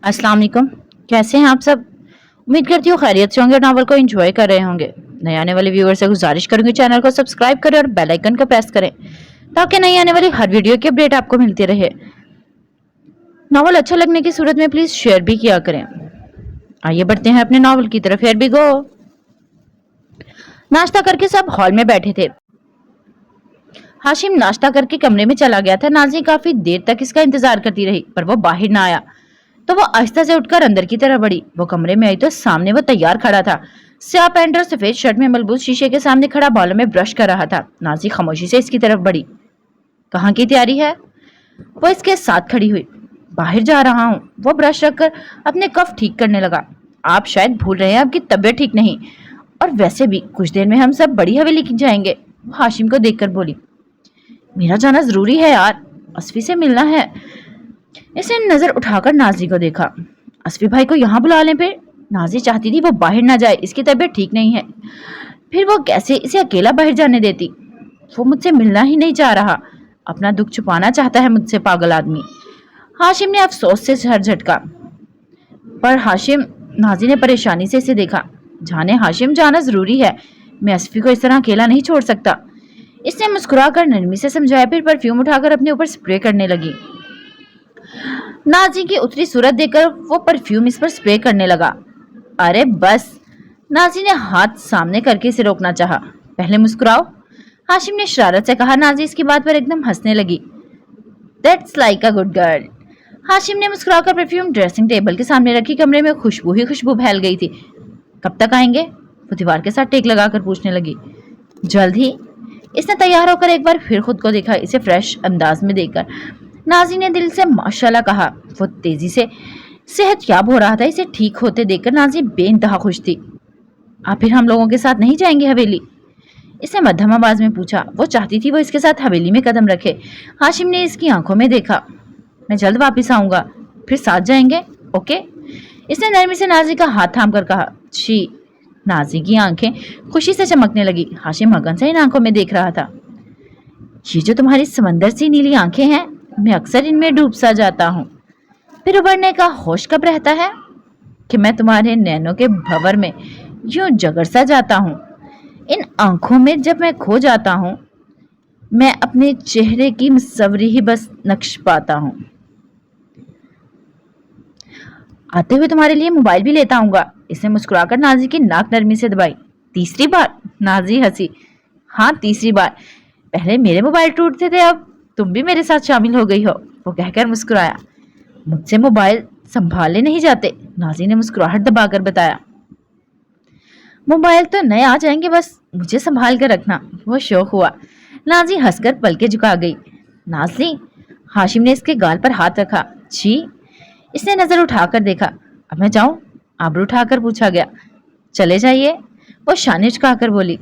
अस्सलाम वालेकुम। कैसे हैं आप सब? उम्मीद करती हूँ खैरियत से होंगे और नावल को एंजॉय कर रहे होंगे। नए आने वाले व्यूअर से गुजारिश करूंगी चैनल को सब्सक्राइब करें और बेल आइकन को प्रेस करें ताकि नई आने वाली हर वीडियो की अपडेट आपको मिलती रहे। नावल अच्छा लगने की सूरत में प्लीज शेयर भी किया करें। आइए बढ़ते हैं अपने नावल की तरफ। Here we go. नाश्ता करके सब हॉल में बैठे थे। हाशिम नाश्ता करके कमरे में चला गया था। नाज़ी काफी देर तक इसका इंतजार करती रही पर वो बाहर ना आया, तो वो आहिस्ता से उठकर अंदर की तरफ बढ़ी। वो कमरे में आई तो सामने वो तैयार खड़ा था। स्याह पैंट और सफेद शर्ट में मलबूस शीशे के सामने खड़ा बालों में ब्रश कर रहा था। नाज़ी खामोशी से इसकी तरफ बढ़ी। कहाँ की तैयारी है? वो इसके साथ खड़ी हुई। बाहर जा रहा हूँ। वो ब्रश रखकर अपने कफ ठीक करने लगा। आप शायद भूल रहे हैं आपकी तबीयत ठीक नहीं, और वैसे भी कुछ देर में हम सब बड़ी हवेली जाएंगे। वो हाशिम को देखकर बोली, मेरा जाना जरूरी है यार, असफी से मिलना है। इसने नजर उठाकर नाज़ी को देखा। असफी भाई को यहाँ बुला लें फिर। नाज़ी चाहती थी वो बाहर ना जाए, इसकी तबीयत ठीक नहीं है। फिर वो कैसे इसे अकेला बाहर जाने देती? वो मुझसे मिलना ही नहीं चाह रहा, अपना दुख छुपाना चाहता है मुझसे, पागल आदमी। हाशिम ने अफसोस से सर झटका। पर हाशिम, नाज़ी ने परेशानी से इसे देखा। जाने हाशिम, जाना जरूरी है। मैं असफी को इस तरह अकेला नहीं छोड़ सकता। इसने मुस्कुराकर नरमी से समझाया, फिर परफ्यूम उठाकर अपने ऊपर स्प्रे करने लगी। नाज़ी की उतरी सूरत देखकर वो परफ्यूम इस पर स्प्रे करने लगा। अरे बस। नाज़ी ने हाथ सामने करके इसे रोकना चाहा। पहले मुस्कुराओ, हाशिम ने शरारत से कहा। नाज़ी इसकी बात पर एकदम हंसने लगी। That's like a good girl. Hashim ने मुस्कुराकर परफ्यूम ड्रेसिंग टेबल के सामने रखी। कमरे में खुशबू ही खुशबू फैल गई थी। कब तक आएंगे? वो दीवार के साथ टेक लगाकर पूछने लगी। जल्द ही। इसने तैयार होकर एक बार फिर खुद को देखा, इसे फ्रेश अंदाज में देखकर नाज़ी ने दिल से माशाल्लाह कहा। वो तेजी से सेहतयाब हो रहा था। इसे ठीक होते देखकर नाज़ी बेइंतहा खुश थी। आप फिर हम लोगों के साथ नहीं जाएंगे हवेली? इसने मध्यम आवाज में पूछा। वो चाहती थी वो इसके साथ हवेली में कदम रखे। हाशिम ने इसकी आंखों में देखा। मैं जल्द वापस आऊंगा, फिर साथ जाएंगे, ओके? इसने नरमी से नाज़ी का हाथ थाम कर कहा। छी। नाज़ी की आंखें खुशी से चमकने लगी। हाशिम मगन से इन आंखों में देख रहा था। ये जो तुम्हारी समंदर सी नीली आंखें हैं, मैं अक्सर इनमें डूब सा जाता हूँ। फिर उबरने का होश कब रहता है कि मैं तुम्हारे नैनों के भंवर में यूं जगड़ सा जाता हूँ। इन आंखों में जब मैं खो जाता हूँ, मैं अपने चेहरे की मुसव्वरी ही बस नक्श पाता हूँ। आते हुए तुम्हारे लिए मोबाइल भी लेता आऊंगा। इसने मुस्कुराकर नाज़ी की नाक नरमी से दबाई। तीसरी बार? नाज़ी हंसी। हाँ, तीसरी बार। पहले मेरे मोबाइल टूटते थे, अब तुम भी मेरे साथ शामिल हो गई हो। वो कहकर मुस्कुराया। मुझसे मोबाइल संभाले नहीं जाते, नाज़ी ने मुस्कुराहट दबाकर बताया। मोबाइल तो नए आ जाएंगे, बस मुझे संभाल कर रखना। वो शौक हुआ। नाज़ी हंसकर पलके झुका गई। नाज़ी। हाशिम ने इसके गाल पर हाथ रखा। छी। इसने नजर उठाकर देखा। अब मैं जाऊं? आबरू उठाकर पूछा गया। चले जाइए। वो शाने झुकाकर बोली।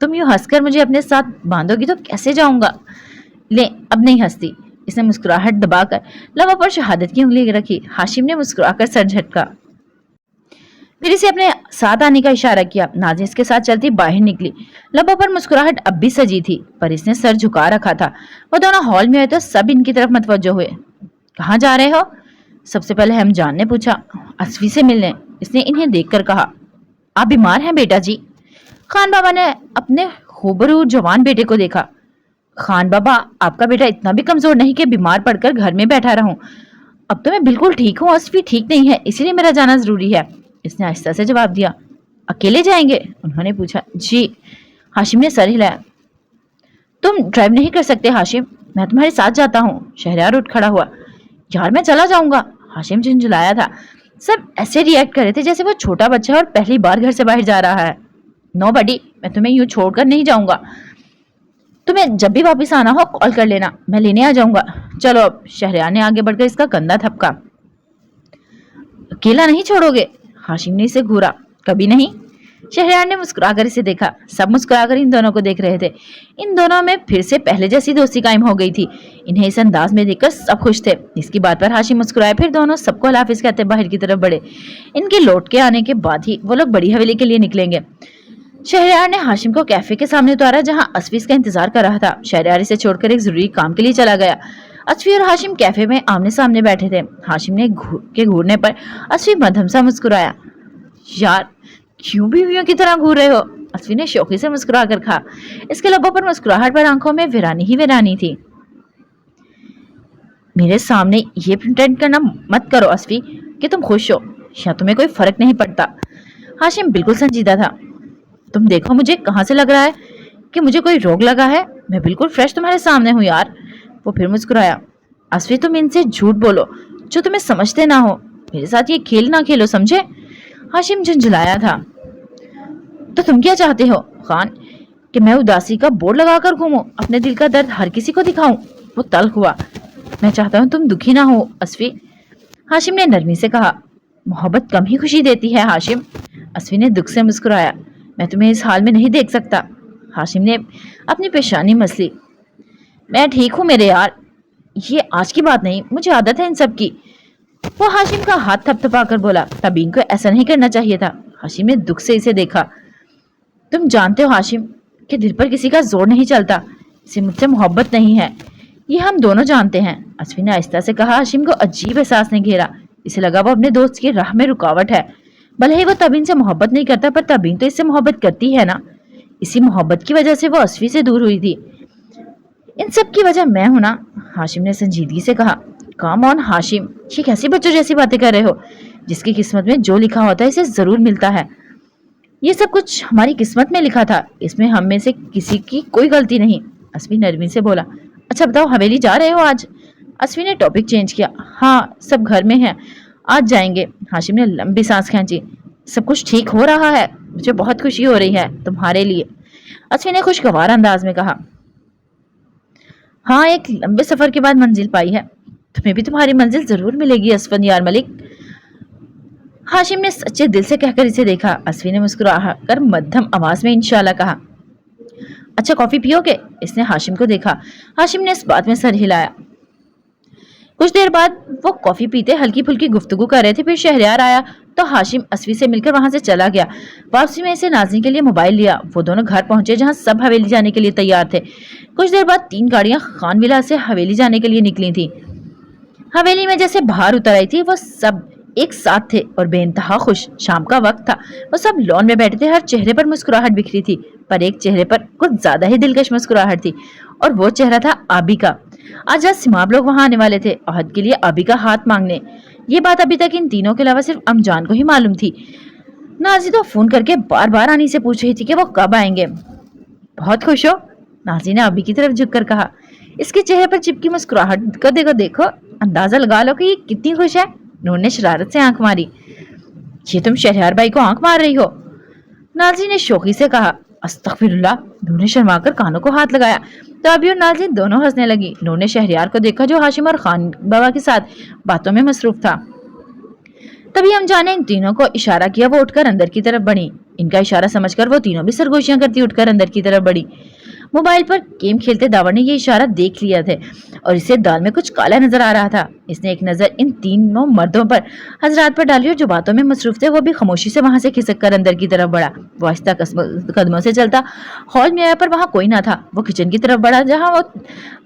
तुम यूं हंसकर मुझे अपने साथ बांधोगी तो कैसे जाऊंगा? ले, अब नहीं हंसती। इसने मुस्कुराहट दबाकर लबों पर शहादत की उंगली रखी। हाशिम ने मुस्कुराकर सर झटका, फिर इसे अपने साथ आने का इशारा किया। नाज़ी इसके साथ चलती बाहर निकली। लबों पर मुस्कुराहट अब भी सजी थी, पर इसने सर झुका रखा था। वो दोनों हॉल में आए तो सब इनकी तरफ मतवज्जो हुए। कहाँ जा रहे हो? सबसे पहले हमजान ने पूछा। असफी से मिलने, इसने इन्हें देखकर कहा। आप बीमार हैं बेटा जी? खान बाबा ने अपने खूबरू जवान बेटे को देखा। खान बाबा, आपका बेटा इतना भी कमजोर नहीं कि बीमार पड़कर घर में बैठा रहूं। अब तो मैं बिल्कुल ठीक हूँ, असफी ठीक नहीं है, इसीलिए मेरा जाना जरूरी है। इसने आहिस्ता से जवाब दिया। अकेले जाएंगे? उन्होंने पूछा। जी। हाशिम ने सर हिलाया। तुम ड्राइव नहीं कर सकते हाशिम, मैं तुम्हारे साथ जाता हूँ। शहरयार उठ खड़ा हुआ। यार मैं चला जाऊंगा। हाशिम झुंझुलाया था। सब ऐसे रिएक्ट कर रहे थे जैसे वो छोटा बच्चा है और पहली बार घर से बाहर जा रहा है। नो बडी, मैं तुम्हें यूं छोड़कर नहीं जाऊंगा। तुम्हें जब भी वापस आना हो कॉल कर लेना, मैं लेने आ जाऊंगा। चलो अब। शहरयार ने आगे बढ़कर इसका कंधा थपका। अकेला नहीं छोड़ोगे? हाशिम ने इसे घूरा। कभी नहीं। शहरयार ने मुस्कुराकर इसे देखा। सब मुस्कुराकर इन दोनों को देख रहे थे। इन दोनों में फिर से पहले जैसी दोस्ती कायम हो गई थी। इन्हें इस अंदाज में देखकर सब खुश थे। इसकी बात पर हाशिम मुस्कुराए, फिर दोनों सबको अल्लाह हाफिज कहते बाहर की तरफ बढ़े। इनके लौट के आने के बाद ही वो लोग बड़ी हवेली के लिए निकलेंगे। शहरयार ने हाशिम को कैफे के सामने उतारा जहां असफीस का इंतजार कर रहा था। शहरयार इसे छोड़कर एक जरूरी काम के लिए चला गया। असफी और हाशिम कैफे में आमने सामने बैठे थे। हाशिम ने के घूरने पर असफी मध्यम सा मुस्कुराया। यार, क्यों बीवियों की तरह घूर रहे हो? असफी ने शौकी से मुस्कुरा कर कहा। इसके लबों पर मुस्कुराहट पर आंखों में वीरानी ही वीरानी थी। मेरे सामने ये प्रिटेंड करना मत करो असफी कि तुम खुश हो या तुम्हें कोई फर्क नहीं पड़ता। हाशिम बिल्कुल संजीदा था। तुम देखो मुझे कहाँ से लग रहा है कि मुझे कोई रोग लगा है। मैं बिल्कुल फ्रेश तुम्हारे सामने हूँ यार। वो फिर मुस्कुराया। असफी, तुम इनसे झूठ बोलो जो तुम्हें समझते ना हो। मेरे साथ ये खेल ना खेलो, समझे? हाशिम झुंझुलाया था। तो तुम क्या चाहते हो खान, कि मैं उदासी का बोर्ड लगाकर घूमूं, अपने दिल का दर्द हर किसी को दिखाऊं? वो तल्ख हुआ। मैं चाहता हूं तुम दुखी ना हो असफी। हाशिम ने नरमी से कहा। मोहब्बत कम ही खुशी देती है हाशिम। असफी ने दुख से मुस्कुराया। मैं तुम्हें इस हाल में नहीं देख सकता। हाशिम ने अपनी पेशानी मसली। मैं ठीक हूँ मेरे यार, ये आज की बात नहीं, मुझे आदत है इन सब की। वो हाशिम का हाथ थपथपा कर बोला। तबीन को ऐसा नहीं करना चाहिए था। हाशिम ने दुख से इसे देखा। तुम जानते हो हाशिम कि दिल पर किसी का जोर नहीं चलता। इसे मुझसे मोहब्बत नहीं है, ये हम दोनों जानते हैं। असफी ने आहिस्ता से कहा। हाशिम को अजीब एहसास ने घेरा। इसे लगा वो अपने दोस्त की राह में रुकावट है। भले ही वो तबीन से मोहब्बत नहीं करता, पर तबीन तो इससे मोहब्बत करती है ना। इसी मोहब्बत की वजह से वो असफी से दूर हुई थी। इन सब की वजह मैं हूं ना, हाशिम ने संजीदगी से कहा। काम ऑन हाशिम, ये कैसी बच्चों जैसी बातें कर रहे हो? जिसकी किस्मत में जो लिखा होता है इसे जरूर मिलता है। ये सब कुछ हमारी किस्मत में लिखा था, इसमें हम में से किसी की कोई गलती नहीं। असफी नरमी से बोला। अच्छा बताओ, हवेली जा रहे हो आज? असफी ने टॉपिक चेंज किया। हाँ, सब घर में हैं, आज जाएंगे। हाशिम ने लंबी सांस खींची। सब कुछ ठीक हो रहा है, मुझे बहुत खुशी हो रही है तुम्हारे लिए, असफी ने खुशगवार अंदाज में कहा। हाँ, एक लंबे सफर के बाद मंजिल पाई है। तुम्हें भी तुम्हारी मंजिल जरूर मिलेगी असफन यार मलिक। हाशिम ने सच्चे दिल से कहकर इसे देखा। असफी ने मुस्कुरा कर मध्यम आवाज में इंशाल्लाह कहा। अच्छा, कॉफी पियोगे? इसने हाशिम को देखा। हाशिम ने इस बात में सर हिलाया। कुछ देर बाद वो कॉफी पीते हल्की फुल्की गुफ्तगू कर रहे थे। फिर शहरयार आया तो हाशिम असफी से मिलकर वहां से चला गया। वापसी में इसे नाज़नीन के लिए मोबाइल लिया। वो दोनों घर पहुंचे जहां सब हवेली जाने के लिए तैयार थे। कुछ देर बाद 3 गाड़ियां खान विला से हवेली जाने के लिए निकली थी। हवेली में जैसे बाहर उतर आई थी, वो सब एक साथ थे और बेइंतहा खुश। शाम का वक्त था, वो सब लॉन में बैठे थे। हर चेहरे पर मुस्कुराहट बिखरी थी, पर एक चेहरे पर कुछ ज्यादा ही दिलकश मुस्कुराहट थी, और वो चेहरा था आबी का। आज रात सिमाब लोग वहां आने वाले थे अहद के लिए आबी का हाथ मांगने। ये बात अभी तक इन तीनों के अलावा सिर्फ अमजान को ही मालूम थी। नाजी तो फोन करके बार बार आनी से पूछ रही थी कि वो कब आएंगे। बहुत खुश हो? नाजी ने अबी की तरफ झुककर कहा। इसके चेहरे पर चिपकी मुस्कुराहट को देखो, अंदाजा लगा लो कि ये कितनी खुश है। नूर ने शरारत से आंख मारी। ये तुम शहरयार भाई को आंख मार रही हो? नाजी ने शौकी से कहा। अस्तगफिरुल्लाह। नूर ने शर्माकर कानों को हाथ लगाया तो अभी और नाजी दोनों हंसने लगी। नूर ने शहरयार को देखा जो हाशिम और खान बाबा के साथ बातों में मसरूफ था। तभी अमजान ने इन तीनों को इशारा किया। वो उठकर अंदर की तरफ बढ़ी। इनका इशारा समझकर वो तीनों भी सरगोशियां करती उठकर अंदर की तरफ बढ़ी। मोबाइल पर गेम खेलते दावर ने ये इशारा देख लिया था और इसे दाल में कुछ काला नजर आ रहा था। इसने एक नजर इन तीनों मर्दों पर हजरात पर डाली और जो बातों में मसरूफ थे वो भी खामोशी से वहां से खिसक कर अंदर की तरफ बढ़ा। वो आहिस्ता कदमों से चलता हॉल में आया, पर वहां कोई ना था। वो किचन की तरफ बढ़ा जहां वो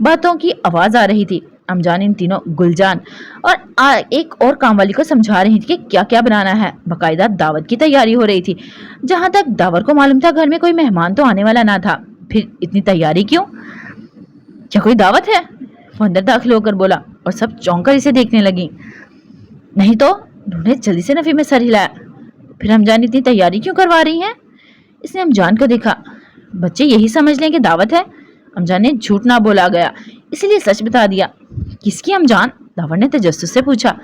बातों की आवाज आ रही थी। अमजान इन तीनों गुलजान और एक और काम वाली को समझा रही थी कि क्या क्या बनाना है। बकायदा दावत की तैयारी हो रही थी। जहां तक दावर को मालूम था घर में कोई मेहमान तो आने वाला ना था, फिर इतनी तैयारी क्यों? क्या कोई दावत है? वो अंदर दाखिल होकर बोला और सब चौंक कर इसे देखने लगी। नहीं तो। उन्होंने जल्दी से नफी में सर हिलाया। फिर अमजान इतनी तैयारी क्यों करवा रही हैं? इसने अमजान को देखा। बच्चे यही समझ लें कि दावत है। अमजान ने झूठ ना बोला गया, इसलिए सच बता दिया। किसकी अमजान? दावर ने तजस्सुस से पूछा।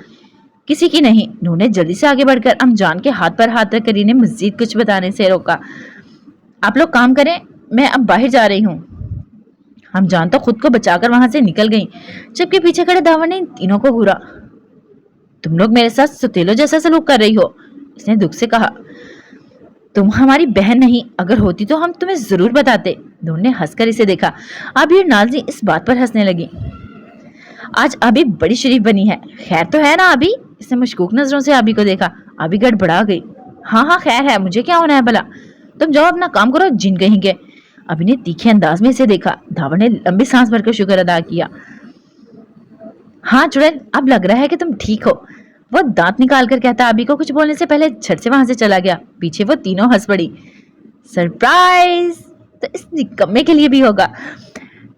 किसी की नहीं। नूर ने जल्दी से आगे बढ़कर अमजान के हाथ पर हाथ रखकर इन्हें मजीद कुछ बताने से रोका। आप लोग काम करें, मैं अब बाहर जा रही हूँ। अमजान तो खुद को बचाकर वहां से निकल गई, जबकि पीछे खड़े दावर ने इन तीनों को घूरा। तुम लोग मेरे साथ सुतेलो जैसा सलूक कर रही हो, इसने दुख से कहा। तुम हमारी बहन नहीं, अगर होती तो हम तुम्हें जरूर बताते। नूर ने हंसकर इसे देखा। अभी और नाज़नीन इस बात पर हंसने लगी। आज अभी बड़ी शरीफ बनी है। खैर तो है ना अभी? इसने मशकूक नजरों से अभी को देखा। अभी गड़बड़ा गई। हाँ हाँ खैर है, मुझे क्या होना है भला? तुम जाओ अपना काम करो, जिन कहेंगे। अभी ने तीखे अंदाज में इसे देखा। धावर ने लंबी सांस भरकर शुक्र अदा किया। हाँ चुड़ैल, अब लग रहा है कि तुम ठीक हो। वो दांत निकाल कर कहता आबी को कुछ बोलने से पहले झट से वहां से चला गया। पीछे वो तीनों हंस पड़ी। सरप्राइज तो इस निकम्मे के लिए भी होगा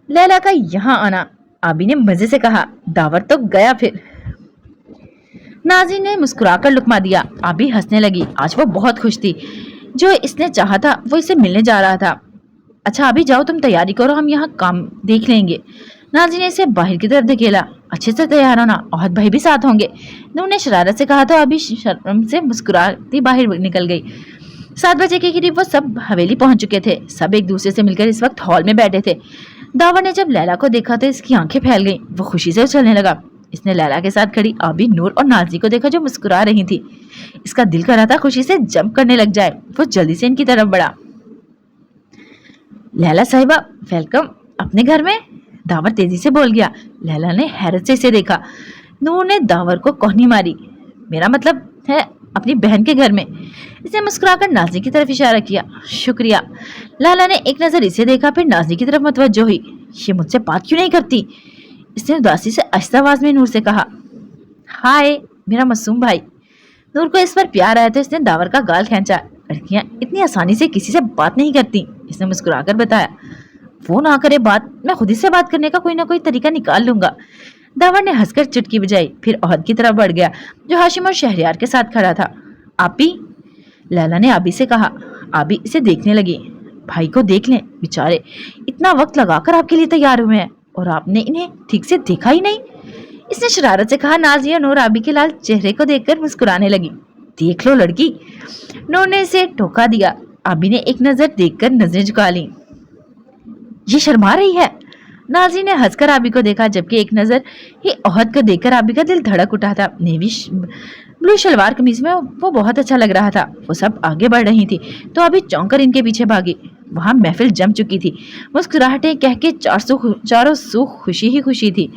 लैला का यहाँ आना, आबी ने मजे से कहा। दावर तो गया फिर। नाज़ी ने मुस्कुराकर लुकमा दिया। आबी हंसने लगी। आज वो बहुत खुश थी। जो इसने चाहा था वो इसे मिलने जा रहा था। अच्छा अभी जाओ, तुम तैयारी करो, हम यहाँ काम देख लेंगे। नाज़ी ने इसे बाहर की तरफ धकेला। अच्छे से तैयार होना, और भाई भी साथ होंगे, नूर ने शरारत से कहा तो अभी शर्म से मुस्कुराती बाहर निकल गई। 7 बजे के करीब वो सब हवेली पहुंच चुके थे। सब एक दूसरे से मिलकर इस वक्त हॉल में बैठे थे। दावर ने जब लैला को देखा तो इसकी आंखें फैल गईं। वो खुशी से उछलने लगा। इसने लैला के साथ खड़ी आबी, नूर और नाज़ी को देखा जो मुस्कुरा रही थी। इसका दिल कर रहा था खुशी से जंप करने लग जाए। वो जल्दी से इनकी तरफ बढ़ा। लैला साहिबा वेलकम अपने घर में, दावर तेजी से बोल गया। लैला ने हैरत से इसे देखा। नूर ने दावर को कोहनी मारी। मेरा मतलब है अपनी बहन के घर में। इसने मुस्कुराकर नाज़ी की तरफ इशारा किया। शुक्रिया। लैला ने एक नजर इसे देखा, फिर नाज़ी की तरफ मुतवज्जो हुई। ये मुझसे बात क्यों नहीं करती? इसने उदासी से आहिस्ता आवाज में नूर से कहा। हाय मेरा मासूम भाई। नूर को इस पर प्यार आया तो इसने दावर का गाल खींचा। लड़कियां इतनी आसानी से किसी से बात नहीं करती, इसने मुस्कुराकर बताया। वो ना करे बात, मैं खुद ही से बात करने का कोई ना कोई तरीका निकाल लूंगा। दावर ने हंसकर चुटकी बजाई, फिर ओहद की तरफ बढ़ गया जो हाशिम और शहरयार के साथ खड़ा था। आपी, लैला ने आबी से कहा। आबी इसे देखने लगी। भाई को देख लें, बेचारे इतना वक्त लगाकर आपके लिए तैयार हुए हैं और आपने इन्हें ठीक से देखा ही नहीं, इसने शरारत से कहा। नाज़िया नूर आबी के लाल चेहरे को देखकर मुस्कुराने लगी। देख लो लड़की, नूर ने इसे टोका दिया। आबी ने एक नजर देखकर नजरें झुका ली। ये शर्मा रही है। नाज़ी ने हंसकर आबी को देखा, जबकि एक नजर ही ओहद को देखकर आबी का दिल धड़क उठा था। नेवी ब्लू शलवार कमीज में वो बहुत अच्छा लग रहा था। वो सब आगे बढ़ रही थी तो अभी चौंक कर इनके पीछे भागी। वहां महफिल जम चुकी थी। मुस्कुराहटें कह के चारों सू खुशी ही खुशी थी।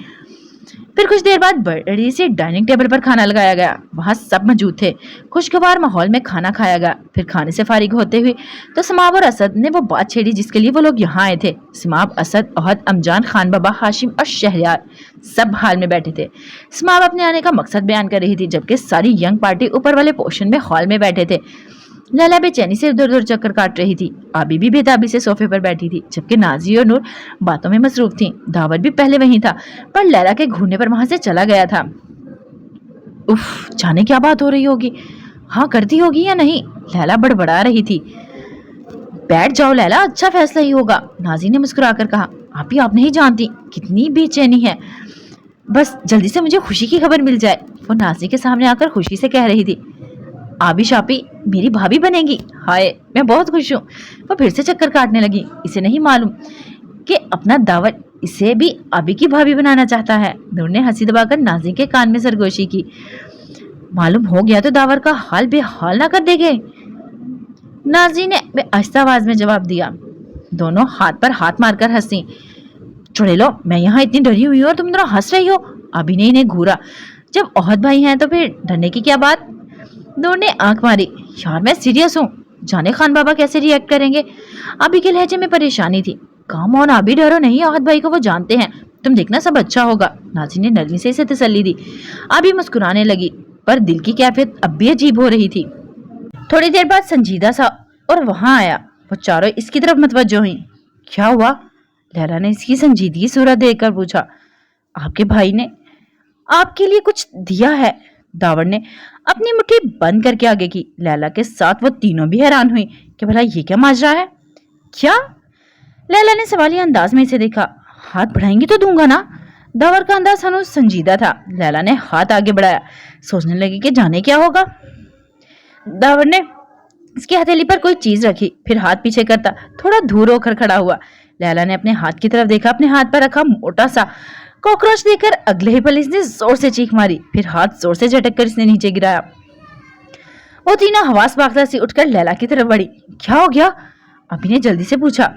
फिर कुछ देर बाद बड़ी सी डाइनिंग टेबल पर खाना लगाया गया। वहां सब मौजूद थे। खुशगवार माहौल में खाना खाया गया। फिर खाने से फारिग होते हुए तो समाब और असद ने वो बात छेड़ी जिसके लिए वो लोग यहाँ आए थे। समाब, असद, ओहद, अमजान, खान बाबा, हाशिम और शहरयार सब हाल में बैठे थे। समाब अपने आने का मकसद बयान कर रही थी, जबकि सारी यंग पार्टी ऊपर वाले पोर्शन में हॉल में बैठे थे। लैला बेचैनी से उधर उधर चक्कर काट रही थी। आबी भी बेताबी से सोफे पर बैठी थी, जबकि नाज़ी और नूर बातों में मसरूफ थीं। दावर भी पहले वहीं था, पर लैला के घूरने पर वहां से चला गया था। उफ, जाने क्या बात हो रही होगी। हाँ करती होगी या नहीं, लैला बड़बड़ा रही थी। बैठ जाओ लैला, अच्छा फैसला ही होगा, नाज़ी ने मुस्कुराकर कहा। आप नहीं जानती कितनी बेचैनी है, बस जल्दी से मुझे खुशी की खबर मिल जाए। वो नाज़ी के सामने आकर खुशी से कह रही थी। आबी शापी मेरी भाभी बनेगी, हाय मैं बहुत खुश हूँ। वो फिर से चक्कर काटने लगी। इसे नहीं मालूम कि अपना दावर इसे भी आबी की भाभी बनाना चाहता है। नूर ने हंसी दबाकर नाज़ी के कान में सरगोशी की। मालूम हो गया तो दावर का हाल बेहाल ना कर देंगे, नाज़ी ने आहिस्ता आवाज में जवाब दिया। दोनों हाथ पर हाथ मारकर हंसी। चुड़ैलो, मैं यहाँ इतनी डरी हुई हूँ और तुम दोनों हंस रही हो। आबी ने इन्हें घूरा। जब ओहद भाई हैं तो फिर डरने की क्या बात। नूर ने आंख मारी। यार मैं सीरियस हूँ, जाने खान बाबा कैसे रिएक्ट करेंगे। आबी के लहजे में परेशानी थी। काम ऑन आबी, डरो नहीं, ओहद भाई को वो जानते हैं, तुम देखना सब अच्छा होगा। नाज़ी ने नरमी से इसे तसल्ली दी। आबी मुस्कुराने लगी, पर दिल की कैफियत अब भी अजीब हो रही थी। थोड़ी देर बाद संजीदा सा और वहां आया। वो चारों इसकी तरफ मुतवज्जो हुई। क्या हुआ? लैला ने इसकी संजीदगी सूरत देखकर पूछा। आपके भाई ने आपके लिए कुछ दिया है, दावर ने अपनी मुट्ठी बंद करके आगे की। लैला के साथ वो तीनों भी हैरान हुई कि भला ये क्या माजरा है। क्या? लैला ने सवालिया अंदाज में इसे देखा। हाथ बढ़ाएंगी तो दूंगा ना। दावर का अंदाज हनूज संजीदा था। लैला ने हाथ आगे बढ़ाया, सोचने लगी कि जाने क्या होगा। दावर ने इसकी हथेली पर कोई चीज रखी, फिर हाथ पीछे करता थोड़ा दूर होकर खड़ा हुआ। लैला ने अपने हाथ की तरफ देखा। अपने हाथ पर रखा मोटा सा कॉकरोच देखकर अगले ही पल इसने जोर से चीख मारी, फिर हाथ जोर से झटक कर इसने नीचे गिराया। वो तीनों हवास बागता सी उठकर लैला की तरफ बढ़ी। क्या हो गया? अभी ने जल्दी से पूछा।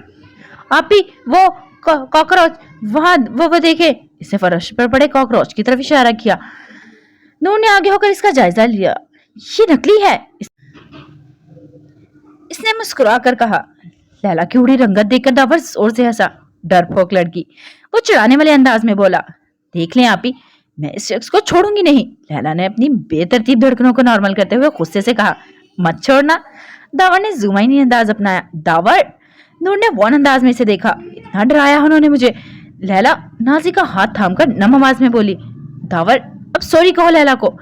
आपी वो कॉकरोच वहां, वो देखे। इसने फर्श पर पड़े कॉकरोच की तरफ इशारा किया। नूर ने आगे होकर इसका जायजा लिया। ये नकली है, इसने मुस्कुरा कर कहा। लैला की उड़ी रंगत देखकर दावर जोर से हंसा। डरपोक लड़की, वो चिढ़ाने वाले अंदाज में बोला। देख लें आपी, मैं इस शख्स को छोड़ूंगी नहीं, लैला ने अपनी बेतरतीब धड़कनों को नॉर्मल करते हुए गुस्से से कहा। मत छोड़ना। दावर ने जुमाइनी अंदाज अपनाया। दावर? नूर ने वॉन अंदाज में से देखा। इतना डराया उन्होंने मुझे। लैला नाजी का हाथ थामकर नम आवाज में बोली। दावर अब सॉरी कहो लैला को।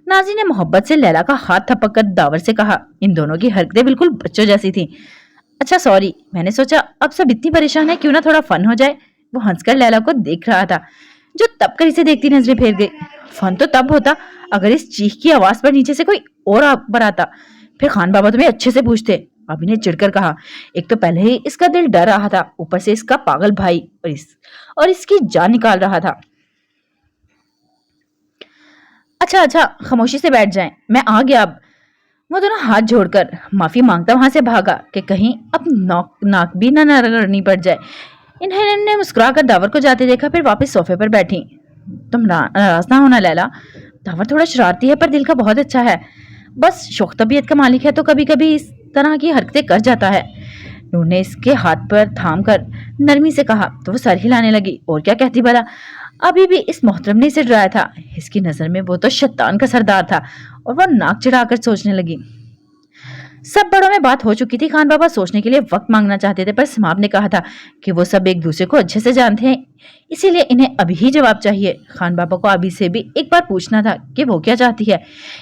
नाजी ने मोहब्बत से लैला का हाथ थपक कर दावर से कहा। इन दोनों की हरकतें बिल्कुल बच्चों जैसी थी। अच्छा सॉरी, मैंने सोचा अब सब इतनी परेशान है, क्यों ना थोड़ा फन हो जाए। वो हंसकर लैला को देख रहा था, जो तब कर इसे देखती नजरें फेर गई। फन तो तब होता अगर इस चीख की आवाज पर नीचे से कोई और ऊपर आता, फिर खान बाबा तुम्हें अच्छे से पूछते। अभी ने चिढ़कर कहा। एक तो पहले ही इसका दिल डर रहा था, ऊपर से इसका पागल भाई और इसकी जान निकाल रहा था। अच्छा अच्छा, खामोशी से बैठ जाएं, मैं आ गया अब। वो दोनों हाथ जोड़कर माफी मांगता वहां से भागा कि कहीं अब नाक भी न रगड़नी पड़ जाए। इन्हें मुस्कुराकर दावर को जाते देखा, फिर वापस सोफे पर बैठी। तुम नाराज ना होना लैला, दावर थोड़ा शरारती है पर दिल का बहुत अच्छा है। बस शौक तबीयत का मालिक है तो कभी कभी इस तरह की हरकतें कर जाता है। नूर ने इसके हाथ पर थाम कर नरमी से कहा तो वो सर हिलाने लगी। और क्या कहती भला, अभी भी इस मोहतरम ने इसे डराया था। इसकी नजर में वो तो शैतान का सरदार था। और वो नाक चिढ़ाकर सोचने लगी। सब बड़ों में बात हो चुकी थी। खान बाबा सोचने के लिए वक्त मांगना चाहते थे, पर समाब ने कहा था कि वो सब एक दूसरे को अच्छे से जानते हैं, इसीलिए इन्हें अभी ही जवाब चाहिए। खान बाबा को अभी से भी एक बार पूछना था कि वो क्या चाहती है,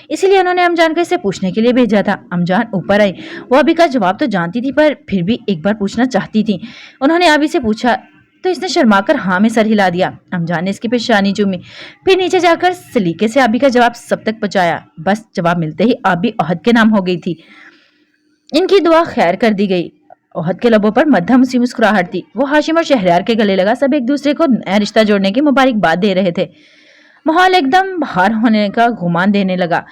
इसीलिए उन्होंने अमजान को इसे पूछने के लिए भेजा था। अमजान ऊपर आई। वो अभी का जवाब तो जानती थी, पर फिर भी एक बार पूछना चाहती थी। उन्होंने अभी से पूछा तो इसने शर्माकर हाँ में सर हिला दिया। अमजान ने इसकी पेशानी चूमी, फिर नीचे जाकर सलीके से आबी का जवाब सब तक पहुंचाया। बस जवाब मिलते ही आबी ओहद के नाम हो गई थी। इनकी दुआ खैर कर दी गई। ओहद के लबों पर मध्यम सी मुस्कुराहट थी। वो हाशिम और शहरयार के गले लगा। सब एक दूसरे को नया रिश्ता जोड़ने की मुबारकबाद दे रहे थे। माहौल एकदम बाहर होने का गुमान देने लगा।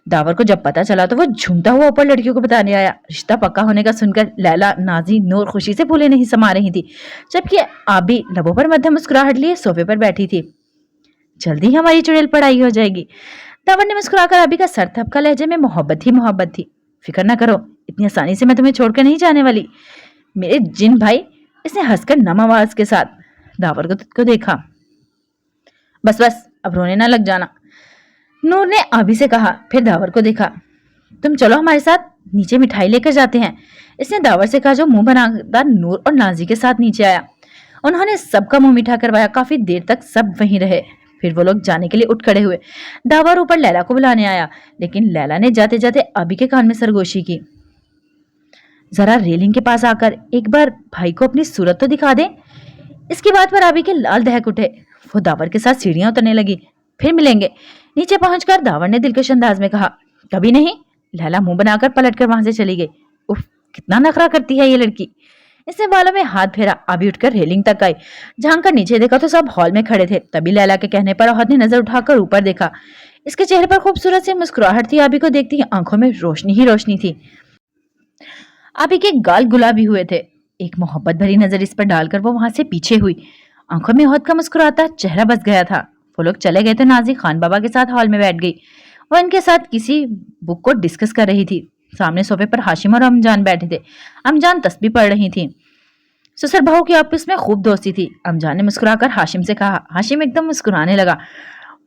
दावर को जब पता चला तो वो झूमता हुआ ऊपर लड़कियों को बताने आया। रिश्ता पक्का होने का सुनकर लैला, नाजी, नूर खुशी से फूले नहीं समा रही थी, जबकि आबी लबों पर मध्यम मुस्कुराहट लिए सोफे पर बैठी थी। जल्दी हमारी चुड़ैल पढ़ाई हो जाएगी। दावर ने मुस्कुराकर आबी का सर थपका। लहजे में मोहब्बत ही मोहब्बत थी। फिक्र न करो, इतनी आसानी से मैं तुम्हें छोड़कर नहीं जाने वाली मेरे जिन भाई। इसने हंसकर नम आवाज के साथ दावर को देखा। बस बस, अब रोने ना लग जाना, नूर ने आबी से कहा। फिर दावर को देखा। तुम चलो हमारे साथ, नीचे मिठाई लेकर जाते हैं, इसने दावर से कहा, जो मुंह बनाकर नूर और नाजी के साथ नीचे आया। उन्होंने सबका मुंह मीठा करवाया। काफी देर तक सब वहीं रहे। फिर वो लोग जाने के लिए उठ खड़े हुए। दावर ऊपर लैला को बुलाने आया, लेकिन लैला ने जाते जाते आबी के कान में सरगोशी की। जरा रेलिंग के पास आकर एक बार भाई को अपनी सूरत तो दिखा दे। इसकी बात पर आबी के लाल दहक उठे। वो दावर के साथ सीढ़ियां उतरने लगी। फिर मिलेंगे। नीचे पहुंचकर दावर ने दिलकश अंदाज में कहा, कभी नहीं। लैला मुंह बनाकर पलटकर वहां से चली गई। उफ, कितना नखरा करती है ये लड़की। इसने बालों में हाथ फेरा। आबी उठकर रेलिंग तक आई। झांक कर नीचे देखा तो सब हॉल में खड़े थे। तभी लैला के कहने पर ओहद ने नजर उठाकर ऊपर देखा। इसके चेहरे पर खूबसूरत सी मुस्कुराहट थी। आबी को देखती आंखों में रोशनी ही रोशनी थी। आबी के गाल गुलाबी हुए थे। एक मोहब्बत भरी नजर इस पर डालकर वो वहां से पीछे हुई। आंखों में ओहद का मुस्कुराता चेहरा बस गया था। वो लोग चले गए तो नाजी खान बाबा के साथ हॉल में बैठ गई। वो इनके साथ किसी बुक को डिस्कस कर रही थी। सामने सोफे पर हाशिम और अमजान बैठे थे। अमजान तस्बीह पढ़ रही थी। ससुर बहू की आपस में खूब दोस्ती थी। अमजान ने मुस्कुराकर हाशिम से कहा। हाशिम एकदम मुस्कुराने लगा।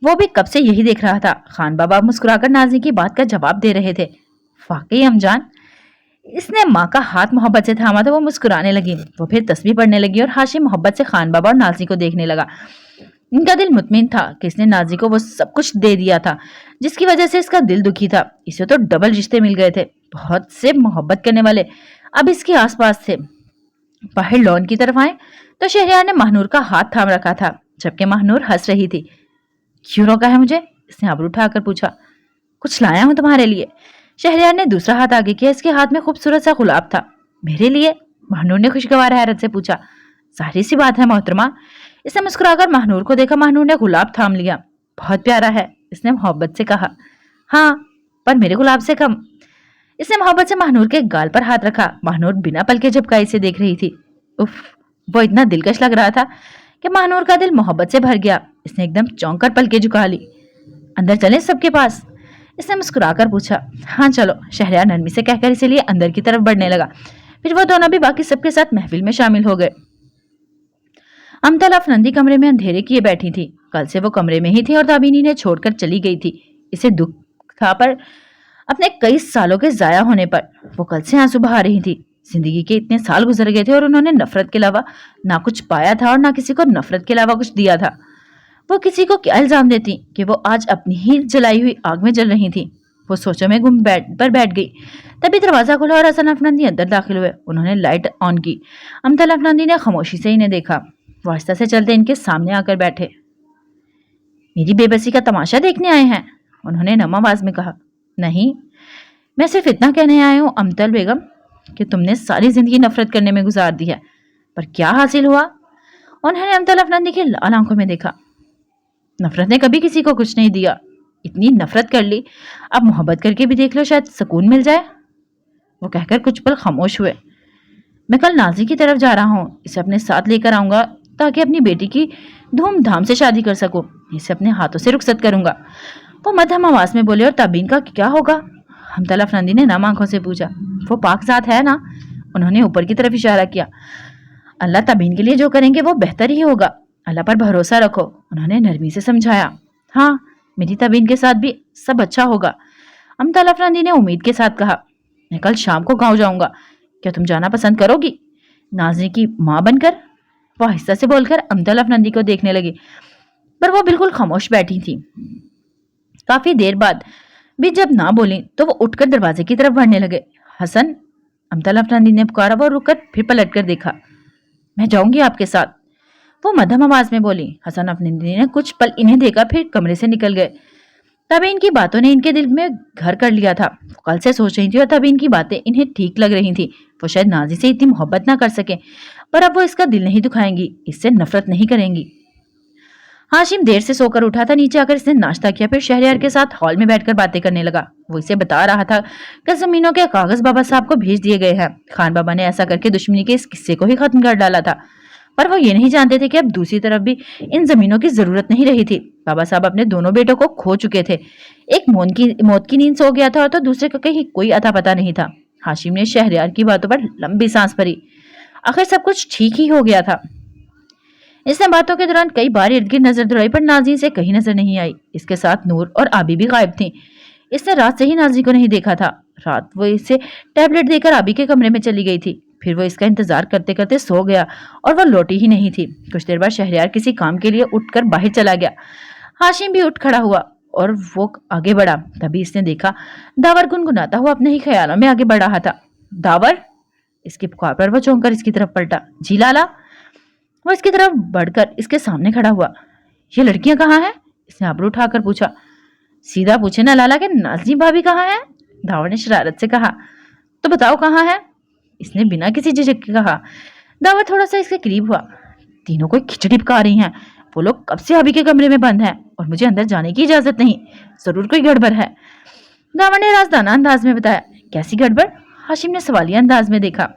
वो भी कब से यही देख रहा था। खान बाबा मुस्कुराकर नाजी की बात का जवाब दे रहे थे। वाकई अमजान। इसने माँ का हाथ मोहब्बत से थामा तो वो मुस्कुराने लगी। वो फिर तस्बीह पढ़ने लगी और हाशिम मोहब्बत से खान बाबा और नाजी को देखने लगा। इनका दिल मुतमिन था कि इसने नाजी को वो सब कुछ दे दिया था जिसकी वजह से इसका दिल दुखी था। इसे तो डबल रिश्ते मिल गए थे। बहुत से मोहब्बत करने वाले अब इसके आसपास थे। बाहर लॉन की तरफ आए तो शहरयार ने महानूर का हाथ थाम रखा था, जबकि महानूर हंस रही थी। क्यों रोका है मुझे? इसने आबरू उठाकर पूछा। कुछ लाया हूं तुम्हारे लिए। शहरयार ने दूसरा हाथ आगे किया। इसके हाथ में खूबसूरत सा गुलाब था। मेरे लिए? महानूर ने खुशगवार हैरत से पूछा। जाहिर सी बात है मोहतरमा। इसने मुस्कुराकर महानूर को देखा। महानूर ने गुलाब थाम लिया। बहुत प्यारा है, इसने मोहब्बत से कहा। हाँ, पर मेरे गुलाब से कम। इसने मोहब्बत से महानूर के गाल पर हाथ रखा। महानूर बिना पलके झपकाए से देख रही थी। उफ, वो इतना दिलकश लग रहा था कि महानूर का दिल मोहब्बत से भर गया। इसने एकदम चौंक कर पलके झुका ली। अंदर चले सबके पास? इसने मुस्कुराकर पूछा। हाँ चलो, शहरयार नरमी से कहकर इसीलिए अंदर की तरफ बढ़ने लगा। फिर वो दोनों भी बाकी सबके साथ महफिल में शामिल हो गए। अमतल अफनंदी कमरे में अंधेरे किए बैठी थी। कल से वो कमरे में ही थी और दामिनी ने छोड़कर चली गई थी। इसे दुख था पर अपने कई सालों के जाया होने पर। वो कल से आंसू बहा रही थी। जिंदगी के इतने साल गुजर गए थे और उन्होंने नफरत के अलावा ना कुछ पाया था और ना किसी को नफरत के अलावा कुछ दिया था। वो किसी को क्या इल्जाम देती कि वो आज अपनी ही जलाई हुई आग में जल रही थी। वो सोचों में गुम बैठ गई। तभी दरवाजा खुला और हसन अफनंदी अंदर दाखिल हुए। उन्होंने लाइट ऑन की। अमतल अफनंदी ने खामोशी से इन्हें देखा। वो आहिस्ता से चलते इनके सामने आकर बैठे। मेरी बेबसी का तमाशा देखने आए हैं? उन्होंने नम आवाज में कहा। नहीं, मैं सिर्फ इतना कहने आया हूँ अमतल बेगम कि तुमने सारी जिंदगी नफरत करने में गुजार दी है, पर क्या हासिल हुआ? उन्होंने अमतल अफनंदी की लाल आंखों में देखा। नफरत ने कभी किसी को कुछ नहीं दिया। इतनी नफरत कर ली, अब मोहब्बत करके भी देख लो, शायद सुकून मिल जाए। वो कहकर कुछ पल खामोश हुए। मैं कल नाजी की तरफ जा रहा हूँ, इसे अपने साथ लेकर आऊंगा ताकि अपनी बेटी की धूमधाम से शादी कर सकूं। इसे अपने हाथों से रुखसत करूंगा। वो मध्यम आवाज में बोले। और तबीन का क्या होगा? हमतल अफनंदी ने नम आंखों से पूछा। वो पाकज़ात है ना? उन्होंने ऊपर की तरफ इशारा किया। अल्लाह तबीन के लिए जो करेंगे वो बेहतर ही होगा। अल्लाह पर भरोसा रखो, उन्होंने नरमी से समझाया। हाँ, मेरी तबीन के साथ भी सब अच्छा होगा, हमतल अफनंदी ने उम्मीद के साथ कहा। मैं कल शाम को गाँव जाऊंगा, क्या तुम जाना पसंद करोगी नाज़ी की माँ बनकर? वो आहिस्ता से बोलकर हमतल अफनंदी को देखने लगी, पर वो बिल्कुल खामोश बैठी थी। काफी देर बाद भी जब ना बोली तो वो उठकर दरवाजे की तरफ बढ़ने लगे। हसन, हमतल अफनंदी ने पुकारा। वो रुककर फिर पलटकर देखा। मैं जाऊंगी आपके साथ, वो मध्यम आवाज में बोली। हसन अफनंदी ने कुछ पल इन्हें देखा, फिर कमरे से निकल गए। तभी इनकी बातों ने इनके दिल में घर कर लिया था। कल से सोच रही थी और तभी इनकी बातें इन्हें ठीक लग रही थी। वो शायद नाजी से इतनी मोहब्बत ना कर सके, पर अब वो इसका दिल नहीं दुखाएंगी, इससे नफरत नहीं करेंगी। हाशिम देर से सोकर उठा था। नीचे आकर इसने नाश्ता किया, फिर शहरयार के साथ हॉल में बैठकर बातें करने लगा। वो इसे बता रहा था कि जमीनों के कागज बाबा साहब को भेज दिए गए हैं। खान बाबा ने ऐसा करके दुश्मनी के इस किस्से को ही खत्म कर डाला था, पर वो ये नहीं जानते थे कि अब दूसरी तरफ भी इन जमीनों की जरूरत नहीं रही थी। बाबा साहब अपने दोनों बेटों को खो चुके थे। एक मौत की नींद सो गया था तो दूसरे का कहीं कोई अता पता नहीं था। हाशिम ने शहरयार की बातों पर लंबी सांस भरी। आखिर सब कुछ ठीक ही हो गया था। इसने बातों के दौरान कई बार इर्द गिर्द नजर दौड़ाई, पर नाज़ी से कहीं नजर नहीं आई। इसके साथ नूर और आबी भी गायब थी। इसने रात से ही नाज़ी को नहीं देखा था। रात वो इसे टैबलेट देकर आबी के कमरे में चली गई थी। फिर वो इसका इंतजार करते करते सो गया और वो लौटी ही नहीं थी। कुछ देर बाद शहरयार किसी काम के लिए उठकर बाहर चला गया। हाशिम भी उठ खड़ा हुआ और वो आगे बढ़ा। तभी इसने देखा दावर गुनगुनाता हुआ अपने ही ख्यालों में आगे बढ़ रहा था। दावर, इसकी पुकार पर वो चौंक कर इसकी तरफ पलटा। जी लाला। वो इसकी तरफ बढ़कर इसके सामने खड़ा हुआ। ये लड़कियां कहाँ हैं? इसने आबरू उठाकर पूछा। सीधा पूछे ना लाला के नाज़ी भाभी कहाँ है? दावर ने शरारत से कहा। तो बताओ कहाँ है? इसने बिना किसी झिझक के कहा। दावर थोड़ा सा इसके करीब हुआ। तीनों कोई खिचड़ी पका रही हैं। वो लोग कब से अभी के कमरे में बंद हैं और मुझे अंदर जाने की इजाजत नहीं। जरूर कोई गड़बड़ है, दावर ने राजदाना अंदाज में बताया। कैसी गड़बड़? हाशिम ने सवालिया अंदाज में देखा।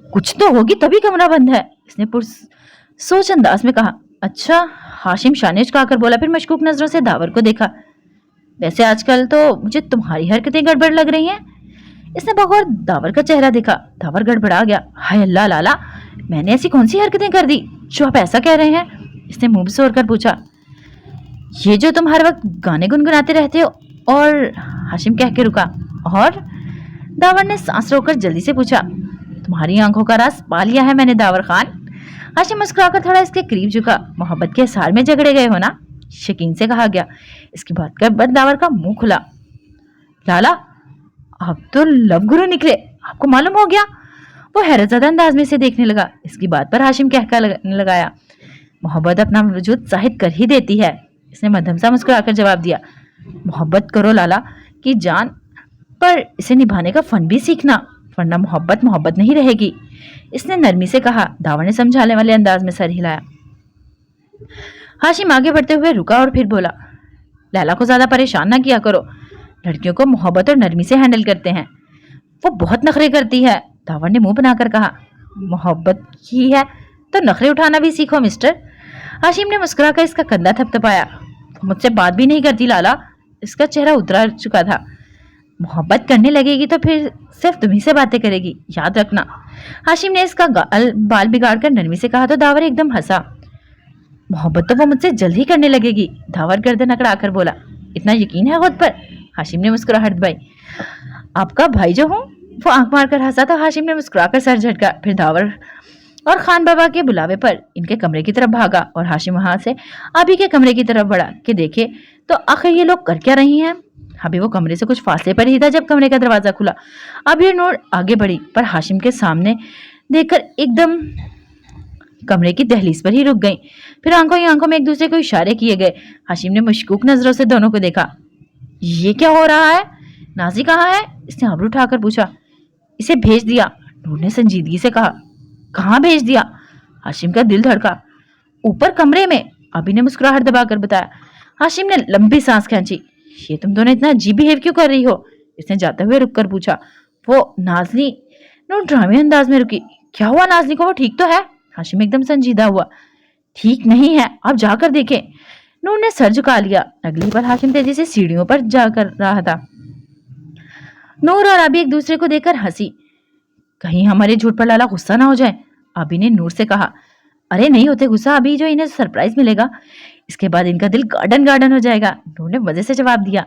कुछ तो होगी तभी कमरा बंद है, इसने सोच अंदाज में कहा। अच्छा, हाशिम शाने चुकाकर बोला, फिर मशकूक नजरों से दावर को देखा। वैसे आजकल तो मुझे तुम्हारी हरकतें गड़बड़ लग रही हैं। इसने बगौर दावर का चेहरा देखा। दावर गड़बड़ा गया। हाय अल्लाह लाला, मैंने ऐसी कौन सी हरकतें कर दी जो आप ऐसा कह रहे हैं? इसने मुंह से कर पूछा। ये जो तुम हर वक्त गाने गुनगुनाते रहते हो। और हाशिम कह के रुका। और दावर ने सांस रोककर जल्दी से पूछा। तुम्हारी आंखों का राज पा लिया है मैंने दावर खान। हाशिम मुस्कुराकर थोड़ा इसके करीब झुका। मोहब्बत के असरार में झगड़े गए हो ना? शकीन से कहा गया। इसकी बात कर बाद दावर का मुंह खुला। लाला, आप तो लव गुरु निकले, आपको मालूम हो गया? वो हैरतज़दा अंदाज में से देखने लगा। इसकी बात पर हाशिम कहकर लगाया। मोहब्बत अपना वजूद जाहिर कर ही देती है, इसने मध्यम सा मुस्कुराकर जवाब दिया। मोहब्बत करो लाला की जान, पर इसे निभाने का फन भी सीखना, वरना मोहब्बत मोहब्बत नहीं रहेगी, इसने नरमी से कहा। दावर ने समझाने वाले अंदाज में सर हिलाया। हाशिम आगे बढ़ते हुए रुका और फिर बोला। लैला को ज्यादा परेशान ना किया करो, लड़कियों को मोहब्बत और नरमी से हैंडल करते हैं, वो बहुत नखरे करती है, दावर ने मुंह बनाकर कहा। मोहब्बत की है तो नखरे उठाना भी सीखो मिस्टर। हाशिम ने मुस्कुराकर इसका कंधा थपथपाया। मुझसे बात भी नहीं करती लाला, इसका चेहरा उतरा चुका था। मोहब्बत करने लगेगी तो फिर सिर्फ तुम्ही से बातें करेगी, याद रखना। हाशिम ने इसका बाल बिगाड़ कर नरमी से कहा तो दावर एकदम हंसा। मोहब्बत तो वो मुझसे जल्द ही करने लगेगी, धावर गर्दन अकड़ाकर बोला। इतना यकीन है खुद पर? हाशिम ने मुस्कुराहट दबाई। आपका भाई जो हूँ? वो आंख मारकर हंसा तो हाशिम ने मुस्कुराकर सर झटका, फिर धावर और खान बाबा के बुलावे पर इनके कमरे की तरफ भागा और हाशिम वहां से अभी के कमरे की तरफ बढ़ा कि देखे तो आखिर ये लोग कर क्या रही हैं। अभी वो कमरे से कुछ फासले पर ही था जब कमरे का दरवाजा खुला। अभी नूर आगे बढ़ी पर हाशिम के सामने देखकर एकदम कमरे की दहलीज पर ही रुक गई। फिर आंखों ही आंखों में एक दूसरे को इशारे किए गए। हाशिम ने मशकूक नजरों से दोनों को देखा। ये क्या हो रहा है? नाजी कहाँ है? इसने आबरू उठाकर पूछा। इसे भेज दिया, नूर ने संजीदगी से कहा। कहाँ भेज दिया? हाशिम का दिल धड़का। ऊपर कमरे में, अभी ने मुस्कुराहट दबाकर बताया। हाशिम ने लंबी सांस खींची। ये तुम दोनों इतना अजीब बिहेव क्यों कर रही हो? इसने जाते हुए रुककर पूछा। वो नाजनी। नूर ड्रामे अंदाज में रुकी। क्या हुआ नाजनी को? वो ठीक तो है? हाशिम एकदम संजीदा हुआ। ठीक नहीं है, आप जाकर देखें। नूर ने सर झुका लिया। अगली बार हाशिम तेजी से सीढ़ियों पर जाकर रहा था। नूर और अभी एक दूसरे को देखकर हंसी। कहीं हमारे झूठ पर लाला गुस्सा ना हो जाए, अभी ने नूर से कहा। अरे नहीं होते गुस्सा अभी, जो इन्हें सरप्राइज मिलेगा इसके बाद इनका दिल गार्डन गार्डन हो जाएगा, नूर ने मजे से जवाब दिया।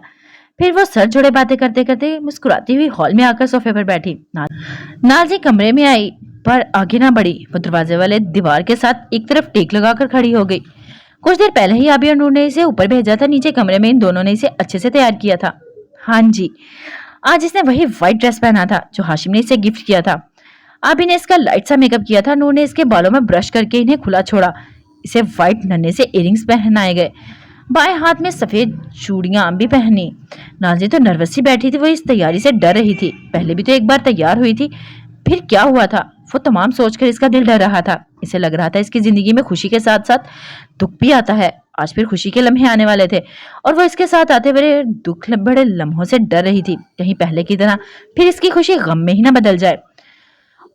फिर वो सर जोड़े बातें करते करते मुस्कुराती हुई हॉल में आकर सोफे पर बैठी। नाजी कमरे में आई पर आगे ना बढ़ी। वो दरवाजे वाले दीवार के साथ एक तरफ टेक लगाकर खड़ी हो गई। कुछ देर पहले ही अभी और नूर ने इसे ऊपर भेजा था, नीचे कमरे में इन दोनों ने इसे अच्छे से तैयार किया था। हाँ जी, आज इसने वही व्हाइट ड्रेस पहना था जो हाशिम ने इसे गिफ्ट किया था। अभी ने इसका लाइट सा मेकअप किया था। नूर ने इसके बालों में ब्रश करके इन्हें खुला छोड़ा। इसे व्हाइट नन्हे से इयरिंग्स पहनाए गए। बाएं हाथ में सफेद चूड़ियां भी पहनी। नाज़ी तो नर्वस सी बैठी थी। वो इस तैयारी से डर रही थी। पहले भी तो एक बार तैयार हुई थी, फिर क्या हुआ था? वो तमाम सोचकर इसका दिल डर रहा था। इसे लग रहा था इसकी जिंदगी में खुशी के साथ साथ दुख भी आता है। आज फिर खुशी के लम्हे आने वाले थे और वो इसके साथ आते बड़े दुख बड़े लम्हों से डर रही थी। कहीं पहले की तरह फिर इसकी खुशी गम में ही ना बदल जाए।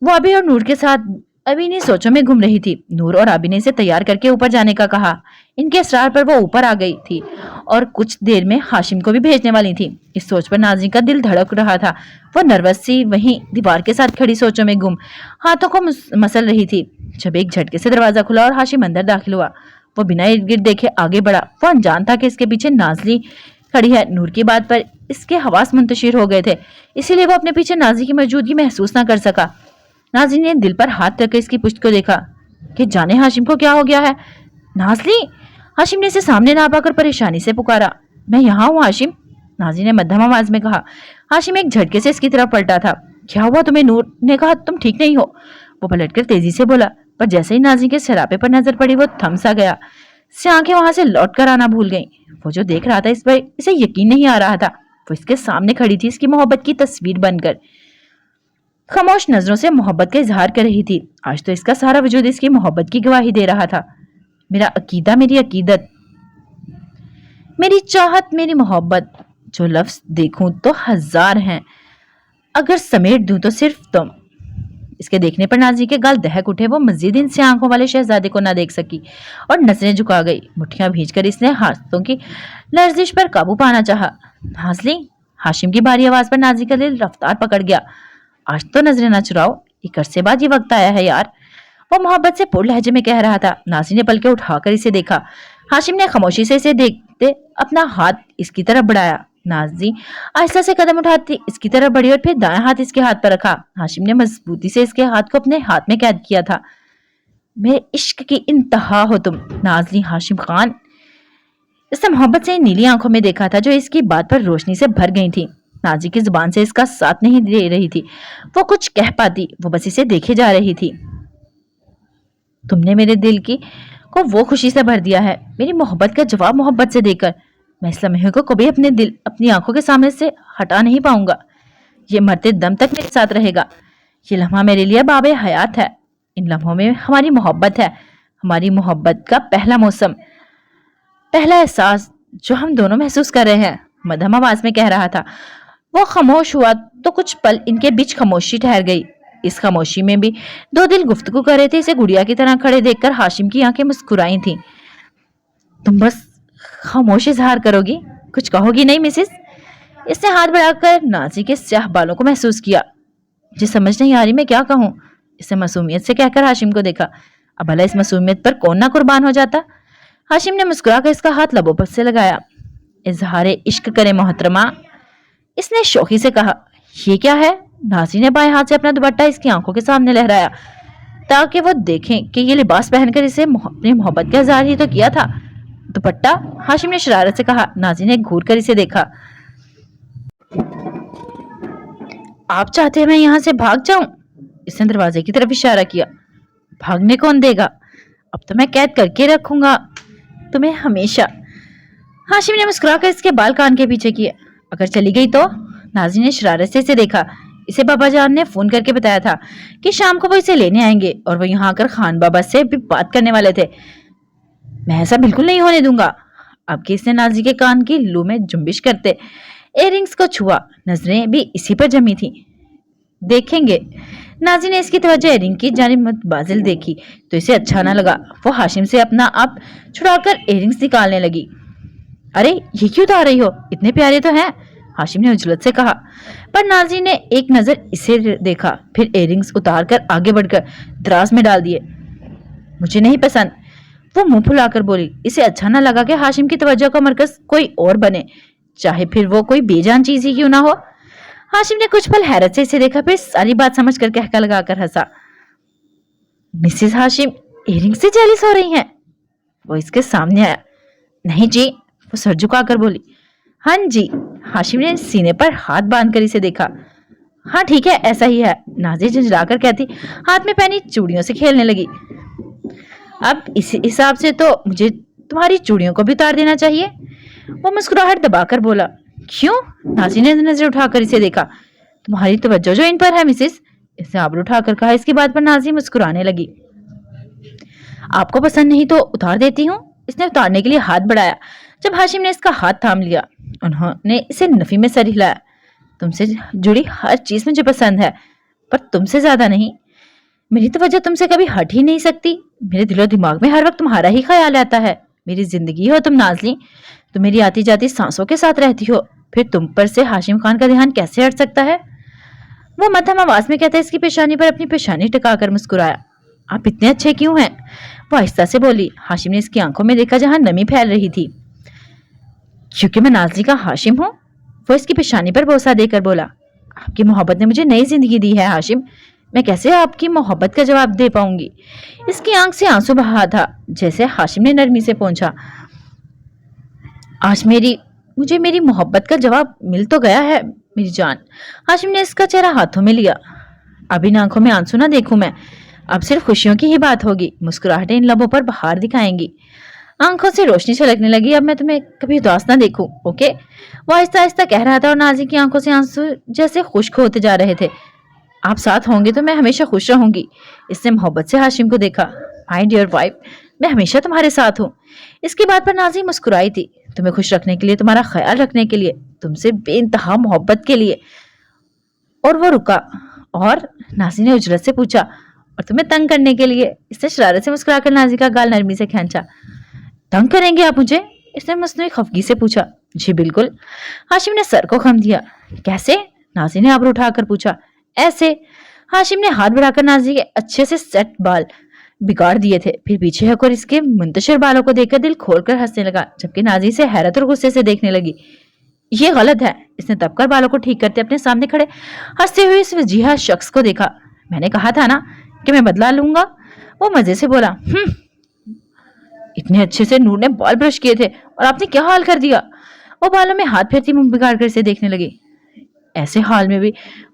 वो अभी और नूर के साथ अभी ने सोचों में घूम रही थी। नूर और अभी ने इसे तैयार करके ऊपर जाने का कहा। इनके इसरार पर वो ऊपर आ गई थी और कुछ देर में हाशिम को भी भेजने वाली थी। इस सोच पर नाज़रीन का दिल धड़क रहा था। वो नर्वस सी वहीं दीवार के साथ खड़ी सोचों में गुम हाथों को मसल रही थी जब एक झटके से दरवाजा खुला और हाशिम अंदर दाखिल हुआ। वो बिना इर्द गिर्द देखे आगे बढ़ा। वो अनजान था कि इसके पीछे नाज़ली खड़ी है। नूर की बात पर इसके हवास मुंतशिर हो गए थे, इसीलिए वो अपने पीछे नाज़ी की मौजूदगी महसूस न कर सका। नाज़ी ने दिल पर हाथ रखकर इसकी पुश्त को देखा कि जाने हाशिम को क्या हो गया है। नाज़ली! हाशिम ने इसे सामने ना पाकर परेशानी से पुकारा। मैं यहाँ हूँ हाशिम, नाज़ी ने मध्यम आवाज में कहा। हाशिम एक झटके से इसकी तरफ पलटा था। क्या हुआ तुम्हें? नूर ने कहा। तुम ठीक नहीं हो, वो पलटकर तेजी से बोला। पर जैसे ही नाज़ी के सरापे पर नजर पड़ी वो थम सा गया। इससे आंखें वहां से लौट कर आना भूल गईं। वो जो देख रहा था इस पर इसे यकीन नहीं आ रहा था। वो इसके सामने खड़ी थी, इसकी मोहब्बत की तस्वीर बनकर खामोश नजरों से मोहब्बत का इजहार कर रही थी। आज तो इसका सारा वजूद इसकी मोहब्बत की गवाही दे रहा था। मेरा अकीदा, मेरी अकीदत, मेरी चाहत, मेरी मोहब्बत, जो लफ्ज देखूं तो हजार हैं, अगर समेट दूं तो सिर्फ तुम। इसके देखने पर नाज़ी के गाल दहक उठे। वो मजीद इनसे आंखों वाले शहजादे को ना देख सकी और नजरें झुका गई। मुट्ठियां भींचकर इसने हाथों की लर्जिश पर काबू पाना चाहा। नाज़ली! हाशिम की भारी आवाज पर नाज़ी का दिल रफ्तार पकड़ गया। आज तो नजरें ना चुराओ, एक अरसे बाद ये वक्त आया है यार, वो मोहब्बत से पुर लहजे में कह रहा था। नाज़ी ने पलके उठाकर इसे देखा। हाशिम ने खामोशी से इसे देखते अपना हाथ इसकी तरफ बढ़ाया। नाज़ी आहिस्ता से कदम उठाती इसकी तरफ बढ़ी और फिर दायां हाथ इसके हाथ पर रखा। हाशिम ने मजबूती से इसके हाथ को अपने हाथ में कैद किया था। मेरे इश्क की इंतहा हो तुम, नाज़ली। हाशिम खान इसने मोहब्बत से नीली आंखों में देखा था जो इसकी बात पर रोशनी से भर गई थी। नाज़ी की जुबान से इसका साथ नहीं दे रही थी। वो कुछ कह पाती, वो बस इसे देखे जा रही थी। तुमने मेरे दिल की को वो खुशी से भर दिया है, मेरी मोहब्बत का जवाब मोहब्बत से देकर। मैं इस लम्हे को कभी अपनी आंखों के सामने से हटा नहीं पाऊंगा। ये मरते दम तक मेरे साथ रहेगा। ये लम्हा मेरे लिए बाबे हयात है। इन लम्हों में हमारी मोहब्बत है, हमारी मोहब्बत का पहला मौसम, पहला एहसास जो हम दोनों महसूस कर रहे हैं, मध्यम आवाज में कह रहा था। वो खामोश हुआ तो कुछ पल इनके बीच खामोशी ठहर गई। इस खामोशी में भी दो दिल गुफ्तगू कर रहे थे। इसे गुड़िया की तरह खड़े देखकर हाशिम की आंखें मुस्कुराई थी। तुम बस खामोश इजहार करोगी, कुछ कहोगी नहीं मिसिस? इसने हाथ बढ़ाकर नाज़ी के स्याह बालों को महसूस किया। मुझे समझ नहीं आ रही मैं क्या कहूँ, इसने मासूमियत से कहकर हाशिम को देखा। अब भला इस मासूमियत पर कौन ना कुर्बान हो जाता। हाशिम ने मुस्कुराकर इसका हाथ लबों पर से लगाया। इजहार इश्क करे मोहतरमा, इसने शौकी से कहा। ये क्या है? नाज़ी ने बाएं हाथ से अपना दुपट्टा इसकी आंखों के सामने लहराया ताकि वो देखें कि ये लिबास पहनकर इसे अपनी मोहब्बत का इजहार ही तो किया था। दुपट्टा? हाशिम ने शरारत से कहा। नाज़ी ने घूर कर इसे देखा। आप चाहते हैं मैं यहाँ से भाग जाऊं? इसने दरवाजे की तरफ इशारा किया। भागने कौन देगा? अब तो मैं कैद करके रखूंगा तुम्हें हमेशा। हाशिम ने मुस्कुराकर इसके बाल कान के पीछे किए। अगर चली गई तो? नाज़ी ने शरारत से इसे देखा। इसे बाबा जान ने फोन करके बताया था कि शाम को वो इसे लेने आएंगे और वो यहाँ आकर खान बाबा से भी बात करने वाले थे। मैं ऐसा बिल्कुल नहीं होने दूंगा। अब कि इसने नाज़ी के कान की लू में जुम्बिश करते इयररिंग्स को छुआ। नजरें भी इसी पर जमी थी। देखेंगे। नाज़ी ने इसकी तवज्जो इयररिंग की जानिब मुतबादिल देखी तो इसे अच्छा ना लगा। वो हाशिम से अपना आप छुड़ाकर इयररिंग्स निकालने लगी। अरे ये क्यों उतार रही हो? इतने प्यारे तो हैं, हाशिम ने उजलत से कहा। पर नाज़ी ने एक नजर इसे देखा, फिर इयररिंग्स उतार कर आगे बढ़कर दराज में डाल दिए। मुझे नहीं पसंद, वो मुंह फुलाकर बोली। इसे अच्छा ना लगा कि हाशिम की तवज्जो का मरकज कोई और बने, चाहे फिर वो कोई बेजान चीज ही क्यों ना हो। हाशिम ने कुछ पल हैरत से इसे देखा, फिर सारी बात समझ कर कहका लगाकर हंसा। मिसेस हाशिम इयररिंग से जेलिस हो रही हैं? वो इसके सामने आया। नहीं जी, वो सर झुकाकर बोली। हाँ जी। हाशिम ने सीने पर हाथ बांधकर इसे देखा। हाँ ठीक है, ऐसा ही है, नाज़ी झुंझलाकर कहती हाथ में पहनी चूड़ियों से खेलने लगी। अब इस हिसाब से तो मुझे तुम्हारी चूड़ियों को भी उतार देना चाहिए। वो मुस्कुराहट दबाकर बोला। क्यों? नाज़ी ने नजर उठाकर इसे देखा। तुम्हारी तवज्जो जो इन पर है मिसेस, इसने आबरू उठाकर कहा। इसकी बात पर नाज़ी मुस्कुराने लगी। आपको पसंद नहीं तो उतार देती हूँ। इसने उतारने के लिए हाथ बढ़ाया। जब हाशिम ने इसका हाथ थाम लिया, उन्होंने इसे नफी में सर हिलाया। तुमसे जुड़ी हर चीज मुझे पसंद है, पर तुमसे ज्यादा नहीं। मेरी तवज्जो तुमसे कभी हट ही नहीं सकती। मेरे दिलो दिमाग में हर वक्त तुम्हारा ही ख्याल आता है। मेरी जिंदगी हो तुम नाज़ली, तुम मेरी आती जाती सांसों के साथ रहती हो, फिर तुम पर से हाशिम खान का ध्यान कैसे हट सकता है? वो मध्यम आवाज में कहता इसकी पेशानी पर अपनी पेशानी टिकाकर मुस्कुराया। आप इतने अच्छे क्यों हैं? वो आहिस्ता से बोली। हाशिम ने इसकी आंखों में देखा जहां नमी फैल रही थी। क्योंकि मैं नाज़ली का हाशिम हूँ, वो इसकी पेशानी पर बोसा देकर बोला। आपकी मोहब्बत ने मुझे नई जिंदगी दी है हाशिम, मैं कैसे आपकी मोहब्बत का जवाब दे पाऊंगी? इसकी आंख से आंसू बहा था। जैसे हाशिम ने नरमी से पूछा। आज मुझे मेरी मोहब्बत का जवाब मिल तो गया है मेरी जान। हाशिम ने इसका चेहरा हाथों में लिया। अब इन आंखों में आंसू ना देखूं मैं, अब सिर्फ खुशियों की ही बात होगी। मुस्कुराहटें इन लबों पर बहार दिखाएंगी, आंखों से रोशनी छलकने लगी। अब मैं तुम्हें कभी उदास ना देखूं, ओके? वो आहिस्ता आहिस्ता कह रहा था और नाज़ी की आंखों से आंसू जैसे खुश्क होते जा रहे थे। आप साथ होंगे तो मैं हमेशा खुश रहूंगी। इसने मोहब्बत से हाशिम को देखा। माय डियर वाइफ, मैं हमेशा तुम्हारे साथ हूँ। इसकी बात पर नाज़ी मुस्कुराई थी। तुम्हें खुश रखने के लिए, तुम्हारा ख्याल रखने के लिए, तुमसे बेइंतहा मोहब्बत के लिए। और वो रुका और नाज़ी ने उजरत से पूछा। और तुम्हें तंग करने के लिए? इसने शरारत से मुस्कुराकर नाज़ी का गाल नरमी से खींचा। तंग करेंगे आप मुझे? इसने मसनूई खफगी से पूछा। जी बिल्कुल। हाशिम ने सर को खम दिया। कैसे? नाज़ी ने आबरू उठाकर पूछा। ऐसे। हाशिम ने हाथ बढ़ाकर नाज़ी के अच्छे से सेट बाल बिगाड़ दिए थे, फिर पीछे होकर इसके मुंतशिर बालों को देखकर दिल खोलकर हंसने लगा, जबकि नाज़ी से हैरत और गुस्से से देखने लगी। ये गलत है। इसने दबकर बालों को ठीक करते अपने सामने खड़े हंसते हुए इस वजीहा शख्स को देखा। मैंने कहा था ना कि मैं बदला लूंगा। वो मजे से बोला। इतने अच्छे से नूर ने बाल ब्रश किए थे और आपने क्या हाल कर दिया? वो बालों में हाथ फेरती मुंह बिगाड़ कर इसे देखने लगी। ऐसे हाल में भी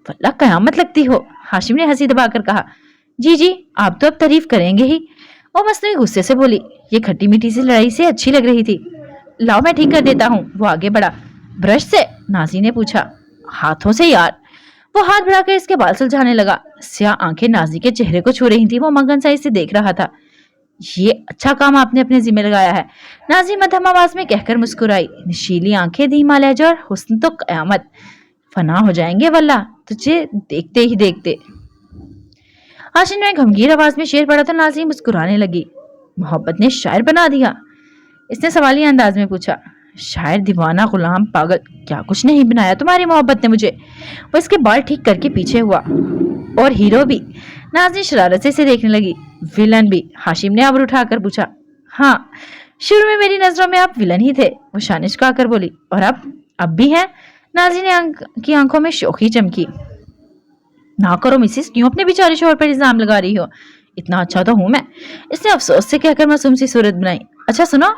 वल्लाह कयामत लगती हो, हाशिम ने हंसी दबाकर कहा। जी जी, आप तो अब तारीफ करेंगे ही। वो मसनूई गुस्से से बोली। ये खट्टी मीठी सी लड़ाई से अच्छी लग रही थी। लाओ मैं ठीक कर देता हूँ। वो आगे बढ़ा। ब्रश से? नाज़ी ने पूछा। हाथों से यार। वो हाथ बढ़ाकर इसके बाल सुलझाने लगा। स्याह आंखें नाज़ी के चेहरे को छू रही थी। वो मगन सा इसे देख रहा था। ये अच्छा काम आपने अपने जिम्मे लगाया है, नाज़ी मध्यम आवाज में कहकर मुस्कुराई। नशीली आंखें, धीमा लहजा और हुस्न तो कयामत, फना हो जाएंगे वल्लाह तुझे देखते ही देखते। हाशिम ने गंभीर आवाज में शेर पढ़ा तो नाज़ी मुस्कुराने लगी। मोहब्बत ने शायर बना दिया? इसने सवालिया अंदाज में पूछा। शायर, दीवाना, गुलाम, पागल, क्या कुछ नहीं बनाया तुम्हारी मोहब्बत ने मुझे। वो इसके बाल ठीक करके पीछे हुआ। और हीरो भी? नाज़ी शरारत से इसे देखने लगी। विलन भी? हाशिम ने आबरू उठाकर पूछा। हाँ, शुरू में मेरी नजरों में आप विलन ही थे, वो शान झुकाकर बोली। और अब भी हैं? नाज़ी ने की आंखों में शोखी चमकी। ना करो मिसिस, क्यों अपने बेचारे शोहर पर इल्जाम लगा रही हो? इतना अच्छा तो हूं मैं, इसने अफसोस से कहकर मासूम सी सूरत बनाई। अच्छा सुनो,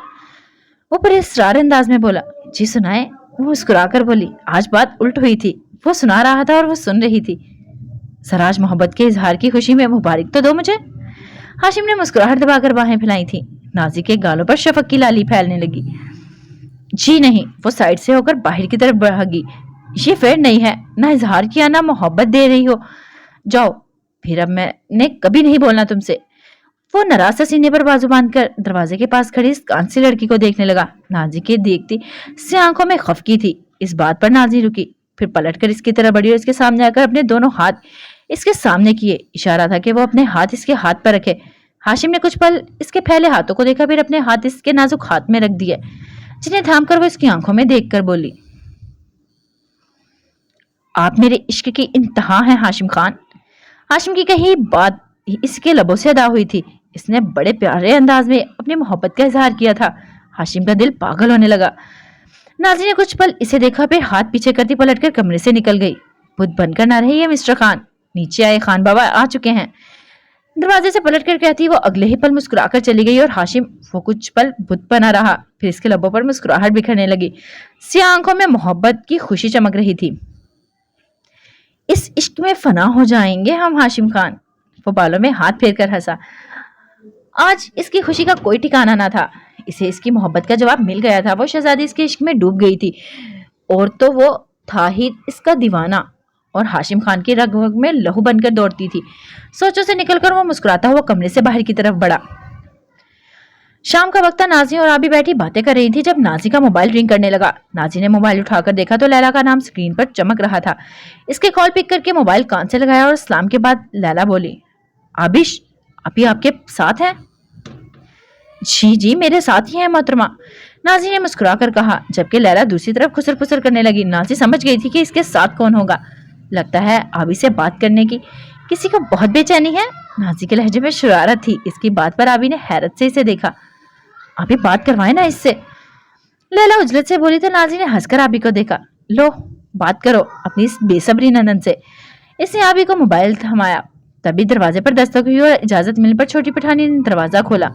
वो पुरस्कार अंदाज में बोला। जी सुनाए, वो मुस्कुराकर बोली। आज बात उल्ट हुई थी, वो सुना रहा था और वो सुन रही थी। सर आज मोहब्बत के इजहार की खुशी में मुबारक तो दो मुझे। हाशिम ने मुस्कुराहट दबाकर बाहें फैलाई थी। नाज़ी के गालों पर शफक की लाली फैलने लगी। जी नहीं, वो साइड से होकर बाहर की तरफ भागी। ये फेयर नहीं है, ना इजहार किया ना मोहब्बत दे रही हो। जाओ, फिर अब मैंने कभी नहीं बोलना तुमसे। वो नाराज सा सीने पर बाजू बांधकर दरवाजे के पास खड़ी इस कांसी लड़की को देखने लगा। नाज़ी के देखती से आंखों में खफकी थी। इस बात पर नाज़ी रुकी, फिर पलटकर इसकी तरफ बढ़ी और इसके सामने आकर अपने दोनों हाथ इसके सामने किए। इशारा था कि वो अपने हाथ इसके हाथ पर रखे। हाशिम ने कुछ पल इसके फैले हाथों को देखा, फिर अपने हाथ इसके नाजुक हाथ में रख दिए, जिन्हें थाम कर वो इसकी आंखों में देखकर बोली। आप मेरे इश्क की इंतहा हैं हाशिम खान। हाशिम की कही बात इसके लबों से अदा हुई थी। इसने बड़े प्यारे अंदाज में अपनी मोहब्बत का इजहार किया था। हाशिम का दिल पागल होने लगा। नाज़ी ने कुछ पल इसे देखा, फिर हाथ पीछे करती पलटकर कमरे से निकल गई। बुत बनकर ना रही है मिस्टर खान, नीचे आए, खान बाबा आ चुके हैं। दरवाजे से पलटकर कहती वो अगले ही पल मुस्कुराकर चली गई और हाशिम वो कुछ पल बुत बना रहा, फिर इसके लबों पर मुस्कुराहट बिखरने लगी। सियाह आंखों में मोहब्बत की खुशी चमक रही थी। इस इश्क में फना हो जाएंगे हम हाशिम खान। वो बालों में हाथ फेरकर हंसा। आज इसकी खुशी का कोई ठिकाना ना था। इसे इसकी मोहब्बत का जवाब मिल गया था। वो शहजादी इसके इश्क में डूब गई थी, और तो वो था ही इसका दीवाना, और हाशिम खान की रग रग में लहू बनकर दौड़ती थी। सोचों से निकलकर वो मुस्कुराता हुआ कमरे से बाहर की तरफ बढ़ा। शाम का वक्त था। नाज़ी और आबी बैठी बातें कर रही थी जब नाज़ी का मोबाइल रिंग करने लगा। नाज़ी ने मोबाइल उठाकर देखा तो लैला का नाम स्क्रीन पर चमक रहा था। इसके कॉल पिक करके मोबाइल कान से लगाया और सलाम के बाद लैला बोली, आबिश अभी आपके साथ है? जी जी मेरे साथ ही है मोहतरमा, नाज़ी ने मुस्कुराकर कहा, जबकि लैला दूसरी तरफ खुसर खुसर करने लगी। नाज़ी समझ गई थी कि इसके साथ कौन होगा। लगता है आबी से बात करने की किसी को बहुत बेचैनी है। नाज़ी के लहजे में शरारत थी। इसकी बात पर आबी ने हैरत से इसे देखा। अभी बात करवाए ना इससे, लैला उजलत से बोली तो नाज़ी ने हंसकर आबी को देखा। लो बात करो अपनी इस बेसब्री ननद से। इसने आबी को मोबाइल थमाया। तभी दरवाजे पर दस्तक हुई और इजाजत मिलने पर छोटी पठानी ने दरवाजा खोला।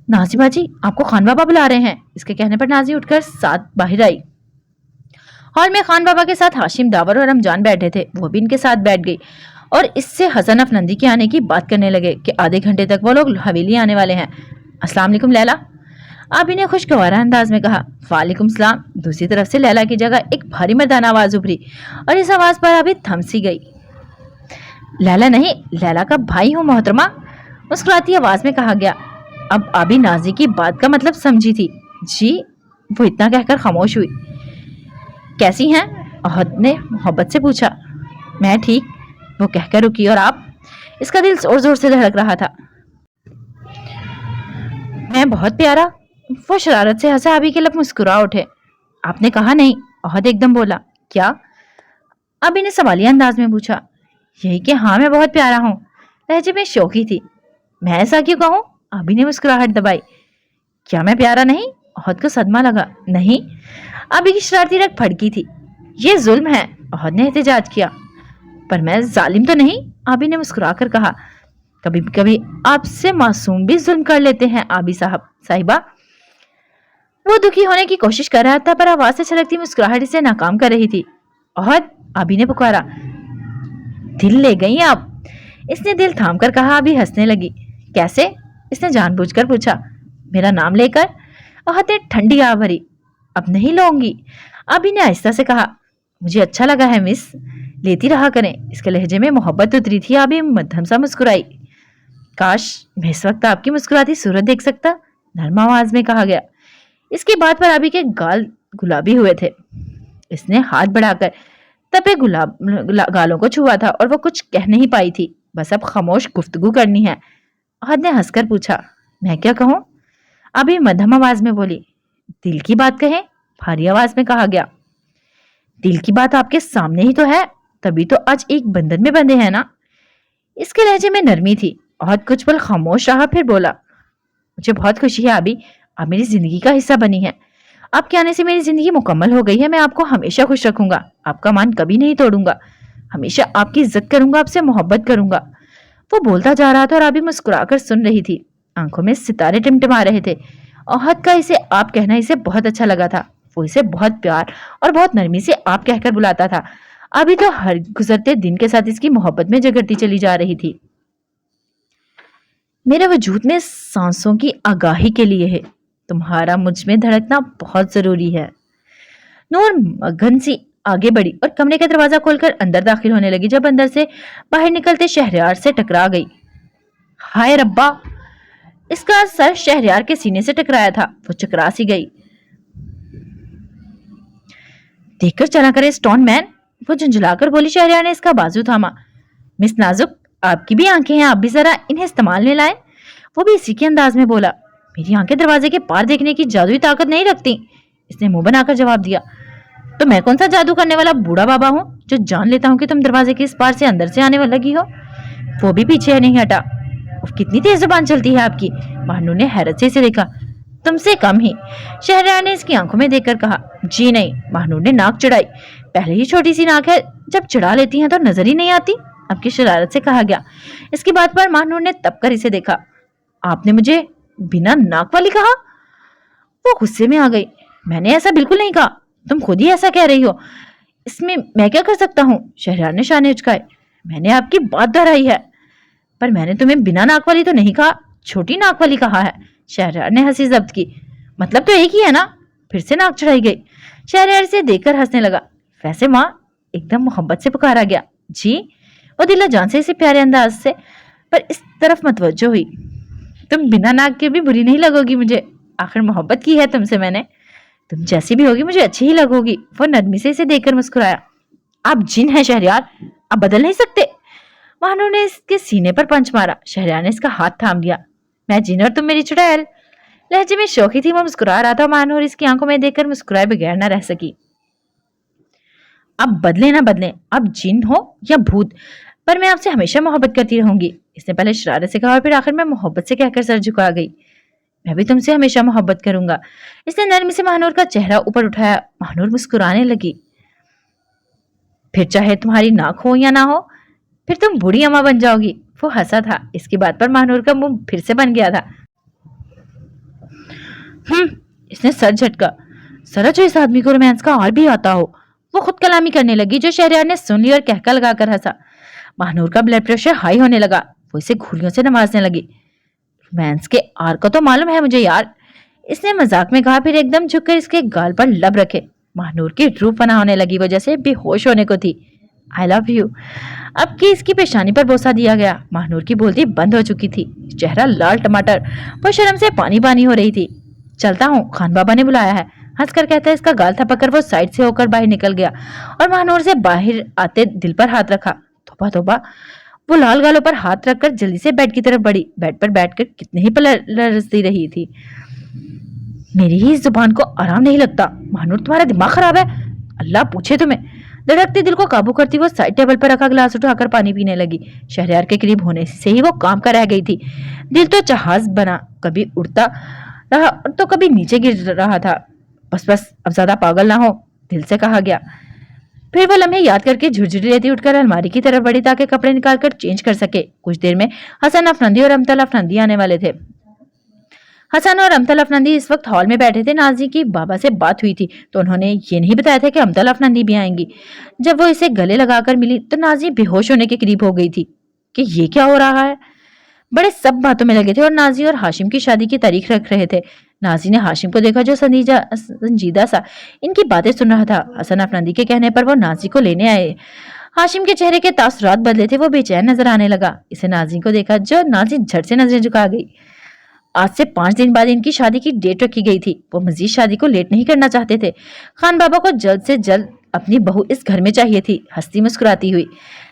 नाज़ी बाजी आपको खान बाबा बुला रहे हैं। इसके कहने पर नाज़ी उठकर साथ बाहर आई। हॉल में खान बाबा के साथ हाशिम, दावर और रमजान बैठे थे। वो भी इनके साथ बैठ गई और इससे हसन अफनंदी के आने की बात करने लगे कि आधे घंटे तक वो लोग हवेली आने वाले हैं। अस्सलाम वालेकुम लैला, आबी ने खुशगवार अंदाज में कहा। वालेकुम सलाम। दूसरी तरफ से लैला की जगह एक भारी मर्दाना आवाज उभरी और इस आवाज पर आबी थम सी गई। लैला नहीं, लैला का भाई हूँ मोहतरमा, मुस्कुराती आवाज में कहा गया। अब आबी नाज़ी की बात का मतलब समझी थी। जी, वो इतना कहकर खामोश हुई। कैसी हैं? अहद ने मोहब्बत से पूछा। मैं ठीक, वो कहकर रुकी। और आप? इसका दिल जोर जोर से धड़क रहा था। मैं बहुत प्यारा, वो शरारत से हंसा। आबी के लब मुस्कुरा उठे। आपने कहा नहीं, अहद एकदम बोला। क्या? आबी ने सवालिया अंदाज में पूछा। यही कि हाँ मैं बहुत प्यारा हूँ, लहजे में शौकी थी। मैं ऐसा क्यों कहूँ? आबी ने मुस्कुराहट दबाई। क्या मैं प्यारा नहीं? अहद को सदमा लगा। नहीं, आबी की शरारती रग फड़की थी। ये जुल्म है, अहद ने एहतजाज किया। पर मैं जालिम तो नहीं, आबी ने मुस्कुराकर कहा। कभी कभी आपसे मासूम भी जुल्म कर लेते हैं आबी साहिबा। वो दुखी होने की कोशिश कर रहा था पर आवाज से छलकती मुस्कुराहट से नाकाम कर रही थी। अहद, आबी ने पुकारा। दिल ले गई आप, इसने दिल थाम कर कहा। आबी हंसने लगी। कैसे? इसने जानबूझकर पूछा। मेरा नाम लेकर? अहद ने ठंडी आह भरी। अब नहीं लूंगी, आबी ने आहिस्ता से कहा। मुझे अच्छा लगा है मिस, लेती रहा करें। इसके लहजे में मोहब्बत उतरी थी। आबी मध्यम सा मुस्कुराई। काश मैं इस वक्त आपकी मुस्कुराती सूरत देख सकता, नरम आवाज में कहा गया। इसकी बात पर आबी के गाल गुलाबी हुए थे। इसने हाथ बढ़ाकर तपे गालों को छुआ था और वो कुछ कह नहीं पाई थी। बस अब खामोश गुफ्तगू करनी है। अहद ने हंसकर पूछा। मैं क्या कहूँ? आबी मध्यम आवाज में बोली। दिल की बात कहें, भारी आवाज में कहा गया। दिल की बात आपके सामने ही तो है, तभी तो आज एक बंधन में बंधे हैं ना। इसके लहजे में नरमी थी। अहद कुछ पल खामोश रहा, फिर बोला। मुझे बहुत खुशी है आबी, आप मेरी जिंदगी का हिस्सा बनी है। आपके आने से मेरी जिंदगी मुकम्मल हो गई है। मैं आपको हमेशा खुश रखूंगा, आपका मान कभी नहीं तोड़ूंगा, हमेशा आपकी इज्जत करूंगा, आपसे मोहब्बत करूंगा। वो बोलता जा रहा था और अभी मुस्कुराकर सुन रही थी। आंखों में सितारे टिमटिमा रहे थे। औहद का इसे आप कहना इसे बहुत अच्छा लगा था। वो इसे बहुत प्यार और बहुत नरमी से आप कहकर बुलाता था। अभी तो हर गुजरते दिन के साथ इसकी मोहब्बत में जगरती चली जा रही थी। मेरे वजूद में सांसों की आगाही के लिए है, तुम्हारा मुझ में धड़कना बहुत जरूरी है। नूर मगन सी आगे बढ़ी और कमरे का दरवाजा खोलकर अंदर दाखिल होने लगी। जब अंदर से बाहर निकलते शहरयार से टकरा गई। हाय रब्बा! इसका सर शहरयार के सीने से टकराया था। वो चकरा सी गई। देखकर चला करे स्टोन मैन, वो झुंझुलाकर बोली। शहरयार ने इसका बाजू थामा। मिस नाजुक, आपकी भी आंखें हैं, आप भी जरा इन्हें इस्तेमाल में लाएं। वो भी इसी के अंदाज में बोला। मेरी आंखें दरवाजे के पार देखने की जादुई ताकत नहीं रखती, इसने मुंह बनाकर जवाब दिया। तो मैं कौन सा जादू करने वाला बूढ़ा बाबा हूँ जो जान लेता हूँ कि तुम दरवाजे के इस पार से अंदर से आने वाली लगी हो। वो भी पीछे नहीं हटा। कितनी तेज जुबान चलती है आपकी, महानूर ने हैरत से इसे देखा। तुमसे कम ही, शहरयार ने इसकी आंखों में देखकर कहा। जी नहीं, महानूर ने नाक चढ़ाई। पहले ही छोटी सी नाक है, जब चढ़ा लेती हैं तो नजर ही नहीं आती, आपकी शरारत से कहा गया। इसकी बात पर महानूर ने तब कर इसे देखा। आपने मुझे बिना नाक वाली कहा? वो गुस्से में आ गई। मैंने ऐसा बिल्कुल नहीं कहा, तुम खुद ही ऐसा कह रही हो, इसमें मैं क्या कर सकता हूँ? शहरयार ने शाने उचकाए। मैंने आपकी बात दोहराई है, पर मैंने तुम्हें बिना नाक वाली तो नहीं कहा, छोटी नाक वाली कहा है। शहरयार ने हंसी जब्त की। मतलब तो एक ही है ना? फिर से नाक चढ़ाई गई। शहरयार से देखकर हंसने लगा। वैसे माँ, एकदम मोहब्बत से पुकारा गया। जी, वो दिला जान से इसे प्यारे अंदाज से, पर इस तरफ मतवज्जो हुई। तुम बिना नाक के भी बुरी नहीं लगोगी मुझे, आखिर मोहब्बत की है तुमसे मैंने, तुम जैसी भी होगी मुझे अच्छी ही लगोगी। वो नरमी से इसे देखकर मुस्कुराया। आप जिन हैं शहरयार, आप बदल नहीं सकते। महानूर ने इसके सीने पर पंच मारा। शहरयार ने इसका हाथ थाम लिया। मैं जिन और तुम मेरी चुड़ैल। लहजे में शौकी थी, वो मुस्कुरा रहा था। महानूर इसकी आंखों में देखकर मुस्कुराए बगैर न रह सकी। अब बदले ना बदले, आप जिन हो या भूत, पर मैं आपसे हमेशा मोहब्बत करती रहूंगी, इसने पहले शरारत से कहा और फिर आखिर में मोहब्बत से कहकर सर झुका गई। मैं भी तुमसे हमेशा मोहब्बत करूंगा, इसने नरमी से महानूर का चेहरा ऊपर उठाया। महानूर मुस्कुराने लगी। फिर चाहे तुम्हारी नाक हो या ना हो, फिर तुम बूढ़ी अम्मा बन जाओगी। वो हंसा था। इसकी बात पर महानूर का मुंह फिर से बन गया था। इसने सर झटका। सरा जो इस आदमी को रोमांस का और भी आता हो। वो खुद कलामी करने लगी, जो शहरयार ने सुन ली और कहका लगाकर हंसा। महानूर का ब्लड प्रेशर हाई होने लगा। वो इसे घूलियों से नवाजने लगी। रोमांस के आर को तो मालूम है मुझे यार, इसने मजाक में कहा, फिर एकदम झुककर इसके गाल पर लब रखे। महानूर की रूह फना होने लगी, वो जैसे बेहोश होने को थी। आई लव यू, अब की इसकी पेशानी पर बोसा दिया गया। महानूर की बोलती बंद हो चुकी थी, चेहरा लाल टमाटर, वो शर्म से पानी पानी हो रही थी। चलता हूँ, खान बाबा ने बुलाया है, हंसकर कहता है इसका गाल थपकर वो साइड से होकर बाहर निकल गया और महानूर से बाहर आते दिल पर हाथ रखा। तोबा तोबा, वो लाल गालों पर हाथ रखकर जल्दी से बेड की तरफ बढ़ी। बेड पर बैठकर कितने ही पल लरसती रही थी। मेरी ही इस जुबान को आराम नहीं लगता। महानूर, तुम्हारा दिमाग खराब है, अल्लाह पूछे तुम्हें। धड़कते दिल को काबू करती वो साइड टेबल पर रखा गिलास उठाकर पानी पीने लगी। शहरयार के करीब होने से ही वो काम कर रह गई थी। दिल तो जहाज बना, कभी उड़ता रहा तो कभी नीचे गिर रहा था। बस बस, अब ज्यादा पागल ना हो, दिल से कहा गया। फिर वो लम्हे याद करके झुरझुरी रहती उठकर अलमारी की तरफ बढ़ी ताकि कपड़े निकालकर चेंज कर सके। कुछ देर में हसन अफनंदी और अमतल अफनंदी आने वाले थे। हसन और अमतल अफनंदी इस वक्त हॉल में बैठे थे। नाजी की बाबा से बात हुई थी तो उन्होंने ये नहीं बताया था कि अमतल अफनंदी भी आएंगी। जब वो इसे गले लगाकर मिली तो नाजी बेहोश होने के करीब हो गई थी कि ये क्या हो रहा है। बड़े सब बातों में लगे थे और नाजी और हाशिम की शादी की तारीख रख रहे थे। नाजी ने हाशिम को देखा जो संजीदा सा इनकी बातें सुन रहा था। हसन अफनंदी के कहने पर वो नाजी को लेने आए। हाशिम के चेहरे के तासुरात बदले थे, वो बेचैन नजर आने लगा। इसे नाजी को देखा जो नाजी झट से नजरें झुका गई। आज से 5 दिन बाद इनकी शादी की डेट रखी गई थी। वो मजीद शादी को लेट नहीं करना चाहते थे। खान बाबा को जल्द से जल्द अपनी बहू इस घर में चाहिए थी। हंसती मुस्कुराती हुई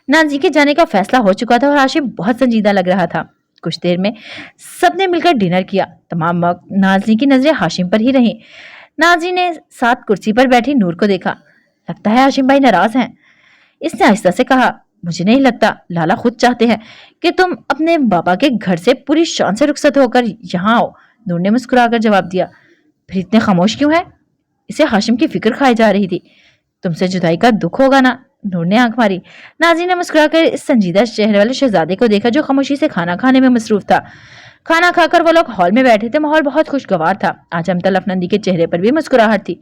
नाजी के जाने का फैसला हो चुका था और हाशिम बहुत संजीदा लग रहा था। कुछ देर में सबने मिलकर डिनर किया। तमाम वक्त नाजी की नजरें हाशिम पर ही रहीं। नाजी ने साथ कुर्सी पर बैठी नूर को देखा। लगता है हाशिम भाई नाराज हैं, इसने आहिस्ता से कहा। मुझे नहीं लगता, लाला खुद चाहते हैं कि तुम अपने बाबा के घर से पूरी शान से रुखसत होकर यहाँ आओ। नूर ने मुस्कुराकर जवाब दिया। फिर इतने खामोश क्यों है? इसे हाशिम की फिक्र खाई जा रही थी। तुमसे जुदाई का दुख होगा ना? नूर ने आंख मारी। नाज़ी ने मुस्कुराकर इस संजीदा चेहरे वाले शहजादे को देखा जो खामोशी से खाना खाने में मसरूफ था। खाना खाकर वो लोग हॉल में बैठे थे। माहौल बहुत खुशगवार था। आज अमतल अफनंदी के चेहरे पर भी मुस्कुराहट थी।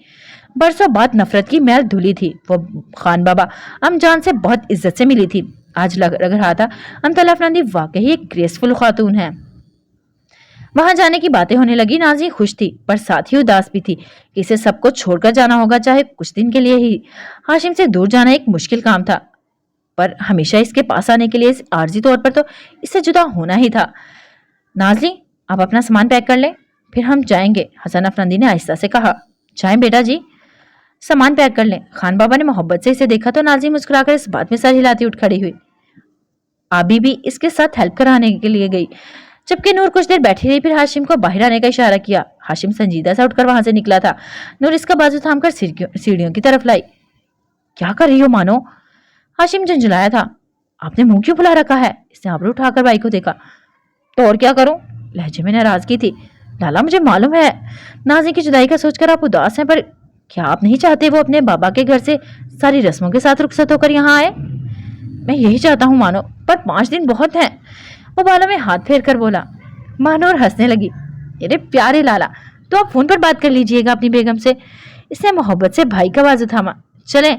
बरसों बाद नफरत की मैल धुली थी। वो खान बाबा अमजान से बहुत इज्जत से मिली थी। आज लग रहा था अमतल अफनंदी वाकई एक ग्रेसफुल खातून है। वहां जाने की बातें होने लगी। नाज़ी खुश थी पर साथ ही उदास भी थी कि इसे सब कुछ छोड़कर जाना होगा, चाहे कुछ दिन के लिए ही। हाशिम से दूर जाना एक मुश्किल काम था, पर हमेशा इसके पास आने के लिए आर्जी तौर पर तो इससे जुदा होना ही था। नाज़ी, आप अपना सामान पैक कर लें, फिर हम जाएंगे, हसन अफनंदी ने आहिस्ता से कहा। जाएं बेटा जी, सामान पैक कर लें। खान बाबा ने मोहब्बत से इसे देखा तो नाज़ी मुस्कुराकर इस बात में सर हिलाती उठ खड़ी हुई। आबी भी इसके साथ हेल्प कराने के लिए गई, जबकि नूर कुछ देर बैठी रही। फिर हाशिम को बाहर आने का इशारा किया। हाशिम संजीदा सा उठकर वहां से निकला था। नूर इसका बाजू थामकर सीढ़ियों की तरफ लाई। क्या कर रही हो मानो? हाशिम झुंझुलाया था। आपने मुंह क्यों फुला रखा है? इसने आबरू उठाकर भाई को देखा। तो और क्या करूं? लहजे में नाराजगी थी। लाला, मुझे मालूम है नाज़ी की जुदाई का सोचकर आप उदास हैं, पर क्या आप नहीं चाहते वो अपने बाबा के घर से सारी रस्मों के साथ रुखसत होकर यहाँ आए? मैं यही चाहता हूँ मानो, पर 5 दिन बहुत हैं। वो बालों में हाथ फेर कर बोला। मानूर हंसने लगी। अरे प्यारे लाला, तो आप फोन पर बात कर लीजिएगा अपनी बेगम से। इसने मोहब्बत से भाई का बाजू थामा। चलें,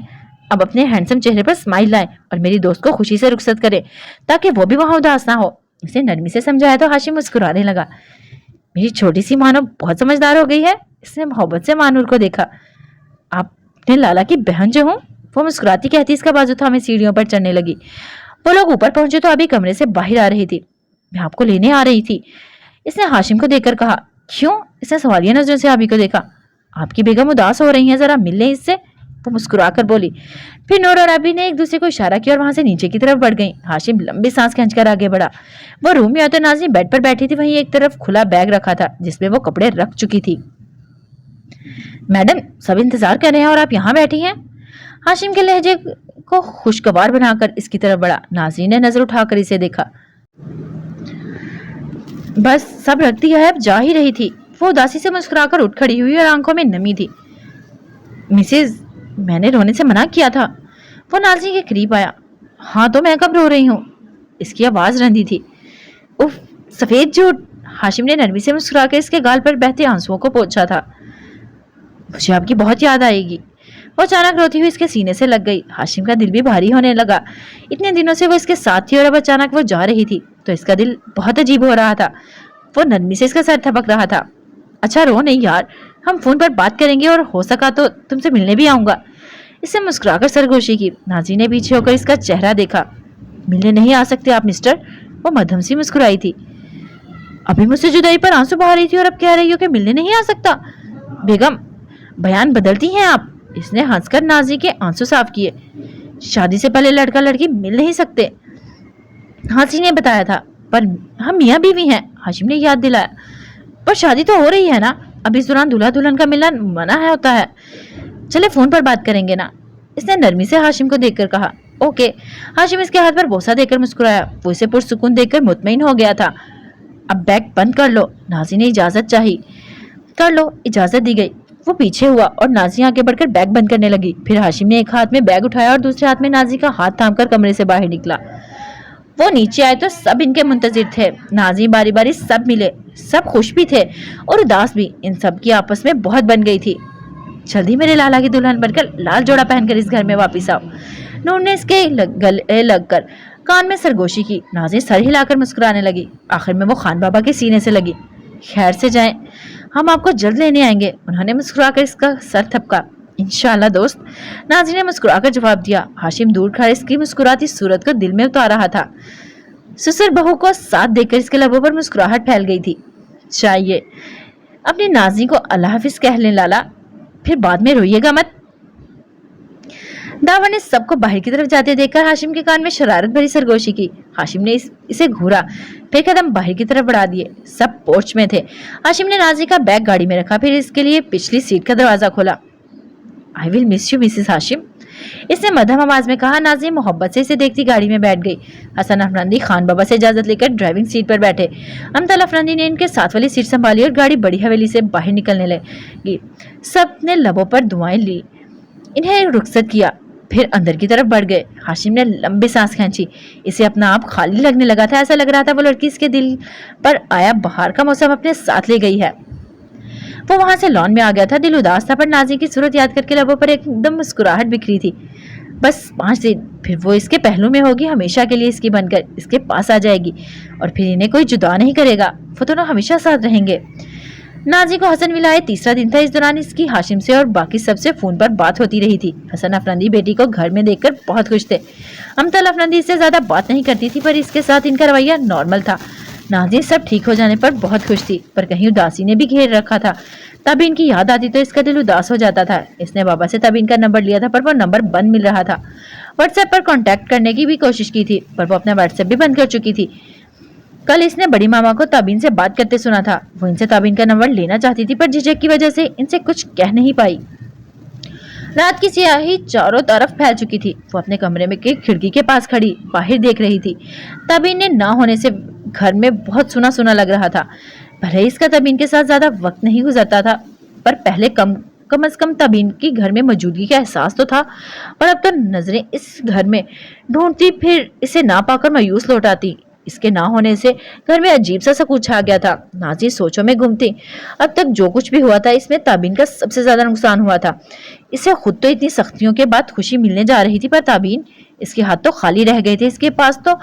अब अपने हैंडसम चेहरे पर स्माइल लाएं और मेरी दोस्त को खुशी से रुखसत करें, ताकि वो भी वहां उदास ना हो। इसे नरमी से समझाया तो हाशिम मुस्कुराने लगा। मेरी छोटी सी मानो बहुत समझदार हो गई है। इसने मोहब्बत से मानूर को देखा। आप अपने लाला की बहन जो हूँ, वो मुस्कुराती कहती इसका बाजू थामे सीढ़ियों पर चढ़ने लगी। वो लोग ऊपर पहुंचे तो अभी कमरे से बाहर आ रही थी। मैं आपको लेने आ रही थी, इसने हाशिम को देखकर कहा। क्यों? इसने सवालिया नजरों से अभी को देखा। आपकी बेगम उदास हो रही है, जरा मिल लें इससे, वो मुस्कुराकर बोली। फिर नूर और अभी ने एक दूसरे को इशारा किया और वहां से नीचे की तरफ बढ़ गई। हाशिम लंबी सांस खींचकर आगे बढ़ा। वो रूम में आते नाज़ी बेड पर बैठी थी। वहीं एक तरफ खुला बैग रखा था जिसमें वो कपड़े रख चुकी थी। मैडम, सब इंतजार कर रहे हैं और आप यहाँ बैठी हैं? हाशिम के लहजे को खुशगवार बनाकर इसकी तरफ बढ़ा। नाज़ी ने नजर उठाकर इसे देखा। बस सब रख दिया है, अब जा ही रही थी। वो उदासी से मुस्कुराकर उठ खड़ी हुई और आंखों में नमी थी। मिसेज, मैंने रोने से मना किया था। वो नाज़ी के करीब आया। हाँ तो मैं कब रो रही हूँ? इसकी आवाज रंधी थी। उफ, सफेद झूठ। हाशिम ने नरमी से मुस्कुराकर इसके गाल पर बहते आंसुओं को पोंछा था। मुझे आपकी बहुत याद आएगी। वो अचानक रोती हुई इसके सीने से लग गई। हाशिम का दिल भी भारी होने लगा। इतने दिनों से वो इसके साथ थी और अब अचानक वो जा रही थी तो इसका दिल बहुत अजीब हो रहा था। वो नरमी से इसका सर थपक रहा था। अच्छा रो नहीं यार, हम फोन पर बात करेंगे और हो सका तो तुमसे मिलने भी आऊंगा। इससे मुस्कुराकर सरगोशी की। नाज़ी ने पीछे होकर इसका चेहरा देखा। मिलने नहीं आ सकते आप मिस्टर? वो मध्यम सी मुस्कुराई थी। अभी मुझसे जुदाई पर आंसू बहा रही थी और अब कह रही हो कि मिलने नहीं आ सकता। बेगम, बयान बदलती हैं आप। इसने हंसकर नाज़ी के आंसू साफ किए। शादी से पहले लड़का लड़की मिल नहीं सकते, हासी ने बताया था, पर हम मियाँ बीवी हैं। हाशिम ने याद दिलाया। पर शादी तो हो रही है ना, अब इस दौरान दूल्हा दुल्हन का मिलना मना है होता है। चले फोन पर बात करेंगे ना, इसने नरमी से हाशिम को देखकर कहा। ओके। हाशिम इसके हाथ पर बोसा देकर मुस्कुराया। वो इसे पुरसुकून देखकर मुतमईन हो गया था। अब बैग बंद कर लो, नाज़ी ने इजाजत चाही। कर लो, इजाजत दी गई। वो पीछे हुआ और नाज़ी आगे बढ़कर बैग बंद करने लगी। फिर हाशिम ने एक हाथ में बैग उठाया और दूसरे हाथ में नाज़ी का हाथ थामकर कमरे से बाहर निकला। वो नीचे आए तो सब इनके मुंतजिर थे। नाज़ी बारी बारी सब मिले। सब खुश भी थे और उदास भी। इन सब की आपस में बहुत बन गई थी। जल्दी मेरे लाला की दुल्हन बनकर लाल जोड़ा पहनकर इस घर में वापस आओ। नूर ने इसके गले लगकर कान में सरगोशी की। नाज़ी सर हिलाकर मुस्कुराने लगी। आखिर में वो खान बाबा के सीने से लगी। खैर से जाएं, हम आपको जल्द लेने आएंगे। उन्होंने मुस्कुराकर इसका सर थपका। इंशाअल्लाह दोस्त, नाज़ी ने मुस्कुराकर जवाब दिया। हाशिम दूर खड़े इसकी मुस्कुराती सूरत को दिल में उतार रहा था। ससुर बहू को साथ देखकर इसके लबों पर मुस्कुराहट फैल गई थी। चाहिए अपनी नाज़ी को अल्लाह हाफिज कह लें लाला, फिर बाद में रोइएगा मत। दावा ने सबको बाहर की तरफ जाते देखकर हाशिम के कान में शरारत भरी सरगोशी की। हाशिम ने इसे घूरा, फिर कदम बाहर की तरफ बढ़ा दिए। सब पोर्च में थे। हाशिम ने नाज़ी का बैग गाड़ी में रखा, फिर इसके लिए पिछली सीट का दरवाजा खोला। I will miss you Mrs Hashim. इसने मध्यम आवाज में कहा। नाज़ी मोहब्बत से इसे देखती गाड़ी में बैठ गई। हसन अफरंदी खान बाबा से इजाजत लेकर ड्राइविंग सीट पर बैठे। अमतल अफरंदी ने इनके साथ वाली सीट संभाली और गाड़ी बड़ी हवेली से बाहर निकलने लगी। सब ने लबों पर दुआएं ली, इन्हें रुखसत किया, फिर अंदर की तरफ बढ़ गए। हाशिम ने लंबी सांस खींची। इसे अपना आप खाली लगने लगा था। ऐसा लग रहा था वो लड़की इसके दिल पर आया बहार का मौसम अपने साथ ले गई है। वो वहां से लॉन में आ गया था। दिल उदास था, पर नाज़ी की सूरत याद करके लबों पर एकदम मुस्कुराहट बिखरी थी। बस 5 दिन, फिर वो इसके पहलू में होगी, हमेशा के लिए इसकी बनकर इसके पास आ जाएगी और फिर इन्हें कोई जुदा नहीं करेगा। वो दोनों हमेशा साथ रहेंगे। नाज़ी को हसन मिला है 3रा दिन था। इस दौरान इसकी हाशिम से और बाकी सबसे फोन पर बात होती रही थी। हसन अफरंदी बेटी को घर में देखकर बहुत खुश थे। अमतल अफरंदी इससे ज्यादा बात नहीं करती थी, पर इसके साथ इनका रवैया नॉर्मल था। नाज़ी सब ठीक हो जाने पर बहुत खुश थी, पर कहीं उदासी ने भी घेर रखा था। तब इनकी याद आती तो इसका दिल उदास हो जाता था। इसने बाबा से तब इनका नंबर लिया था, पर वो नंबर बंद मिल रहा था। व्हाट्सएप पर कांटेक्ट करने की भी कोशिश की थी, पर वो अपना व्हाट्सएप भी बंद कर चुकी थी। कल इसने बड़ी मामा को ताबीन से बात करते सुना था। वो इनसे ताबीन का नंबर लेना चाहती थी, पर झिझक की वजह से इनसे कुछ कह नहीं पाई। रात की स्याही चारों तरफ फैल चुकी थी। वो अपने कमरे में के खिड़की के पास खड़ी बाहर देख रही थी। ताबीन ने ना होने से घर में बहुत सुना सुना लग रहा था। भले इसका ताबीन के साथ ज्यादा वक्त नहीं गुजरता था, पर पहले कम से कम ताबीन की घर में मौजूदगी का एहसास तो था। पर अब तो नजरें इस घर में ढूंढती, फिर इसे ना पाकर मायूस लौट आती। इसके ना होने से घर में अजीब सा सकून छा गया था। नाज़ी सोचों में गुम थी। अब तक जो कुछ भी हुआ था, इसमें ताबीन का सबसे ज्यादा नुकसान हुआ था। इसे खुद तो इतनी सख्तियों के बाद खुशी मिलने जा रही थी, पर ताबीन, इसके हाथ तो खाली रह गए थे। इसके पास तो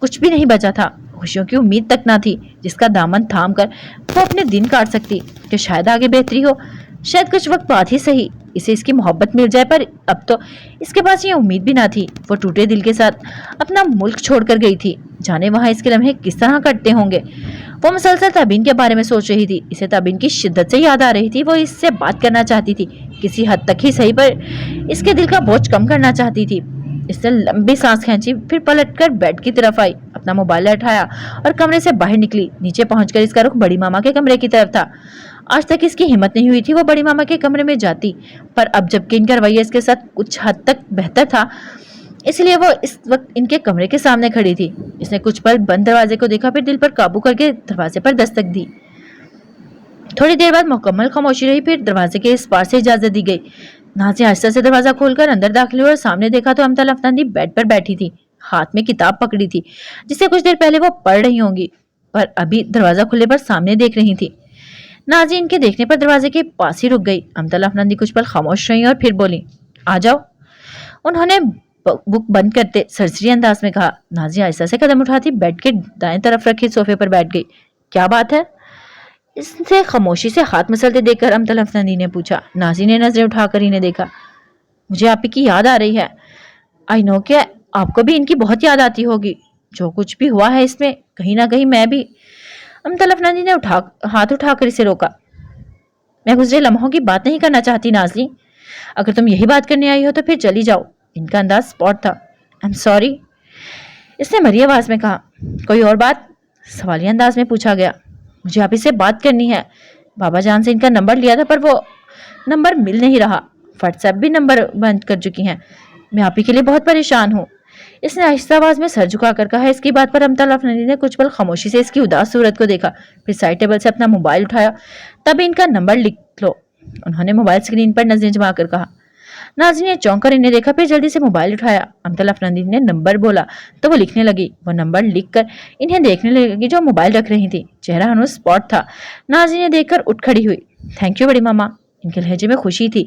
कुछ भी नहीं बचा था। खुशियों की उम्मीद तक ना थी जिसका दामन थाम कर वो अपने दिन काट सकती कि शायद आगे बेहतरी हो, शायद कुछ वक्त बाद ही सही इसे इसकी मोहब्बत मिल जाए। पर अब तो इसके पास ये उम्मीद भी ना थी। वो टूटे दिल के साथ अपना मुल्क छोड़कर गई थी। जाने वहां इसके लम्हे किस तरह कटते होंगे। वो मुसलसल ताबीन के बारे में सोच रही थी। इसे ताबीन की शिद्दत से याद आ रही थी। वो इससे बात करना चाहती थी, किसी हद तक ही सही, पर इसके दिल का बोझ कम करना चाहती थी। इसने लंबी सांस खींची, फिर पलटकर बेड की तरफ आई, अपना मोबाइल उठाया और कमरे से बाहर निकली। नीचे पहुंचकर इसका रुख बड़ी मामा के कमरे की तरफ था। आज तक इसकी हिम्मत नहीं हुई थी वो बड़ी मामा के कमरे में जाती, पर अब जबकि इनका रवैया इसके साथ कुछ हद तक बेहतर था, इसलिए वो इस वक्त इनके कमरे के सामने खड़ी थी। इसने कुछ पल बंद दरवाजे को देखा, फिर दिल पर काबू करके दरवाजे पर दस्तक दी। थोड़ी देर बाद मुकम्मल खामोशी रही, फिर दरवाजे के इस पार से इजाजत दी गई। नाज़ी आहिस्ता से दरवाजा खोलकर अंदर दाखिल हुई और सामने देखा तो अमतल अफरंदी बेड पर बैठी थी, हाथ में किताब पकड़ी थी जिसे कुछ देर पहले वो पढ़ रही होंगी, पर अभी दरवाजा खुलने पर सामने देख रही थी। नाज़ी इनके देखने पर दरवाजे के पास ही रुक गई। अमतल अफरंदी कुछ पल खामोश रही और फिर बोली, आ जाओ। उन्होंने बुक बंद करते सरसरी अंदाज में कहा। नाज़ी आहिस्ता से कदम उठाती बेड के दाएं तरफ रखे सोफे पर बैठ गई। क्या बात है? इससे खामोशी से हाथ मसलते देखकर अमतल अफरंदी ने पूछा। नाज़ी ने नजरें उठाकर इन्हें देखा। मुझे आप ही की याद आ रही है। आई नो कि आपको भी इनकी बहुत याद आती होगी। जो कुछ भी हुआ है इसमें कहीं ना कहीं मैं भी। अमतल अफरंदी ने हाथ उठाकर इसे रोका। मैं गुजरे लम्हों की बात नहीं करना चाहती नाज़ी। अगर तुम यही बात करने आई हो तो फिर चली जाओ। इनका अंदाज स्पॉट था। आई एम सॉरी, इसने मरी आवाज में कहा। कोई और बात? सवालिया अंदाज में पूछा गया। मुझे आप इससे बात करनी है। बाबा जान से इनका नंबर लिया था, पर वो नंबर मिल नहीं रहा। व्हाट्सएप भी नंबर बंद कर चुकी हैं। मैं आप ही के लिए बहुत परेशान हूँ। इसने आहिस्ता आवाज में सर झुकाकर कहा। इसकी बात पर अमतल अफरंदी ने कुछ पल खामोशी से इसकी उदास सूरत को देखा, फिर साइड टेबल से अपना मोबाइल उठाया। तब इनका नंबर लिख लो, उन्होंने मोबाइल स्क्रीन पर नजरें जमाकर कहा। नाज़ी ने चौंक कर इन्हें देखा, फिर जल्दी से मोबाइल उठाया। अमतल अफरंदी ने नंबर बोला तो वो लिखने लगी। वो नंबर लिखकर इन्हें देखने लगी जो मोबाइल रख रही थी। चेहरा हनूर स्पॉट था। नाज़ी ने देखकर उठ खड़ी हुई। थैंक यू बड़ी मामा। इनके लहजे में खुशी थी।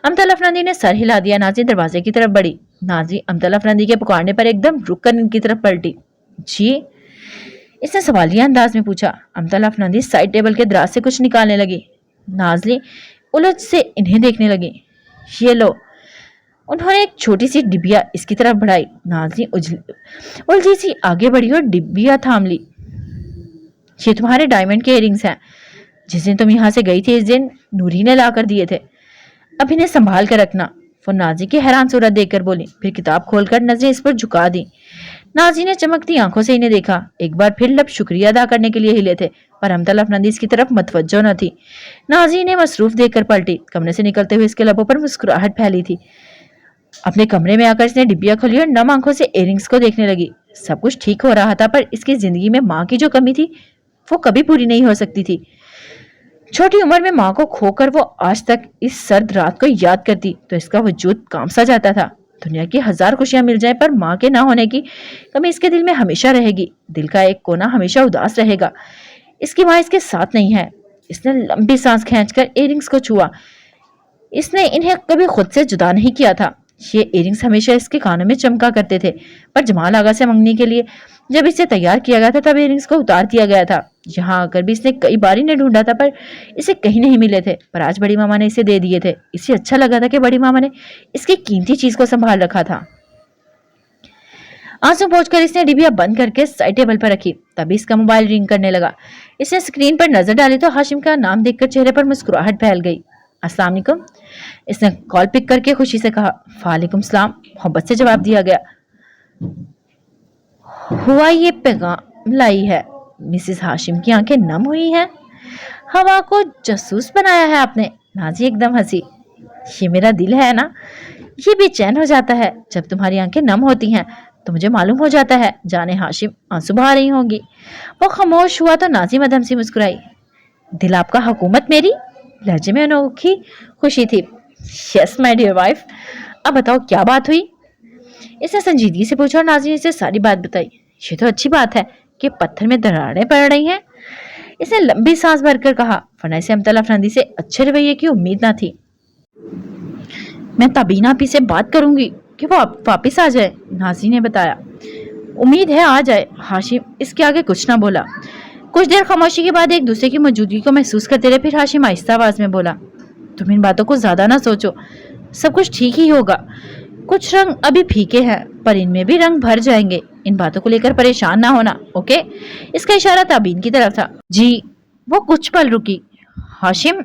अमतल अफरंदी ने सर हिला दिया। नाज़ी दरवाजे की तरफ बढ़ी। नाज़ी अमतल अफरंदी के पुकारने पर एकदम रुककर इनकी तरफ पलटी। जी? इसने सवालिया अंदाज में पूछा। अमतल अफरंदी साइड टेबल के दराज से कुछ निकालने लगी। नाज़ी उलझ से इन्हें देखने लगी। ये लो, उन्होंने एक छोटी सी डिबिया इसकी तरफ बढ़ाई। नाज़ी उलझी सी आगे बढ़ी और डिबिया थाम ली। ये तुम्हारे डायमंड के इयररिंग्स हैं। जिस दिन तुम यहाँ से गई थी, इस दिन नूरी ने ला कर दिए थे। अब इन्हें संभाल कर रखना। वो नाज़ी की हैरान सूरत देखकर बोली, फिर किताब खोलकर नजरें इस पर झुका दी। नाज़ी ने चमकती आंखों से इन्हें देखा। एक बार फिर लब शुक्रिया अदा करने के लिए हिले थे, पर अमतल अफरंदी इसकी तरफ मतवज्जो न थी। नाज़ी ने मसरूफ देखकर पलटी। कमरे से निकलते हुए इसके लबों पर मुस्कुराहट फैली थी। अपने कमरे में आकर इसने डिब्बियां खोली और नम आंखों से इयररिंग्स को देखने लगी। सब कुछ ठीक हो रहा था, पर इसकी जिंदगी में माँ की जो कमी थी वो कभी पूरी नहीं हो सकती थी। छोटी उम्र में माँ को खोकर वो आज तक इस सर्द रात को याद करती तो इसका वजूद काम सा जाता था। दुनिया की हजार खुशियां मिल जाए, पर माँ के ना होने की कमी इसके दिल में हमेशा रहेगी। दिल का एक कोना हमेशा उदास रहेगा। इसकी माँ इसके साथ नहीं है। इसने लंबी सांस खींचकर इयररिंग्स को छुआ। इसने इन्हें कभी खुद से जुदा नहीं किया था। ये इयररिंग्स हमेशा इसके कानों में चमका करते थे, पर जमाल आगा से मंगने के लिए जब इसे तैयार किया गया था तब इयररिंग्स को उतार दिया गया था। यहाँ आकर भी इसने कई बार इन्हें ढूंढा था, पर इसे कहीं नहीं मिले थे। पर आज बड़ी मामा ने इसे दे दिए थे। इसे अच्छा लगा था कि बड़ी मामा ने इसकी कीमती चीज को संभाल रखा था। आंसू पोंछकर इसने डिबिया बंद करके साइड टेबल पर रखी। तभी इसका मोबाइल रिंग करने लगा। इसने स्क्रीन पर नजर डाली तो हाशिम का नाम देखकर चेहरे पर मुस्कुराहट फैल गई। अस्सलाम वालेकुम, इसने कॉल पिक करके खुशी से कहा। वालेकुम सलाम, मोहब्बत से जवाब दिया गया। हुआ ये पैगाम लाई है। मिसेस हाशिम की आंखें नम हुई हैं। हवा को जासूस बनाया है आपने। नाजी एकदम हंसी। ये मेरा दिल है ना, ये बेचैन हो जाता है जब तुम्हारी आंखें नम होती हैं, तो मुझे मालूम हो जाता है जाने हाशिम आंसू बहा रही होंगी। वो खामोश हुआ तो नाजी मदम सी मुस्कुराई। दिल आपका, हुकूमत मेरी। लहजे में अनोखी खुशी थी। यस माय डियर वाइफ, अब बताओ क्या बात हुई। इसने संजीदगी से पूछा और नाजी ने इसे सारी बात बताई। ये तो अच्छी बात है कि पत्थर में दरारें पड़ रही हैं। इसने लंबी सांस भरकर कहा, वरना इसे अमतला अफरंदी से अच्छे रवैये की उम्मीद ना थी। मैं तबीना आपी से बात करूंगी कि वो वापिस आ जाए, नाजी ने बताया। उम्मीद है आ जाए। हाशिम इसके आगे कुछ ना बोला। कुछ देर खामोशी के बाद एक दूसरे की मौजूदगी को महसूस करते रहे। फिर हाशिम आहिस्ता आवाज में बोला, तुम इन बातों को ज्यादा ना सोचो, सब कुछ ठीक ही होगा। कुछ रंग अभी फीके हैं, पर इनमें भी रंग भर जाएंगे। इन बातों को लेकर परेशान ना होना, ओके। इसका इशारा ताबीन की तरफ था। जी। वो कुछ पल रुकी। हाशिम,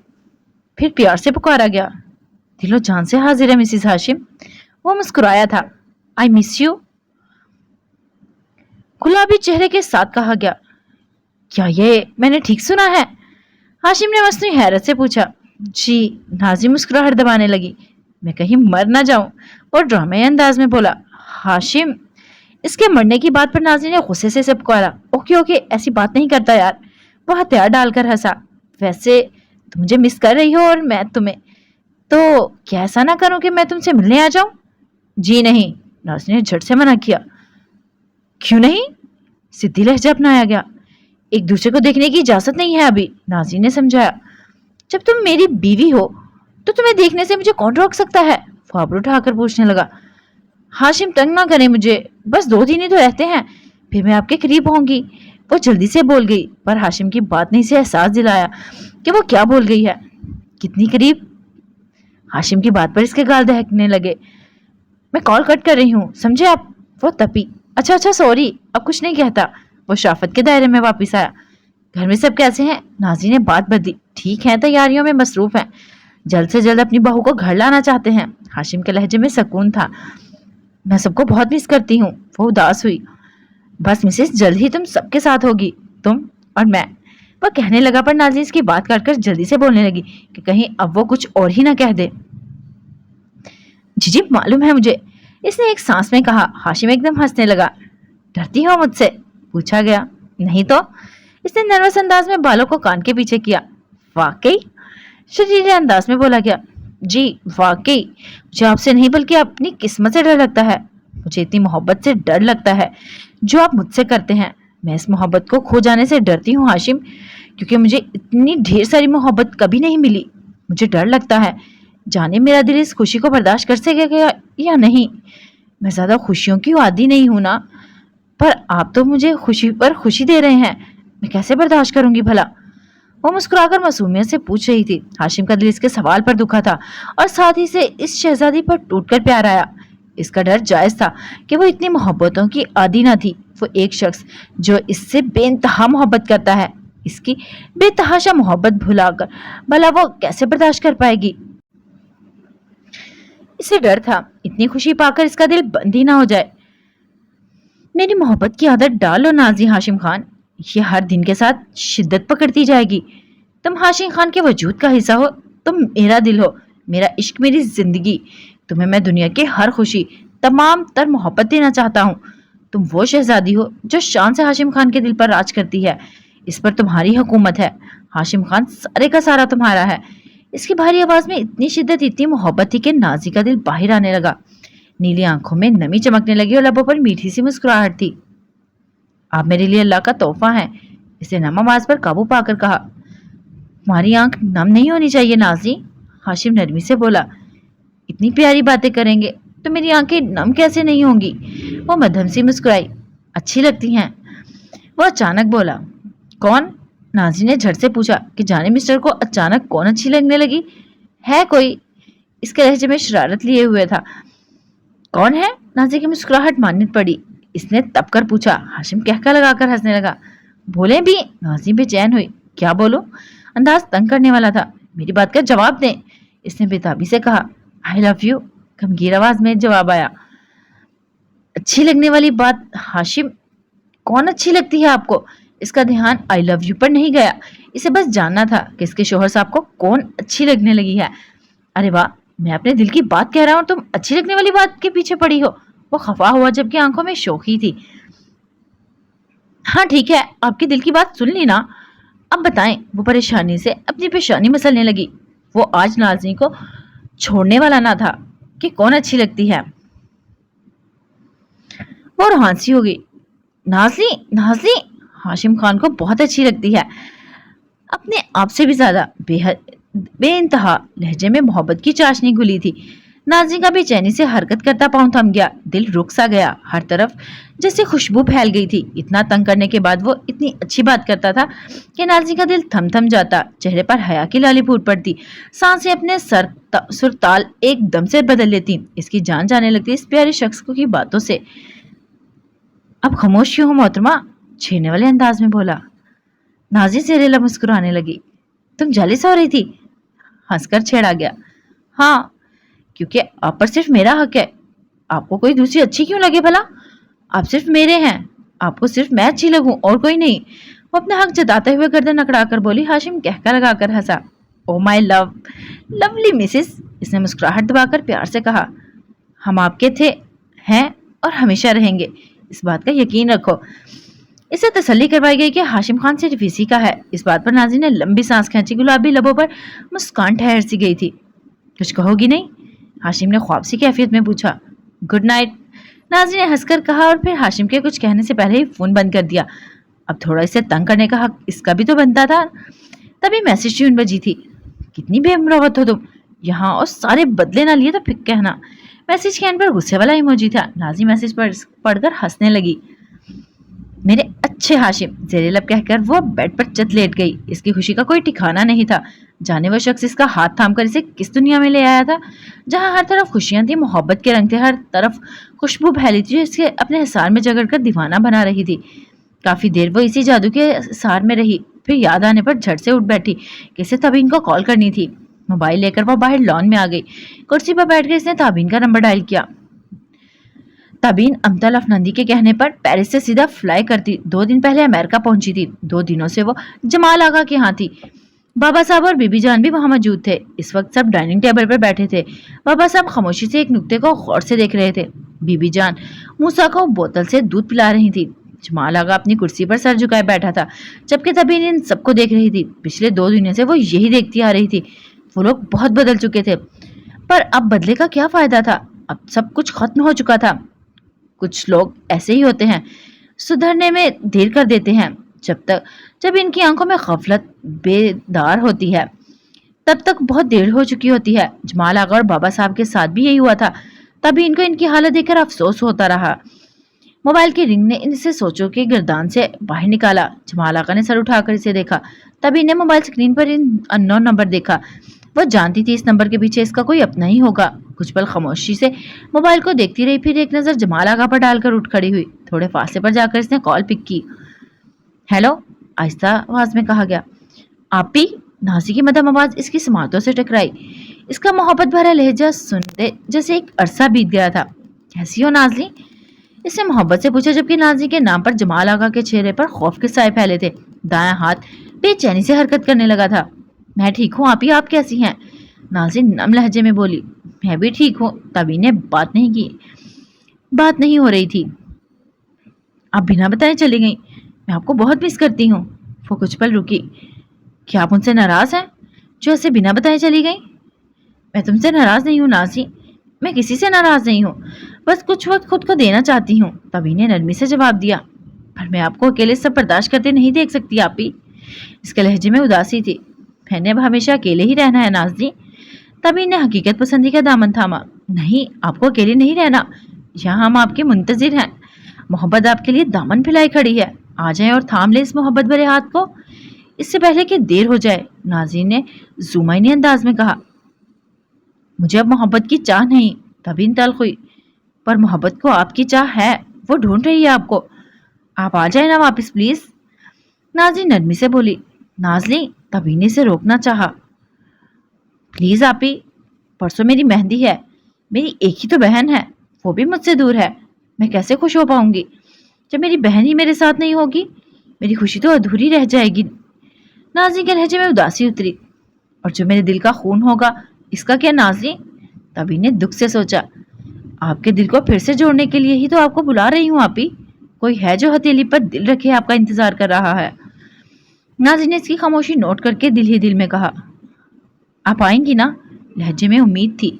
फिर प्यार से पुकारा गया। दिलो जान से हाजिर है मिसिस हाशिम। वो मुस्कुराया था। आई मिस यू, गुलाबी चेहरे के साथ कहा गया। क्या ये मैंने ठीक सुना है? हाशिम ने मसनूई हैरत से पूछा। जी। नाजी मुस्कुराहट दबाने लगी। मैं कहीं मर ना जाऊं, और ड्रामे अंदाज में बोला। हाशिम, इसके मरने की बात पर नाजी ने गुस्से से पुकारा। ओके ओके, ऐसी बात नहीं करता यार। वो हथियार डालकर हंसा। वैसे तुम मुझे मिस कर रही हो और मैं तुम्हें, तो क्या ऐसा ना करूं कि मैं तुमसे मिलने आ जाऊं? जी नहीं, नाजी ने झट से मना किया। क्यों नहीं? सिद्धि लहजा अपनाया गया। एक दूसरे को देखने की इजाजत नहीं है अभी, नाजी ने समझाया। जब तुम मेरी बीवी हो तो तुम्हें देखने से मुझे कौन रोक सकता है? वो आबरू उठाकर पूछने लगा। हाशिम, तंग ना करें मुझे, बस 2 दिन ही तो रहते हैं, फिर मैं आपके करीब होंगी। वो जल्दी से बोल गई, पर हाशिम की बात ने इसे एहसास दिलाया कि वो क्या बोल गई है। कितनी करीब? हाशिम की बात पर इसके गाल दहकने लगे। मैं कॉल कट कर रही हूँ, समझे आप? वो तपी। अच्छा अच्छा, सॉरी, अब कुछ नहीं कहता। वो शराफत के दायरे में वापस आया। घर में सब कैसे हैं? नाजी ने बात बदली। ठीक है, तैयारियों में मसरूफ हैं, जल्द से जल्द अपनी बहू को घर लाना चाहते हैं। हाशिम के लहजे में सुकून था। मैं सबको बहुत मिस करती हूँ। वो उदास हुई। बस मिसेस, जल्द ही तुम सबके साथ होगी, तुम और मैं। वह कहने लगा, पर नाजी इसकी बात काटकर जल्दी से बोलने लगी कि कहीं अब वो कुछ और ही ना कह दे। जी जी, मालूम है मुझे, इसने एक सांस में कहा। हाशिम एकदम हंसने लगा। डरती हो मुझसे? पूछा गया। नहीं तो, इसने नर्वस अंदाज में बालों को कान के पीछे किया। वाकई? शरीरे अंदाज में बोला गया। जी वाकई, मुझे आपसे नहीं बल्कि अपनी किस्मत से डर लगता है। मुझे इतनी मोहब्बत से डर लगता है जो आप मुझसे करते हैं। मैं इस मोहब्बत को खो जाने से डरती हूँ हाशिम, क्योंकि मुझे इतनी ढेर सारी मोहब्बत कभी नहीं मिली। मुझे डर लगता है, जाने मेरा दिल इस खुशी को बर्दाश्त कर सकेगा या नहीं। मैं ज्यादा खुशियों की आदी नहीं हूं ना, पर आप तो मुझे खुशी पर खुशी दे रहे हैं, मैं कैसे बर्दाश्त करूंगी भला? वो मुस्कुराकर मासूमियत से पूछ रही थी। हाशिम का दिल इसके सवाल पर दुखा था और साथ ही से इस शहजादी पर टूटकर प्यार आया। इसका डर जायज था कि वो इतनी मोहब्बतों की आदी ना थी। वो एक शख्स जो इससे बेइंतहा मोहब्बत करता है, इसकी बेतहाशा मोहब्बत भुलाकर भला वो कैसे बर्दाश्त कर पाएगी? इसे डर था इतनी खुशी पाकर इसका दिल बंद ही ना हो जाए। मेरी मोहब्बत की आदत डालो नाजी हाशिम खान, ये हर दिन के साथ शिद्दत पकड़ती जाएगी। तुम हाशिम खान के वजूद का हिस्सा हो, तुम मेरा दिल हो, मेरा इश्क, मेरी जिंदगी। تمہیں میں دنیا کی ہر خوشی، تمام تر محبت دینا چاہتا ہوں۔ تم وہ شہزادی ہو جو شان سے ہاشم خان کے دل پر راج کرتی ہے۔ اس پر تمہاری حکومت ہے۔ ہاشم خان سارے کا سارا تمہارا ہے۔ اس کی بھاری آواز میں اتنی شدت، اتنی محبت تھی کہ نازی کا دل باہر آنے لگا۔ نیلی آنکھوں میں نمی چمکنے لگی اور لبوں پر میٹھی سی مسکراہٹ تھی۔ آپ میرے لیے اللہ کا تحفہ ہیں، اسے نم آواز پر قابو پا کر کہا۔ تمہاری آنکھ نم نہیں ہونی چاہیے نازی، ہاشم نرمی سے بولا۔ اتنی پیاری باتیں کریں گے تو میری آنکھیں نم کیسے نہیں ہوں گی؟ وہ مدھم سی مسکرائی۔ اچھی لگتی ہیں، وہ اچانک بولا۔ کون؟ نازی نے جھٹ سے پوچھا کہ جانے مسٹر کو اچانک کون اچھی لگنے لگی ہے؟ کوئی اس کے لہجے میں شرارت لیے ہوئے تھا۔ کون ہے؟ نازی کی مسکراہٹ مانند پڑی۔ اس نے تب کر پوچھا۔ ہاشم کہکا لگا کر ہنسنے لگا۔ بولے بھی؟ نازی بے چین ہوئی۔ کیا بولو؟ انداز تنگ کرنے والا تھا۔ میری بات کا جواب دیں، اس نے بےتابی سے کہا۔ آئی لو یو، گمگیر آواز میں جواب آیا۔ اچھی لگنے والی بات ہاشم، کون اچھی لگتی ہے آپ کو؟ اس کا دھیان آئی لو یو پر نہیں گیا۔ اسے بس جاننا تھا کہ اس کے شوہر صاحب کو کون اچھی لگنے لگی ہے۔ ارے واہ، میں اپنے دل کی بات کہہ رہا ہوں، تم اچھی لگنے والی بات کے پیچھے پڑی ہو۔ وہ خفا ہوا جبکہ آنکھوں میں شوخی تھی۔ ہاں ٹھیک ہے، آپ کی دل کی بات سن لی نا، اب بتائیں۔ وہ پریشانی سے اپنی پیشانی مسلنے لگی۔ وہ آج نازی کو چھوڑنے والا نہ تھا کہ کون اچھی لگتی ہے۔ وہ روحانسی ہو گئی۔ نازی، نازی ہاشم خان کو بہت اچھی لگتی ہے، اپنے آپ سے بھی زیادہ۔ بے انتہا لہجے میں محبت کی چاشنی گھلی تھی۔ نازی کا بے چینی سے حرکت کرتا پاؤں تھم گیا، دل رک سا گیا، ہر طرف جیسے خوشبو پھیل گئی تھی۔ اتنا تنگ کرنے کے بعد وہ اتنی اچھی بات کرتا تھا کہ نازی کا دل تھم تھم جاتا، چہرے پر حیا کی لالی پھوٹ پڑتی، سانسیں اپنے سرتال ایک دم سے بدل لیتی۔ اس کی جان جانے لگتی اس پیارے شخص کی باتوں سے۔ اب خاموش کیوں ہو محترمہ؟ چھیڑنے والے انداز میں بولا۔ نازی زہریلا مسکرانے لگی۔ تم جالس ہو رہی تھی؟ ہنس کر چھیڑا گیا۔ ہاں، کیونکہ آپ پر صرف میرا حق ہے۔ آپ کو کوئی دوسری اچھی کیوں لگے بھلا؟ آپ صرف میرے ہیں، آپ کو صرف میں اچھی لگوں اور کوئی نہیں۔ وہ اپنا حق جتاتے ہوئے گردن اکڑا کر بولی۔ ہاشم کہکا لگا کر ہنسا۔ او مائی لو، لولی مسز، اس نے مسکراہٹ دبا کر پیار سے کہا۔ ہم آپ کے تھے، ہیں اور ہمیشہ رہیں گے، اس بات کا یقین رکھو۔ اسے تسلی کروائی گئی کہ ہاشم خان صرف اسی کا ہے۔ اس بات پر نازی نے لمبی سانس کھینچی، گلابی لبوں پر مسکان ٹھہر سی گئی تھی۔ کچھ کہو گی نہیں؟ ہاشم نے خواب سی کیفیت میں پوچھا۔ گڈ نائٹ، نازی نے ہنس کر کہا اور پھر ہاشم کے کچھ کہنے سے پہلے ہی فون بند کر دیا۔ اب تھوڑا اسے تنگ کرنے کا حق اس کا بھی تو بنتا تھا۔ تبھی میسج ٹیون بجی تھی۔ کتنی بے مروت ہو تم، یہاں اور سارے بدلے نہ لیے تو پھر کہنا۔ میسج کے اینڈ پر غصے والا ایموجی تھا۔ نازی میسج پڑھ کر ہنسنے لگی۔ میرے اچھے ہاشم، زیر لب کہہ کر وہ بیڈ پر چت لیٹ گئی۔ اس کی خوشی کا کوئی ٹھکانہ نہیں تھا۔ جانے وہ شخص اس کا ہاتھ تھام کر اسے کس دنیا میں لے آیا تھا جہاں ہر طرف خوشیاں تھی، محبت کے رنگ تھے، ہر طرف خوشبو پھیلی تھی جو اس کے اپنے حصار میں جگڑ کر دیوانہ بنا رہی تھی۔ کافی دیر وہ اسی جادو کے حصار میں رہی، پھر یاد آنے پر جھٹ سے اٹھ بیٹھی کہ اسے تابین کو کال کرنی تھی۔ موبائل لے کر وہ باہر لان میں آ گئی۔ کرسی پر بیٹھ کر اس نے تابین کا نمبر ڈائل کیا۔ تابین امتل افنندی کے کہنے پر پیرس سے سیدھا فلائی کرتی 2 دن پہلے امریکہ پہنچی تھی۔ 2 دنوں سے وہ جمال آغا کے ہاں تھی۔ بابا صاحب اور بی بی جان بھی وہاں موجود تھے۔ اس وقت سب ڈائننگ ٹیبل پر بیٹھے تھے۔ بابا صاحب خاموشی سے ایک نقطے کو غور سے دیکھ رہے تھے۔ بی بی جان موسیٰ کو بوتل سے دودھ پلا رہی تھی۔ جمال آغا اپنی کرسی پر سر جھکائے بیٹھا تھا، جبکہ تابین ان سب کو دیکھ رہی تھی۔ پچھلے 2 دنوں سے وہ یہی دیکھتی آ رہی تھی۔ وہ لوگ بہت بدل چکے تھے، پر اب بدلے کا کیا فائدہ تھا؟ اب سب کچھ ختم ہو چکا تھا۔ کچھ لوگ ایسے ہی ہوتے ہیں، سدھرنے میں دیر کر دیتے ہیں۔ جب ان کی آنکھوں میں غفلت بیدار ہوتی ہے تب تک بہت دیر ہو چکی ہوتی ہے۔ جمال آغا اور بابا صاحب کے ساتھ بھی یہی ہوا تھا۔ تبھی ان کو ان کی حالت دیکھ کر افسوس ہوتا رہا۔ موبائل کی رنگ نے ان سے سوچوں کے گردان سے باہر نکالا۔ جمال آغا نے سر اٹھا کر اسے دیکھا۔ تبھی نے موبائل اسکرین پر ان نون نمبر دیکھا۔ وہ جانتی تھی اس نمبر کے پیچھے اس کا کوئی اپنا ہی ہوگا۔ کچھ پل خاموشی سے موبائل کو دیکھتی رہی، پھر ایک نظر جمال آغا پر ڈال کر اٹھ کھڑی ہوئی۔ تھوڑے فاصلے پر جا کر اس نے کال پک کی۔ ہیلو، آہستہ آواز میں کہا گیا۔ آپ بھی؟ نازی کی مدھم آواز اس کی سماعتوں سے ٹکرائی۔ اس کا محبت بھرا لہجہ سنتے جیسے ایک عرصہ بیت گیا تھا۔ کیسی ہو نازلی؟ اس نے محبت سے پوچھا، جبکہ نازی کے نام پر جمال آغا کے چہرے پر خوف کے سائے پھیلے تھے۔ دایاں ہاتھ بے چینی سے حرکت کرنے لگا تھا۔ میں ٹھیک ہوں، آپ کیسی ہیں؟ نازی نم لہجے میں بولی۔ मैं भी ठीक हूँ। तभी ने बात नहीं हो रही थी। आप बिना बताए चली गई। मैं आपको बहुत मिस करती हूँ। वो कुछ पल रुकी। क्या आप मुझसे नाराज हैं जो ऐसे बिना बताए चली गई? मैं तुमसे नाराज नहीं हूँ नाज़ी, मैं किसी से नाराज नहीं हूँ, बस कुछ वक्त खुद को देना चाहती हूँ। तभी ने नरमी से जवाब दिया। पर मैं आपको अकेले सब बर्दाश्त करते नहीं देख सकती आपी। इसके लहजे में उदासी थी। मैंने अब हमेशा अकेले ही रहना है नाज़ी। तभी ने हकीकत पसंदी का दामन थामा। नहीं, आपको अकेले नहीं रहना, यहाँ हम आपके मुंतजिर हैं। मोहब्बत आपके लिए दामन फैलाई खड़ी है। आ जाए और थाम ले इस मोहब्बत भरे हाथ को, इससे पहले कि देर हो जाए। नाज़रीन ने जुमाइनी अंदाज में कहा। मुझे अब मोहब्बत की चाह नहीं। तबीन तल्ख हुई। पर मोहब्बत को आपकी चाह है, वो ढूंढ रही है आपको। आप आ जाए ना वापस प्लीज। नाज़रीन नरमी से बोली। नाज़ली तबीन ने इसे रोकना चाहा। प्लीज आपी, परसों मेरी मेहंदी है। मेरी एक ही तो बहन है, वो भी मुझसे दूर है। मैं कैसे खुश हो पाऊंगी जब मेरी बहन ही मेरे साथ नहीं होगी? मेरी खुशी तो अधूरी रह जाएगी। नाज़रीन के लहजे में उदासी उतरी। और जो मेरे दिल का खून होगा, इसका क्या नाज़रीन? तभी ने दुख से सोचा। आपके दिल को फिर से जोड़ने के लिए ही तो आपको बुला रही हूँ आपी। कोई है जो हथेली पर दिल रखे आपका इंतजार कर रहा है। नाज़रीन ने इसकी खामोशी नोट करके दिल ही दिल में कहा। आप आएंगी ना? लहजे में उम्मीद थी।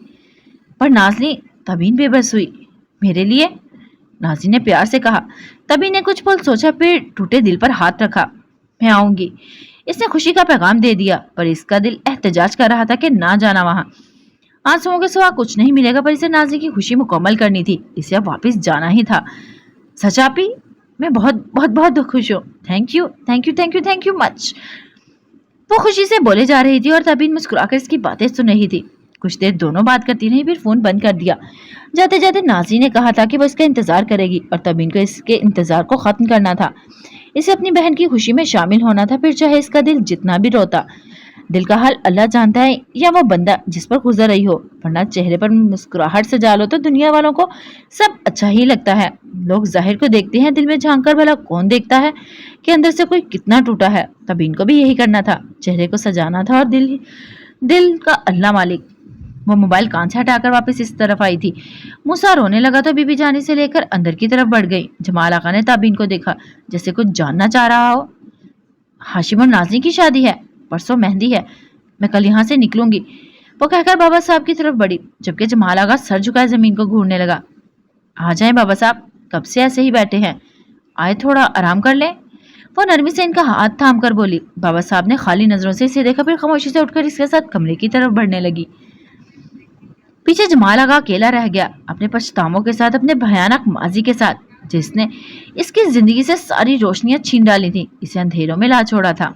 पर नाज़रीन तबीन बेबस हुई। मेरे लिए? नाज़रीन ने प्यार से कहा। तबीन ने कुछ पल सोचा, फिर टूटे दिल पर हाथ रखा। मैं आऊंगी। इसने खुशी का पैगाम दे दिया, पर इसका दिल एहतजाज कर रहा था कि ना जाना वहां। आंसुओं के सिवा कुछ नहीं मिलेगा, पर इसे नाज़रीन की खुशी मुकम्मल करनी थी। इसे अब वापस जाना ही था। सच आपी, मैं बहुत बहुत बहुत खुश हूँ। Thank you thank you thank you thank you much. वो खुशी से बोले जा रही थी और तबीन मुस्कुराकर इसकी बातें सुन रही थी। कुछ देर दोनों बात करती रही, फिर फोन बंद कर दिया। जाते जाते नाज़रीन ने कहा था कि वो इसका इंतजार करेगी और तबीन को इसके इंतजार को खत्म करना था। इसे अपनी बहन की खुशी में शामिल होना था, फिर चाहे इसका दिल जितना भी रोता। दिल का हाल अल्लाह जानता है, या वो बंदा जिस पर गुजर रही हो। वरना चेहरे पर मुस्कुराहट सजा लो तो दुनिया वालों को सब अच्छा ही लगता है। लोग जाहिर को देखते हैं, दिल में झांक कर भला कौन देखता है कि अंदर से कोई कितना टूटा है। तभी इनको भी यही करना था, चेहरे को सजाना था और दिल का अल्लाह मालिक। वो मोबाइल कान से हटाकर वापस इस तरफ आई थी। मूसा रोने लगा तो बीबी जानी से लेकर अंदर की तरफ बढ़ गई। जमाल आका ने ताबीन को देखा, जैसे कुछ जानना चाह रहा हो। हाशिम और नाज़रीन की शादी है, परसों मेहंदी है, मैं कल यहाँ से निकलूंगी, वो कहकर बाबा साहब की तरफ बढ़ी। जबकि जमाल आका सर झुकाए जमीन को घूरने लगा। आ जाएं बाबा साहब, कब से ऐसे ही बैठे हैं, आए थोड़ा आराम कर लें। वो नरमी से इनका हाथ थाम कर बोली। बाबा साहब ने खाली नजरों से इसे देखा, फिर खामोशी से उठकर इसके साथ कमरे की तरफ बढ़ने लगी। पीछे जमाल आगा अकेला रह गया, अपने पछतावों के साथ, अपने भयानक माजी के साथ, जिसने इसकी जिंदगी से सारी रोशनियां छीन डाली थी, इसे अंधेरों में ला छोड़ा था।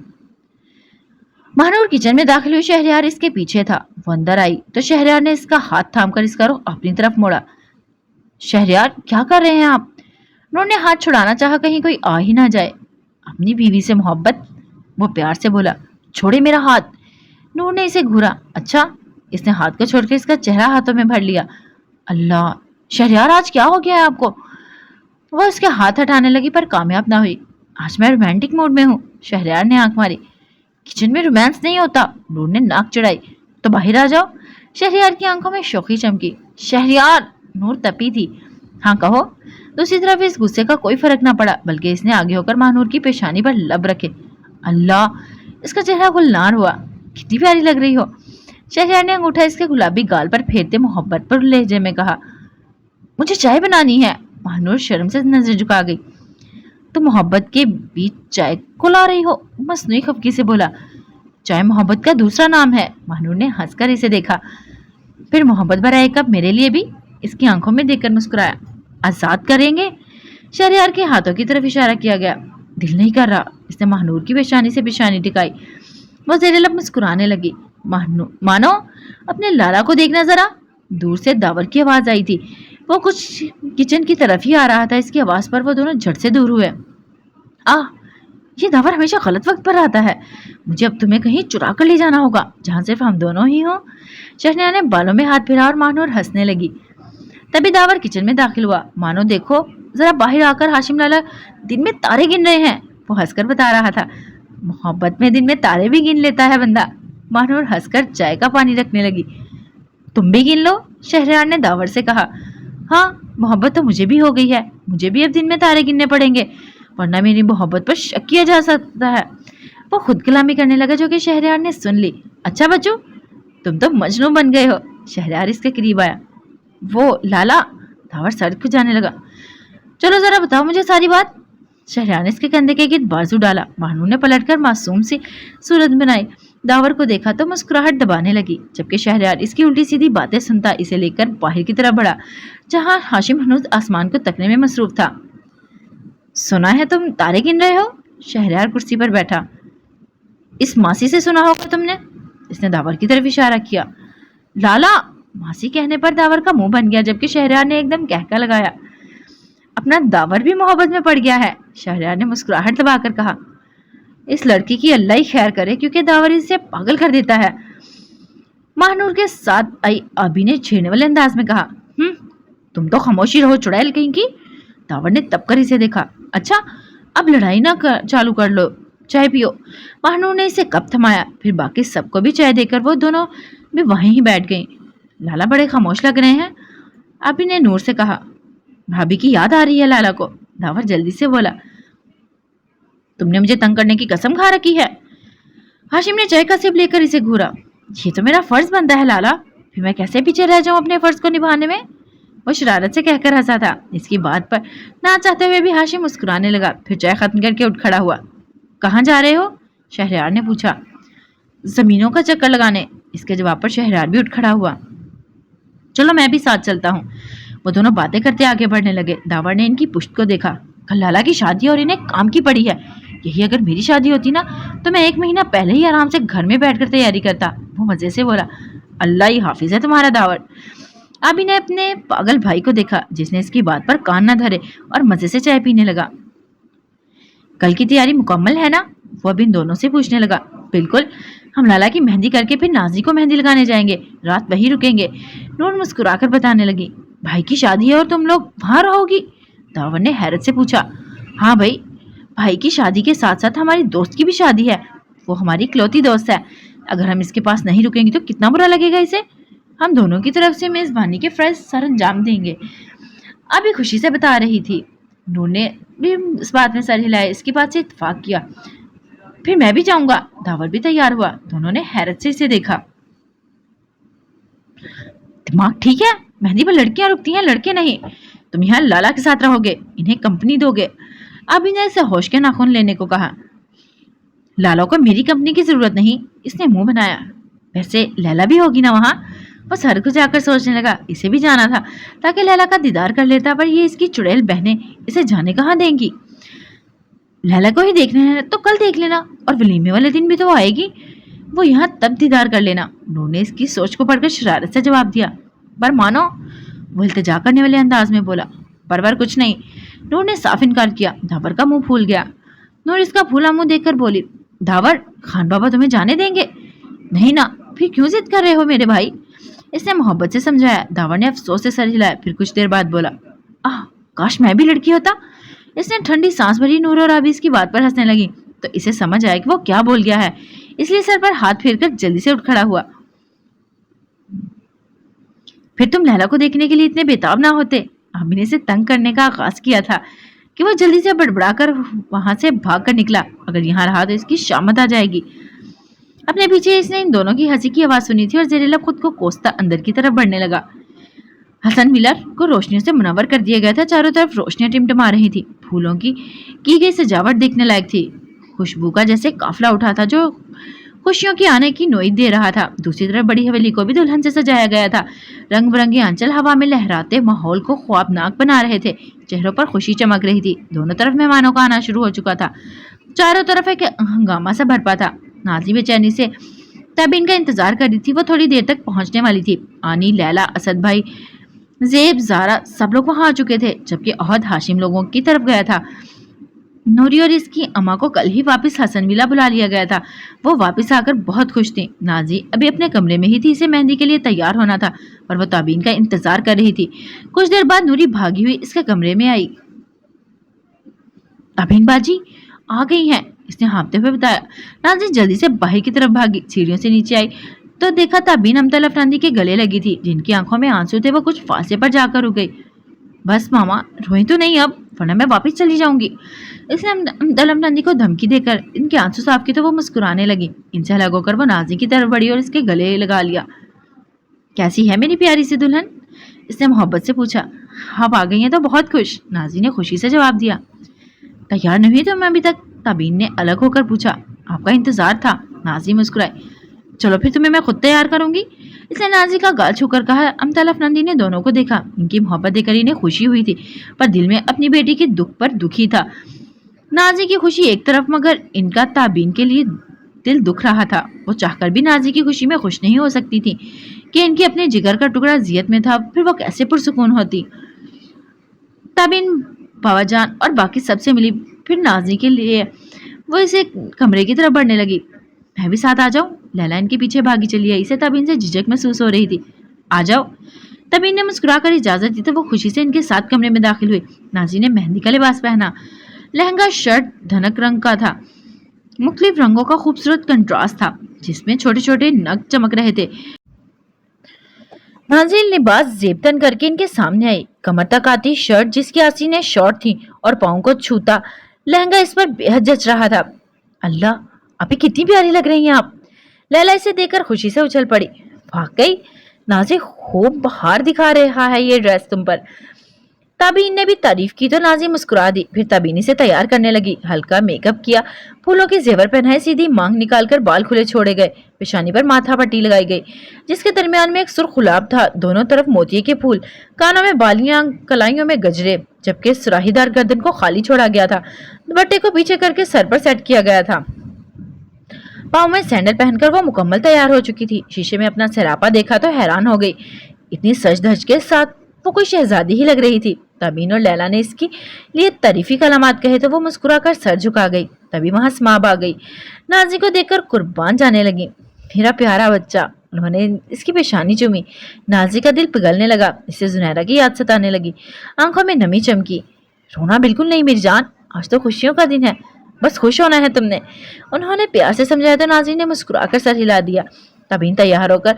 महानूर किचन में दाखिल हुई, शहरयार इसके पीछे था। वो अंदर आई तो शहरयार ने इसका हाथ थामकर इसका रुख अपनी तरफ मोड़ा। शहरयार, क्या कर रहे हैं आप? नूर ने हाथ छुड़ाना चाहा, कहीं कोई आ ही ना जाए। अपनी बीवी से मोहब्बत? वो प्यार से बोला। छोड़े मेरा हाथ। नूर ने इसे घूरा। अच्छा। इसने हाथ को छोड़कर इसका चेहरा हाथों में भर लिया। अल्लाह, शहरयार आज क्या हो गया है आपको? वो उसके हाथ हटाने लगी, पर कामयाब ना हुई। आज मैं रोमांटिक मूड में हूँ। शहरयार ने आंख मारी। किचन में रोमांस नहीं होता। नूर ने नाक चढ़ाई। तो बाहर आ जाओ। शहरयार की आंखों में शौकी चमकी। शहरयार, नूर तपी थी। हाँ कहो। दूसरी तरफ इस गुस्से का कोई फर्क ना पड़ा, बल्कि इसने आगे होकर महानूर की पेशानी पर लब रखे। अल्लाह, इसका चेहरा गुलनार हुआ। कितनी प्यारी लग रही हो। शहरयार ने अंगूठा इसके गुलाबी गाल पर फेरते मोहब्बत पर लहजे में कहा। मुझे चाय बनानी है। महानूर शर्म से नजर झुका गई। तो मोहब्बत के बीच चाय को ला रही हो? मसनूई खफगी से बोला। चाय मोहब्बत का दूसरा नाम है। महानूर ने हंसकर इसे देखा, फिर मोहब्बत भरा एक कप मेरे लिए भी। इसकी आंखों में देखकर मुस्कुराया। आजाद करेंगे? शहरयार के हाथों की तरफ इशारा किया गया। दिल नहीं कर रहा। इसने महानूर की पेशानी से पेशानी टिकाई। वो ज़ेरे लब मुस्कुराने लगी। मानो अपने लाला को देखना जरा। दूर से दावर की आवाज आई थी। वो कुछ किचन की तरफ ही आ रहा था। इसकी आवाज पर वो दोनों झट से दूर हुए। ये दावर हमेशा गलत वक्त पर आता है। मुझे अब तुम्हें कहीं चुरा कर ले जाना होगा, जहाँ सिर्फ हम दोनों ही हों। शहरयार ने बालों में हाथ फिरा और महानूर हंसने लगी। तभी दावर किचन में दाखिल हुआ। मानो देखो जरा बाहर आकर, हाशिम लाला दिन में तारे गिन रहे हैं। वो हंसकर बता रहा था। मोहब्बत में दिन में तारे भी गिन लेता है बंदा। महानूर हंसकर चाय का पानी रखने लगी। तुम भी गिन लो, शहरयार ने दावर से कहा। हाँ, मोहब्बत तो मुझे भी हो गई है, मुझे भी अब दिन में तारे गिनने पड़ेंगे, वरना मेरी मोहब्बत पर शक किया जा सकता है। वो खुद कलामी करने लगा, जो कि शहरयार ने सुन ली। अच्छा बच्चों, तुम तो मजनू बन गए हो। शहरयार इसके करीब आया। वो लाला, दावर सर को जाने लगा। चलो जरा बताओ मुझे सारी बात। शहरयार ने इसके कंधे के गिर्द बाजू डाला। महानूर ने पलटकर मासूम सी सूरत बनाई। दावर को देखा तो मुस्कुराहट दबाने लगी, जबकि शहरयार इसकी उल्टी सीधी बातें सुनता इसे लेकर बाहर की तरफ बढ़ा, जहां हाशिम हनूज आसमान को तकने में मसरूफ था। सुना है तुम तारे गिन रहे हो? शहरयार कुर्सी पर बैठा। इस मासी से सुना होगा तुमने? इसने दावर की तरफ इशारा किया। लाला, मासी कहने पर दावर का मुंह बन गया, जबकि शहरयार ने एकदम कहका लगाया। अपना दावर भी मोहब्बत में पड़ गया है, शहरयार ने मुस्कुराहट दबाकर कहा। इस लड़की की अल्लाह ही खैर करे, क्योंकि दावर इसे पागल कर देता है। महानूर के साथ आई आबी ने छेड़ने वाले अंदाज में कहा। तुम तो खामोशी रहो चुड़ैल कहीं की। दावर ने तब कर इसे देखा। अच्छा, अब लड़ाई ना चालू कर लो, चाय पियो। महानूर ने इसे कप थमाया, फिर बाकी सबको भी चाय देकर वो दोनों भी वहीं ही बैठ गईं। लाला बड़े खामोश लग रहे हैं, आबी ने नूर से कहा। भाभी की याद आ रही है लाला को, दावर जल्दी से बोला। तुमने मुझे तंग करने की कसम खा रखी है। हाशिम ने चाय का सिप लेकर इसे घूरा। ये तो मेरा फर्ज बनता है लाला, फिर मैं कैसे पीछे रह जाऊं अपने फर्ज को निभाने में? वो शरारत से कहकर हंसा था। इसकी बात पर ना चाहते हुए भी हाशिम मुस्कुराने लगा, फिर चाय खत्म करके उठ खड़ा हुआ। कहाँ जा रहे हो? शहरयार ने पूछा। जमीनों का चक्कर लगाने। इसके जवाब पर शहरयार भी उठ खड़ा हुआ। चलो मैं भी साथ चलता हूँ। वो दोनों बातें करते आगे बढ़ने लगे। दावर ने इनकी पुश्त को देखा। कल लाला की शादी और इन्हें काम की पड़ी है। यही अगर मेरी शादी होती ना, तो मैं 1 महीना पहले ही आराम से घर में बैठकर तैयारी करता। वो मजे से बोला। अल्लाह ही हाफिज है तुम्हारा दावर। आबी ने अपने पागल भाई को देखा, जिसने इसकी बात पर कान न धरे और मजे से चाय पीने लगा। कल की तैयारी मुकम्मल है ना? वो अब इन दोनों से पूछने लगा। बिल्कुल, हम लाला की मेहंदी करके फिर नाजी को मेहंदी लगाने जाएंगे, रात वहीं रुकेंगे। नूर मुस्कुराकर बताने लगी। भाई की शादी है और तुम लोग वहां रहोगी? दावर ने हैरत से पूछा। हाँ भाई, भाई की शादी के साथ साथ हमारी दोस्त की भी शादी है। वो हमारी इकलौती दोस्त है। अगर हम इसके पास नहीं रुकेंगे तो कितना बुरा लगेगा इसे। हम दोनों की तरफ से मेजबानी के फर्ज सर अंजाम देंगे। अभी खुशी से बता रही थी। नूर ने भी इस बात में सर हिलाया, इसकी बात से इत्तेफाक किया। फिर मैं भी जाऊंगा। दावर भी तैयार हुआ। दोनों ने हैरत से इसे देखा। दिमाग ठीक है? मेहंदी पर लड़कियां रुकती हैं, लड़के नहीं। तुम यहाँ लाला के साथ रहोगे, इन्हें कंपनी दोगे। अभी ने इसे होश के नाखून लेने को कहा। लाला को मेरी कंपनी की जरूरत नहीं, इसने मुंह बनाया। वैसे लैला भी होगी ना वहां? वो सर को जाकर सोचने लगा। इसे भी जाना था ताकि लैला का दीदार कर लेता, पर ये इसकी चुड़ैल बहनें इसे जाने कहाँ देंगी। लैला को ही देखने है तो कल देख लेना, और वलीमे वाले दिन भी तो आएगी, वो यहाँ तब दीदार कर लेना। उन्होंने इसकी सोच को पढ़कर शरारत से जवाब दिया। पर मानो, वो इल्तिजा करने वाले अंदाज में बोला। पर कुछ नहीं। नूर ने साफ इनकार किया। दावर का मुंह फूल गया। नूर इसका फूला मुंह देखकर बोली। दावर, खान बाबा तुम्हें जाने देंगे? नहीं ना। फिर क्यों जिद कर रहे हो मेरे भाई? इसने मोहब्बत से समझाया। दावर ने अफसोस से सर हिलाया, फिर कुछ देर बाद बोला। काश मैं भी लड़की होता। इसने ठंडी सांस भरी। नूर और आबी इसकी बात पर हंसने लगी तो इसे समझ आया कि वो क्या बोल गया है, इसलिए सर पर हाथ फेरकर जल्दी से उठ खड़ा हुआ। फिर तुम लैला को देखने के लिए इतने बेताब ना होते। आबी ने इसे तंग करने का आगाज किया था कि वो जल्दी से बड़बड़ाकर वहां से भागकर निकला। अगर यहाँ रहा तो इसकी शामत आ जाएगी। अपने पीछे इसने इन दोनों की हंसी की आवाज सुनी थी और जहरीला खुद को कोसता अंदर की तरफ बढ़ने लगा। हसन मिलर को रोशनियों से मुनव्वर कर दिया गया था। चारों तरफ रोशनियां टिमटिमा रही थी। फूलों की गई सजावट देखने लायक थी। खुशबू का जैसे काफिला उठा था जो खुशियों की आने की नोईद दे रहा था। दूसरी तरफ बड़ी हवेली को भी दुल्हन से सजाया गया था। रंग बिरंगे आंचल हवा में लहराते माहौल को ख्वाबनाक बना रहे थे। चेहरों पर खुशी चमक रही थी। दोनों तरफ मेहमानों का आना शुरू हो चुका था। चारों तरफ एक हंगामा सा भरपा था। नाज़ी बेचैनी से तब इनका इंतजार कर रही थी। वो थोड़ी देर तक पहुंचने वाली थी। आनी, लैला, असद भाई, ज़ेब, ज़ारा सब लोग वहां आ चुके थे, जबकि अहद हाशिम लोगों की तरफ गया था। नूरी और इसकी अम्मा को कल ही वापस हसन विला बुला लिया गया था। वो वापस आकर बहुत खुश थी। नाजी अभी अपने कमरे में ही थी। इसे मेहंदी के लिए तैयार होना था, पर वो ताबीन का इंतजार कर रही थी। कुछ देर बाद नूरी भागी हुई इसके कमरे में आई। ताबीन बाजी आ गई हैं, इसने हाँफते हुए बताया। नाजी जल्दी से बाहर की तरफ भागी, सीढ़ियों से नीचे आई तो देखा ताबीन अमतल अफनांदी के गले लगी थी, जिनकी आंखों में आंसू थे। वो कुछ फासले पर जाकर रुक गई। बस मामा, रोई तो नहीं अब, वरना मैं वापस चली जाऊंगी। इसने अमतल अफनांदी को धमकी देकर इनके आंसू साफ किए तो वो मुस्कुराने लगी। इनसे अलग होकर वो नाजी की तरफ बढ़ी और इसके गले लगा लिया। कैसी है मेरी प्यारी सी दुल्हन? इसने मोहब्बत से पूछा। आप आ गई हैं तो बहुत खुश, नाजी ने खुशी से जवाब दिया। तैयार नहीं हुई तुम अभी तक? ताबीन ने अलग होकर पूछा। आपका इंतजार था, नाजी मुस्कुराई। चलो फिर तुम्हें मैं खुद तैयार करूंगी, इसने नाजी का गाल छूकर कहा। अमतल अफनांदी ने दोनों को देखा। इनकी मोहब्बत देखकर इन्हें खुशी हुई थी, पर दिल में अपनी बेटी के दुख पर दुखी था। नाजी की खुशी एक तरफ, मगर इनका ताबीन के लिए दिल दुख रहा था। वो चाहकर भी नाजी की खुशी में खुश नहीं हो सकती थी कि इनके अपने जिगर का टुकड़ा जियत में था, फिर वो कैसे पुरसुकून होती। ताबीन बाबाजान और बाकी सबसे मिली, फिर नाजी के लिए वो इसे कमरे की तरफ बढ़ने लगी। मैं भी साथ आ जाऊं? लैला इनके पीछे भागी चली आई। इसे ताबीन से झिझक महसूस हो रही थी। आ जाओ, ताबीन ने मुस्कुराकर इजाजत दी तो वो खुशी से इनके साथ कमरे में दाखिल हुई। नाजी ने मेहंदी का लिबास पहना। लहंगा शर्ट धनक रंग का था, मुख्तलिफ रंगों का खूबसूरत कंट्रास्ट था, जिसमें छोटे छोटे नग चमक रहे थे। नाजी लिबास जेबतन करके इनके सामने आई। कमर तक आती शर्ट जिसकी आसीनें शॉर्ट थी और पाँव को छूता लहंगा इस पर बेहद जच रहा था। अल्लाह, अभी कितनी प्यारी लग रही हैं आप। लैला इसे देखकर खुशी से उछल पड़ी। वाकई नाजी खूब बहार दिखा रहा है ये ड्रेस तुम पर। ताबीन ने भी तारीफ की तो नाजी मुस्कुरा दी। फिर ताबीनी से तैयार करने लगी। हल्का मेकअप किया, फूलों के जेवर पहनाए, सीधी मांग निकालकर बाल खुले छोड़े गए। पेशानी पर माथा पट्टी लगाई गई, जिसके दरमियान में एक सुर्ख गुलाब था, दोनों तरफ मोतिये के फूल, कानों में बालियां, कलाइयों में गजरे, जबकि सुराहीदार गर्दन को खाली छोड़ा गया था। दुपट्टे को पीछे करके सर पर सेट किया गया था। पाँव में सैंडल पहनकर वो मुकम्मल तैयार हो चुकी थी। शीशे में अपना सरापा देखा तो हैरान हो गई। इतनी सज धज के साथ वो कोई शहजादी ही लग रही थी। ताबीन और लैला ने इसकी लिए तारीफी कलामात कहे तो वो मुस्कुराकर सर झुका गई। तभी वहां स्माब आ गई। नाजी को देखकर कुर्बान जाने लगी। मेरा प्यारा बच्चा। उन्होंने इसकी पेशानी चूमी। नाजी का दिल पिघलने लगा। इसे जुनैरा की याद सताने लगी। आंखों में नमी चमकी। रोना बिल्कुल नहीं मेरी जान, आज तो खुशियों का दिन है, बस खुश होना है तुमने। उन्होंने प्यार से समझाया तो नाजी ने मुस्कुराकर सर हिला दिया। ताबीन तैयार होकर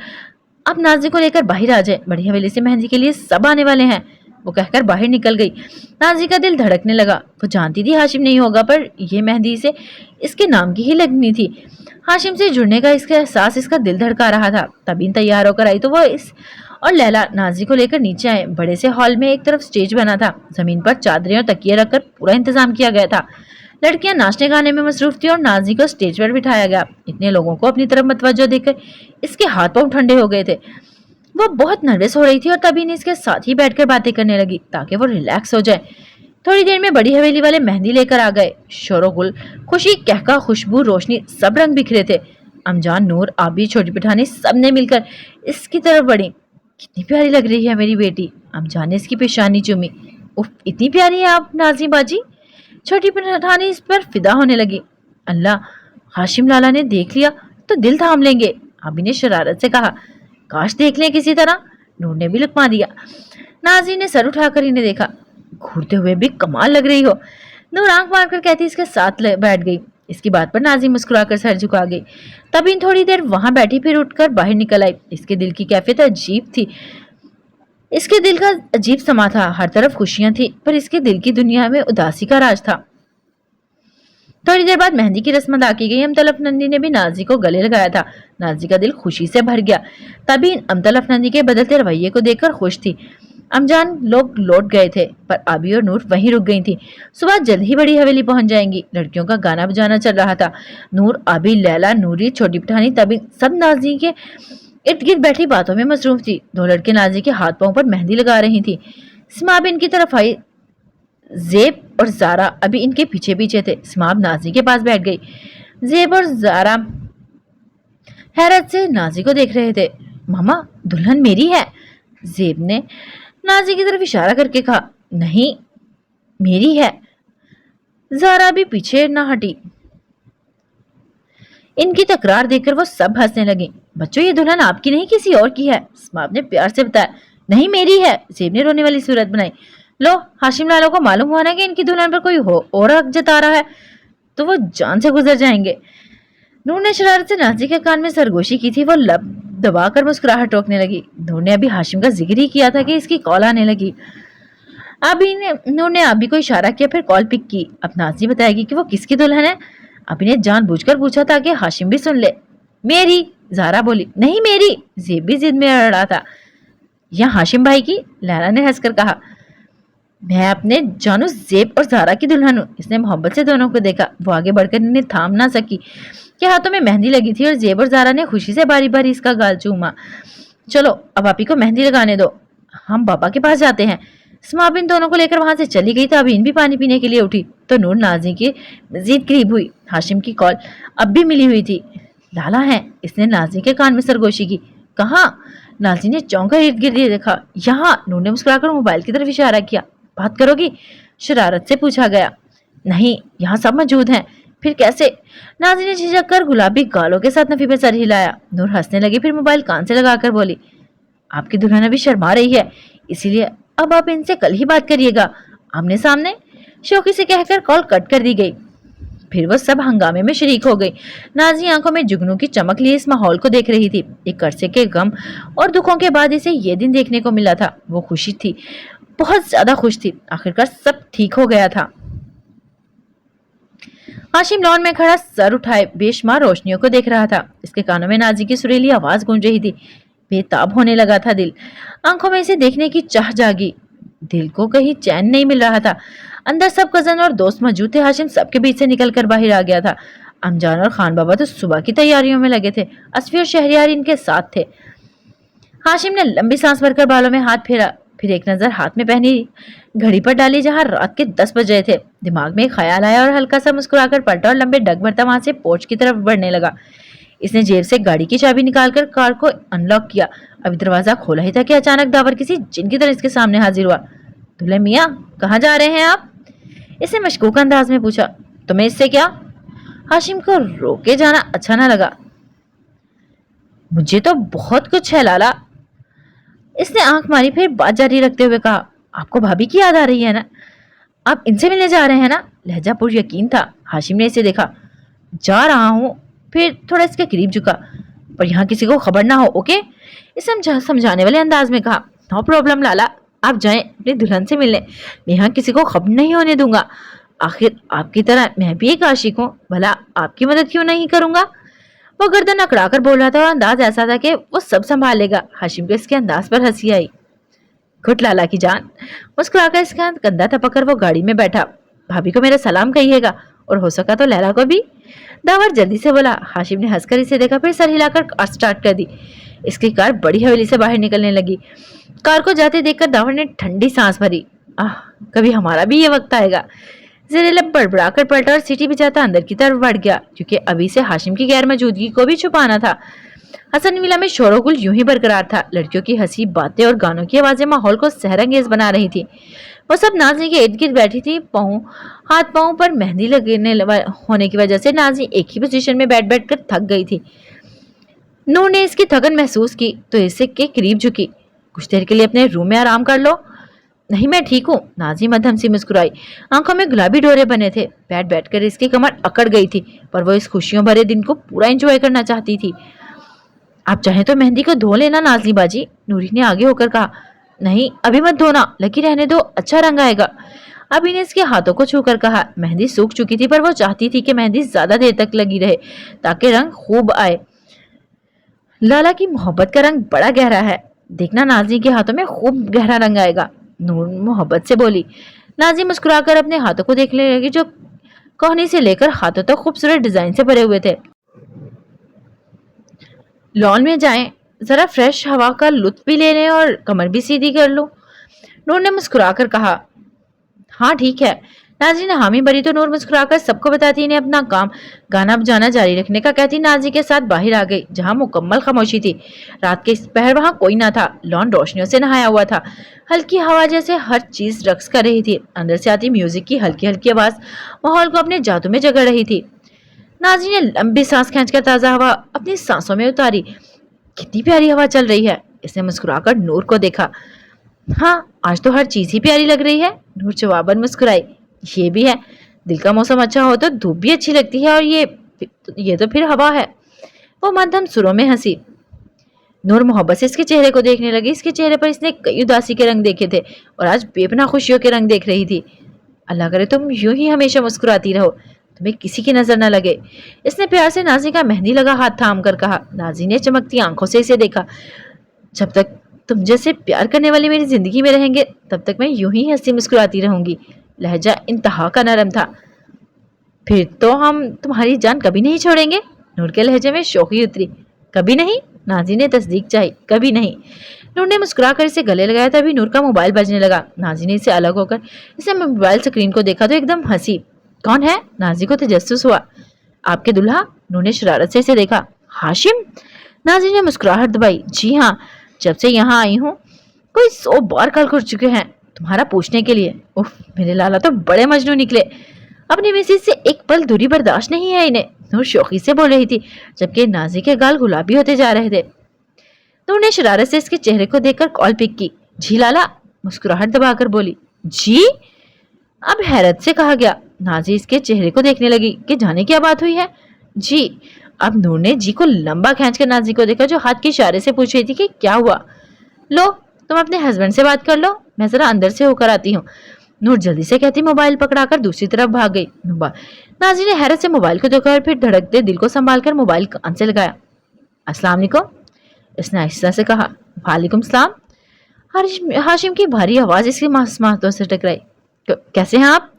अब नाजी को लेकर बाहर आ जाए, बड़ी हवेली से मेहंदी के लिए सब आने वाले हैं, वो कहकर बाहर निकल गई। नाजी का दिल धड़कने लगा। वो जानती थी हाशिम नहीं होगा, पर यह मेहंदी से इसके नाम की ही लगनी थी। हाशिम से जुड़ने का इसका एहसास इसका दिल धड़का रहा था। ताबीन तैयार होकर आई तो वो इस और लैला नाजी को लेकर नीचे आए। बड़े से हॉल में एक तरफ स्टेज बना था, जमीन पर चादरें और तकिए रखकर पूरा इंतजाम किया गया था। लड़कियां नाचने गाने में मसरूफ थी और नाजी को स्टेज पर बिठाया गया। इतने लोगों को अपनी तरफ मतवज्जो देखकर इसके हाथ पांव ठंडे हो गए थे। वो बहुत नर्वस हो रही थी और तभी इसके साथ ही बैठकर बातें करने लगी ताकि वो रिलैक्स हो जाए। थोड़ी देर में बड़ी हवेली वाले मेहंदी लेकर आ गए। शोरोगुल, खुशी, कहका, खुशबू, रोशनी, सब रंग बिखरे थे। अमजान, नूर, आबी, छोटी पठानी सब ने मिलकर इसकी तरफ बढ़ी। कितनी प्यारी लग रही है मेरी बेटी। अमजान ने इसकी पेशानी चूमी। उफ, इतनी प्यारी है आप नाजी बाजी। छोटी पठानी इस पर फिदा होने लगी। अल्लाह, हाशिम लाला ने देख लिया तो दिल थाम लेंगे, आबी ने शरारत से कहा। काश देख लें किसी तरह, नूर ने भी लुकमा दिया। नाजी ने सर उठाकर इन्हें देखा। घूरते हुए भी कमाल लग रही हो, नूर आंख मारकर कहती इसके साथ बैठ गई। इसकी बात पर नाजी मुस्कुराकर सर झुका गई। तब इन थोड़ी देर वहां बैठी, फिर उठकर बाहर निकल आई। इसके दिल की कैफियत अजीब थी। इसके दिल का अजीब समा था। हर तरफ खुशियां थी, पर इसके दिल की दुनिया में उदासी का राज था। थोड़ी देर बाद मेहंदी की रस्म अदा की गई। अमतल अफनंदी ने भी नाजी को गले लगाया था। नाजी का दिल खुशी से भर गया। तभी अमतल अफनंदी के बदलते रवैये को देखकर खुश थी। अमजान लोग लौट गए थे, पर आबी और नूर वहीं रुक गई थी। सुबह जल्द ही बड़ी हवेली पहुंच जाएंगी। लड़कियों का गाना बजाना चल रहा था। नूर, आबी, लैला, नूरी, छोटी पठानी, तभी सब नाजी के इर्द गिर्द बैठी बातों में मसरूफ थी। दो लड़के नाजी के हाथ पांव पर मेहंदी लगा रही थी। स्माब इनकी तरफ आई। जेब और जारा अभी इनके पीछे पीछे थे। स्माब नाजी के पास बैठ गई। जेब और जारा हैरत से नाजी को देख रहे थे। मामा, दुल्हन मेरी है। जेब ने नाजी की तरफ इशारा करके कहा। नहीं, मेरी है। जारा भी पीछे न हटी। इनकी तकरार देखकर वो सब हंसने लगी। बच्चों, ये दुल्हन आपकी नहीं किसी और की है, स्माब ने प्यार से बताया। नहीं, मेरी है। जेब ने रोने वाली सूरत बनाई। लो, हाशिम लालो को मालूम हुआ ना कि इनकी दुल्हन पर कोई और हक जता रहा है तो वो जान से गुजर जाएंगे। नूर ने शरारत से नाजी के कान में सरगोशी की थी। वो लब दबा कर मुस्कुराहट रोकने लगी। नूर ने अभी हाशिम का जिक्र ही किया था कि इसकी कॉल आने लगी। नूर ने अभी को इशारा किया, फिर कॉल पिक की। अब नाज़ी बताएगी कि वो किसकी दुल्हन है। अभी ने जानबूझकर पूछा ताकि हाशिम भी सुन ले। मेरी, ज़ारा बोली। नहीं मेरी, ज़ेब भी जिद में अड़ा था। या हाशिम भाई की, लैला ने हंसकर कहा। मैं अपने जानू ज़ेब और ज़ारा की दुल्हन हूँ। इसने मोहब्बत से दोनों को देखा। वो आगे बढ़कर इन्हें थाम ना सकी कि हाथों में मेहंदी लगी थी और ज़ेब और ज़ारा ने खुशी से बारी बारी इसका गाल चूमा। चलो अब आप ही को मेहंदी लगाने दो, हम बाबा के पास जाते हैं। स्माबिन दोनों को लेकर वहां से चली गई तो अबीन भी पानी पीने के लिए उठी तो नूर नाज़ी के मजीद करीब हुई। हाशिम की कॉल अब भी मिली हुई थी। लाला है, इसने नाज़ी के कान में सरगोशी की। कहाँ? नाज़ी ने चौंक कर इर्द गिर्द देखा। यहाँ, नूर ने मुस्कुराकर मोबाइल की तरफ इशारा किया। बात करोगी? शरारत से पूछा गया। नहीं, यहाँ सब मौजूद हैं। फिर कैसे? नाज़ी ने झिझक कर गुलाबी गालों के साथ नफी पे सर हिलाया। नूर हंसने लगी, फिर मोबाइल कान से लगाकर बोली, आपकी दुल्हन अभी शर्मा रही है, इसीलिए अब आप इनसे कल ही बात करिएगा आमने सामने। शौकी से कहकर कॉल कट कर दी गई। फिर वो सब हंगामे में शरीक हो गई। नाज़ी आंखों में जुगनू की चमक लिए इस माहौल को देख रही थी। एक अरसे के गम और दुखों के बाद इसे ये दिन देखने को मिला था। वो खुशी थी, बहुत ज्यादा खुश थी। आखिरकार सब ठीक हो गया था। हाशिम लॉन में खड़ा सर उठाए बेशुमार रोशनियों को देख रहा था। इसके कानों में नाज़ी की सुरीली आवाज गूंज रही थी। बेताब होने लगा था दिल। आंखों में इसे देखने की चाह जागी। दिल को कहीं चैन नहीं मिल रहा था। अंदर सब कजन और दोस्त मौजूद थे। हाशिम सबके बीच से निकलकर बाहर आ गया था। अमजान और खान बाबा तो सुबह की तैयारियों में लगे थे। असफी और शहरियार इनके साथ थे। हाशिम ने लंबी सांस भरकर बालों में हाथ फेरा, फिर एक नजर हाथ में पहनी घड़ी पर डाली जहां रात के 10 बज रहे थे। दिमाग में एक ख्याल आया और हल्का सा मुस्कुराकर पलटा और लंबे डग भरता वहां से पोर्च की तरफ बढ़ने लगा। इसने जेब से गाड़ी की चाबी निकालकर कार को अनलॉक किया। अभी दरवाजा खोला ही था कि अचानक दावर किसी जिन की तरह इसके सामने हाजिर हुआ। दूल्हे मियाँ, कहाँ जा रहे हैं आप? इसने मशकूक अंदाज में पूछा। तुम्हें इससे क्या? हाशिम को रोके जाना अच्छा ना लगा। मुझे तो बहुत कुछ है लाला। इसने आंख मारी, फिर बात जारी रखते हुए कहा, आपको भाभी की याद आ रही है ना? आप इनसे मिलने जा रहे हैं ना? लहजा पुर यकीन था। हाशिम ने इसे देखा। जा रहा हूँ, फिर थोड़ा इसके करीब झुका। पर यहाँ किसी को खबर ना हो, ओके? इसे समझाने वाले अंदाज में कहा। नो प्रॉब्लम लाला, आप जाएं अपनी दुल्हन से मिलने। मैं यहाँ किसी को खबर नहीं होने दूंगा। आखिर आपकी तरह मैं भी एक आशिक हूँ, भला आपकी मदद क्यों नहीं करूंगा? वो गर्दन अकड़ा कर बोल रहा था और अंदाज ऐसा था कि वो सब संभाल लेगा। हाशिम को इसके अंदाज पर हंसी आई। घुट लाला की जान। मुस्कुराकर इसका कंधा थपकर वो गाड़ी में बैठा। भाभी को मेरा सलाम कहिएगा और हो सका तो लैला को भी। दावर जल्दी से बोला। हाशिम ने हंसकर इसे देखा, फिर सर हिलाकर कार स्टार्ट कर दी। इसकी कार बड़ी हवेली से बाहर निकलने लगी। कार को जाते देखकर दावर ने ठंडी सांस भरी। आह, कभी हमारा भी ये वक्त आएगा। ज़ेरे लब बड़बड़ाकर पलटा और सीटी बजाता अंदर की तरफ बढ़ गया, क्योंकि अभी से हाशिम की गैर मौजूदगी को भी छुपाना था। हसन विला में शोरगुल यूं ही बरकरार था। लड़कियों की हंसी, बातें और गानों की आवाजें माहौल को सहरंगेज बना रही थी। वो सब नाज़ी के इर्द गिर्द बैठी थी। हाथ पाँव पर मेहंदी लगने होने की वजह से नाज़ी एक ही पोजीशन में बैठ बैठ कर थक गई थी। नूर ने इसकी थकन महसूस की तो इसे के करीब झुकी। कुछ देर के लिए अपने रूम में आराम कर लो। नहीं, मैं ठीक हूँ। नाज़ी मध्यम सी मुस्कुराई। आंखों में गुलाबी डोरे बने थे। बैठ बैठ कर इसकी कमर अकड़ गई थी, पर वो इस खुशियों भरे दिन को पूरा एंजॉय करना चाहती थी। आप चाहें तो मेहंदी को धो लेना नाज़ी बाजी, नूरी ने आगे होकर कहा। नहीं, अभी मत धोना, लगी रहने दो, अच्छा रंग आएगा। अभी ने इसके हाथों को छूकर कहा। मेहंदी सूख चुकी थी, पर वो चाहती थी कि मेहंदी ज्यादा देर तक लगी रहे ताकि रंग खूब आए। लाला की मोहब्बत का रंग बड़ा गहरा है, देखना नाज़ी के हाथों में खूब गहरा रंग आएगा, नूर मोहब्बत से बोली। नाज़ी मुस्कुराकर अपने हाथों को देखने लगी, जो कोहनी से लेकर हाथों तक खूबसूरत डिजाइन से भरे हुए थे। लॉन में जाएं, जरा फ्रेश हवा का लुत्फ भी ले लें और कमर भी सीधी कर लो, नूर ने मुस्कुराकर कहा। हाँ ठीक है। नाज़ी ने हामी भरी तो नूर मुस्कुराकर सबको बताती इन्हें अपना काम गाना बजाना जारी रखने का कहती नाज़ी के साथ बाहर आ गई, जहां मुकम्मल खामोशी थी। रात के इस पहर वहां कोई ना था। लॉन रोशनियों से नहाया हुआ था। हल्की हवा जैसे हर चीज रक्स कर रही थी। अंदर से आती म्यूजिक की हल्की हल्की आवाज माहौल को अपने जादू में जगड़ रही थी। नाज़ी ने लंबी सांस खींचकर ताज़ा हवा अपनी सांसों में उतारी। कितनी प्यारी हवा चल रही है। इसने मुस्कुराकर नूर को देखा। हाँ, आज तो हर चीज ही प्यारी लग रही है, नूर जवाबन मुस्कुराई। ये भी है, दिल का मौसम अच्छा हो तो धूप भी अच्छी लगती है, और ये तो फिर हवा है। वो मध्यम सुरों में हंसी। नूर मोहब्बत से इसके चेहरे को देखने लगी। इसके चेहरे पर इसने कई उदासी के रंग देखे थे और आज बेपनाह खुशियों के रंग देख रही थी। अल्लाह करे तुम यूं ही हमेशा मुस्कुराती रहो, तुम्हें किसी की नजर न लगे। इसने प्यार से नाजी का मेहंदी लगा हाथ थाम कर कहा। नाजी ने चमकती आंखों से इसे देखा। जब तक तुम जैसे प्यार करने वाले मेरी जिंदगी में रहेंगे तब तक मैं यूं ही हंसी मुस्कुराती रहूंगी। लहजा इंतहा का नरम था। फिर तो हम तुम्हारी जान कभी नहीं छोड़ेंगे। नूर के लहजे में शौकी उतरी। कभी नहीं? नाजी ने तस्दीक चाही। कभी नहीं। नूर ने मुस्कुराकर इसे गले लगाया। तभी नूर का मोबाइल बजने लगा। नाजी ने इसे अलग होकर इसने मोबाइल स्क्रीन को देखा तो एकदम हंसी। कौन है? नाजी को तजस्सुस हुआ। आपके दुल्हा। नूर ने शरारत से इसे देखा। हाशिम? नाजी ने मुस्कुराहट दबाई। जी हाँ, जब से यहाँ आई हूँ कोई 100 बार कॉल कर चुके हैं तुम्हारा पूछने के लिए। उफ, मेरे लाला तो बड़े मजनू निकले। अपनी मिसेज से एक पल दूरी बर्दाश्त नहीं है इन्हें। नूर शौकी से बोल रही थी जबकि नाजी के गाल गुलाबी होते जा रहे थे। नूर ने शरारत से इसके चेहरे को देखकर कॉल पिक की। जी लाला, मुस्कुराहट दबाकर बोली। जी? अब हैरत से कहा गया। नाजी इसके चेहरे को देखने लगी कि जाने क्या बात हुई है। जी। अब नूर ने जी को लंबा खींचकर नाजी को देखा जो हाथ के इशारे से पूछ रही थी कि क्या हुआ। लो, तुम अपने हस्बैंड से बात कर लो, मैं जरा अंदर से होकर आती हूँ। नूर जल्दी से कहती मोबाइल पकड़ाकर दूसरी तरफ भाग गई। नाजी ने हैरत से मोबाइल को देखा और फिर धड़कते दिल को संभालकर मोबाइल कान से लगाया। अस्सलाम वालेकुम, इसने आहिस्ता से कहा। वालेकुम सलाम। हाशिम की भारी आवाज इसकी मांसों से टकराई। कैसे हैं आप?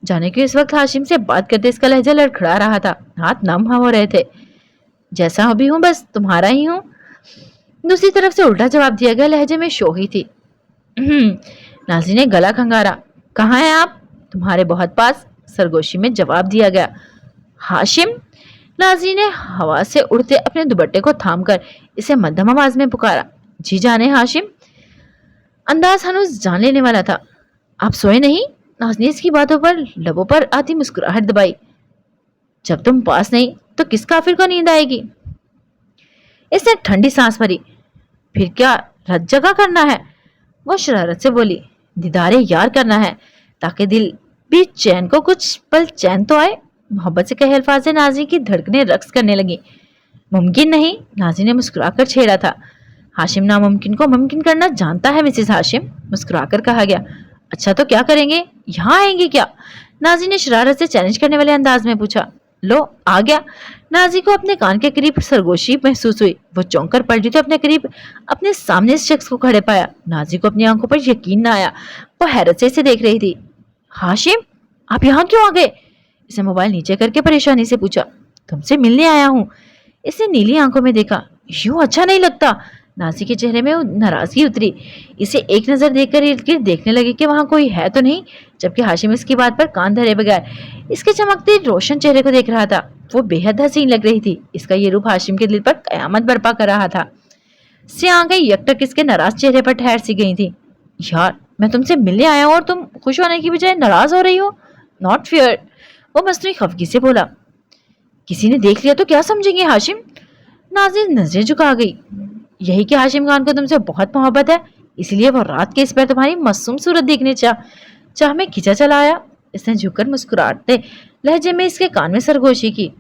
जाने के इस वक्त हाशिम से बात करते इसका लहजा लड़खड़ा रहा था, हाथ नम हो रहे थे। जैसा भी हूँ बस तुम्हारा ही हूँ। दूसरी तरफ से उल्टा जवाब दिया गया। लहजे में शोही थी। नाजी ने गला खंगारा। कहाँ हैं आप? तुम्हारे बहुत पास, सरगोशी में जवाब दिया गया। हाशिम? नाजी ने हवा से उड़ते अपने दुपट्टे को थामकर इसे मध्यम आवाज में पुकारा। जी जाने हाशिम। अंदाज हनूज जान लेने वाला था। आप सोए नहीं? नाज ने इसकी बातों पर लबों पर आती मुस्कुराहट दबाई। जब तुम पास नहीं तो किस काफिर को नींद आएगी? इसने ठंडी सांस भरी। फिर क्या रत जगह करना है? वो शरारत से बोली। दीदारे यार करना है ताकि दिल भी चैन को कुछ पल चैन तो आए। मोहब्बत से कहे अल्फाज से नाजी की धड़कनें रक्स करने लगी। मुमकिन नहीं, नाजी ने मुस्कुराकर छेड़ा था। हाशिम नामुमकिन को मुमकिन करना जानता है मिसेस हाशिम, मुस्कुराकर कहा गया। अच्छा तो क्या करेंगे? यहाँ आएंगे क्या? नाजी ने शरारत से चैलेंज करने वाले अंदाज में पूछा। लो आ गया। नाजी को अपने कान के करीब सरगोशी महसूस हुई। वो चौंक कर पलटी तो अपने करीब अपने सामने इस शख्स को खड़े पाया। नाजी को अपनी आंखों पर यकीन न आया। वो हैरत से इसे देख रही थी। हाशिम, आप यहाँ क्यों आ गए? इसे मोबाइल नीचे करके परेशानी से पूछा। तुमसे मिलने आया हूँ। इसने नीली आंखों में देखा। यूं अच्छा नहीं लगता। नाजी के चेहरे में नाराजगी उतरी। इसे एक नजर देखकर इर्द गिर्द देखने लगी कि वहां कोई है तो नहीं, जबकि हाशिम इसकी बात पर कान धरे बगैर इसके चमकते रोशन चेहरे को देख रहा था। वो बेहद हसीन लग रही थी। इसका ये रूप हाशिम के दिल पर कयामत बर्पा कर रहा था। से आंखें यकटक इसके नाराज चेहरे पर ठहर सी गई थी। यार, मैं तुमसे मिलने आया हूँ और तुम खुश होने की बजाय नाराज हो रही हो। Not fair. वो मसनूई खफगी से बोला। किसी ने देख लिया तो क्या समझेंगे हाशिम? नाज़ी नजरें झुका गई। यही कि हाशिम खान को तुमसे बहुत मोहब्बत है, इसलिए वो रात के इस पर तुम्हारी मासूम सूरत देखने चाह में खींचा चला आया। इसने झुककर मुस्कुराते लहजे में इसके कान में सरगोशी की।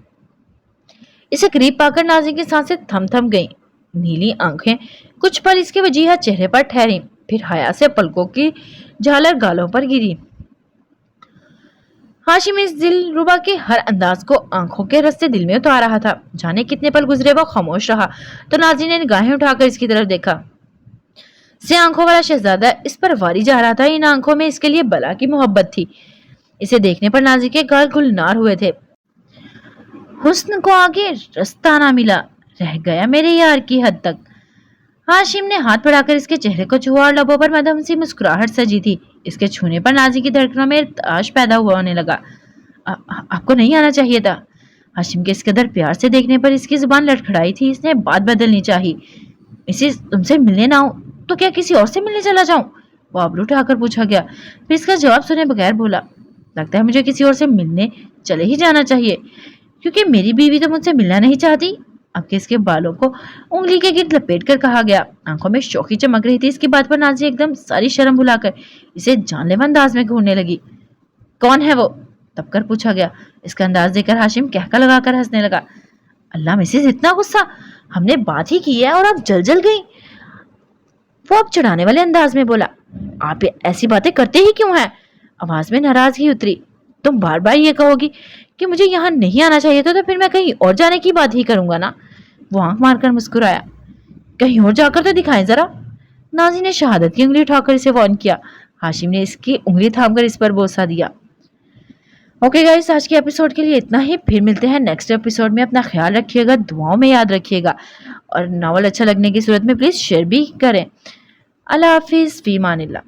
इसे करीब पाकर नाज़ी की सांसें थम गईं। नीली आंखें कुछ पल इसके वजीहा चेहरे पर ठहरी, फिर हया से पलकों की झालर गालों पर गिरी। हाशिम इस दिल रुबा के हर अंदाज को आंखों के रस्ते दिल में उतार रहा था। जाने कितने पल गुजरे वो खामोश रहा तो नाज़ी ने निगाहें उठाकर इसकी तरफ देखा। से आंखों वाला शहजादा इस पर वारी जा रहा था। इन आंखों में इसके लिए बला की मोहब्बत थी। इसे देखने पर नाज़ी के गाल गुलनार हुए थे। हुस्न को आगे रास्ता ना मिला, रह गया मेरे यार की हद तक। हाशिम ने हाथ बढ़ाकर इसके चेहरे को छुआ और लबों पर मधुम सी मुस्कुराहट सजी थी। इसके छूने पर नाज़ी की धड़कनों में ताश पैदा होने लगा। आपको नहीं आना चाहिए था। हाशिम के इस कदर प्यार से देखने पर इसकी जुबान लड़खड़ाई थी। इसने बात बदलनी चाहिए। इसे तुमसे मिलने ना हो तो क्या किसी और से मिलने चला जाऊं? वो आबरू उठाकर पूछा गया। फिर इसका जवाब सुने बगैर बोला, लगता है मुझे किसी और से मिलने चले ही जाना चाहिए, क्योंकि मेरी बीवी तो मुझसे मिलना नहीं चाहती। अब के इसके बालों को उंगली के गिर्द लपेट कर कहा गया। आंखों में शौकी चमक रही थी। इसकी बात पर नाज़ी एकदम सारी शर्म भुलाकर इसे जानलेवा अंदाज में घूरने लगी। कौन है वो? तब कर पूछा गया। इसका अंदाज देखकर हाशिम कहका लगाकर हंसने लगा। اللہ مسز اتنا غصہ، ہم نے بات ہی کی ہے اور آپ جل گئی۔ وہ اب چڑھانے والے انداز میں بولا، آپ ایسی باتیں کرتے ہی کیوں ہیں؟ آواز میں ناراضگی اتری۔ تم بار بار یہ کہو گی کہ مجھے یہاں نہیں آنا چاہیے تو پھر میں کہیں اور جانے کی بات ہی کروں گا نا۔ وہ آنکھ مار کر مسکرایا۔ کہیں اور جا کر تو دکھائیں ذرا۔ نازی نے شہادت کی انگلی اٹھا کر اسے وارن کیا۔ ہاشم نے اس کی انگلی تھام کر اس پر بوسہ دیا۔ اوکے گائز، آج کے ایپیسوڈ کے لیے اتنا ہی، پھر ملتے ہیں نیکسٹ ایپیسوڈ میں۔ اپنا خیال رکھیے گا، دعاؤں میں یاد رکھیے گا، اور ناول اچھا لگنے کی صورت میں پلیز شیئر بھی کریں۔ اللہ حافظ، فی امان اللہ۔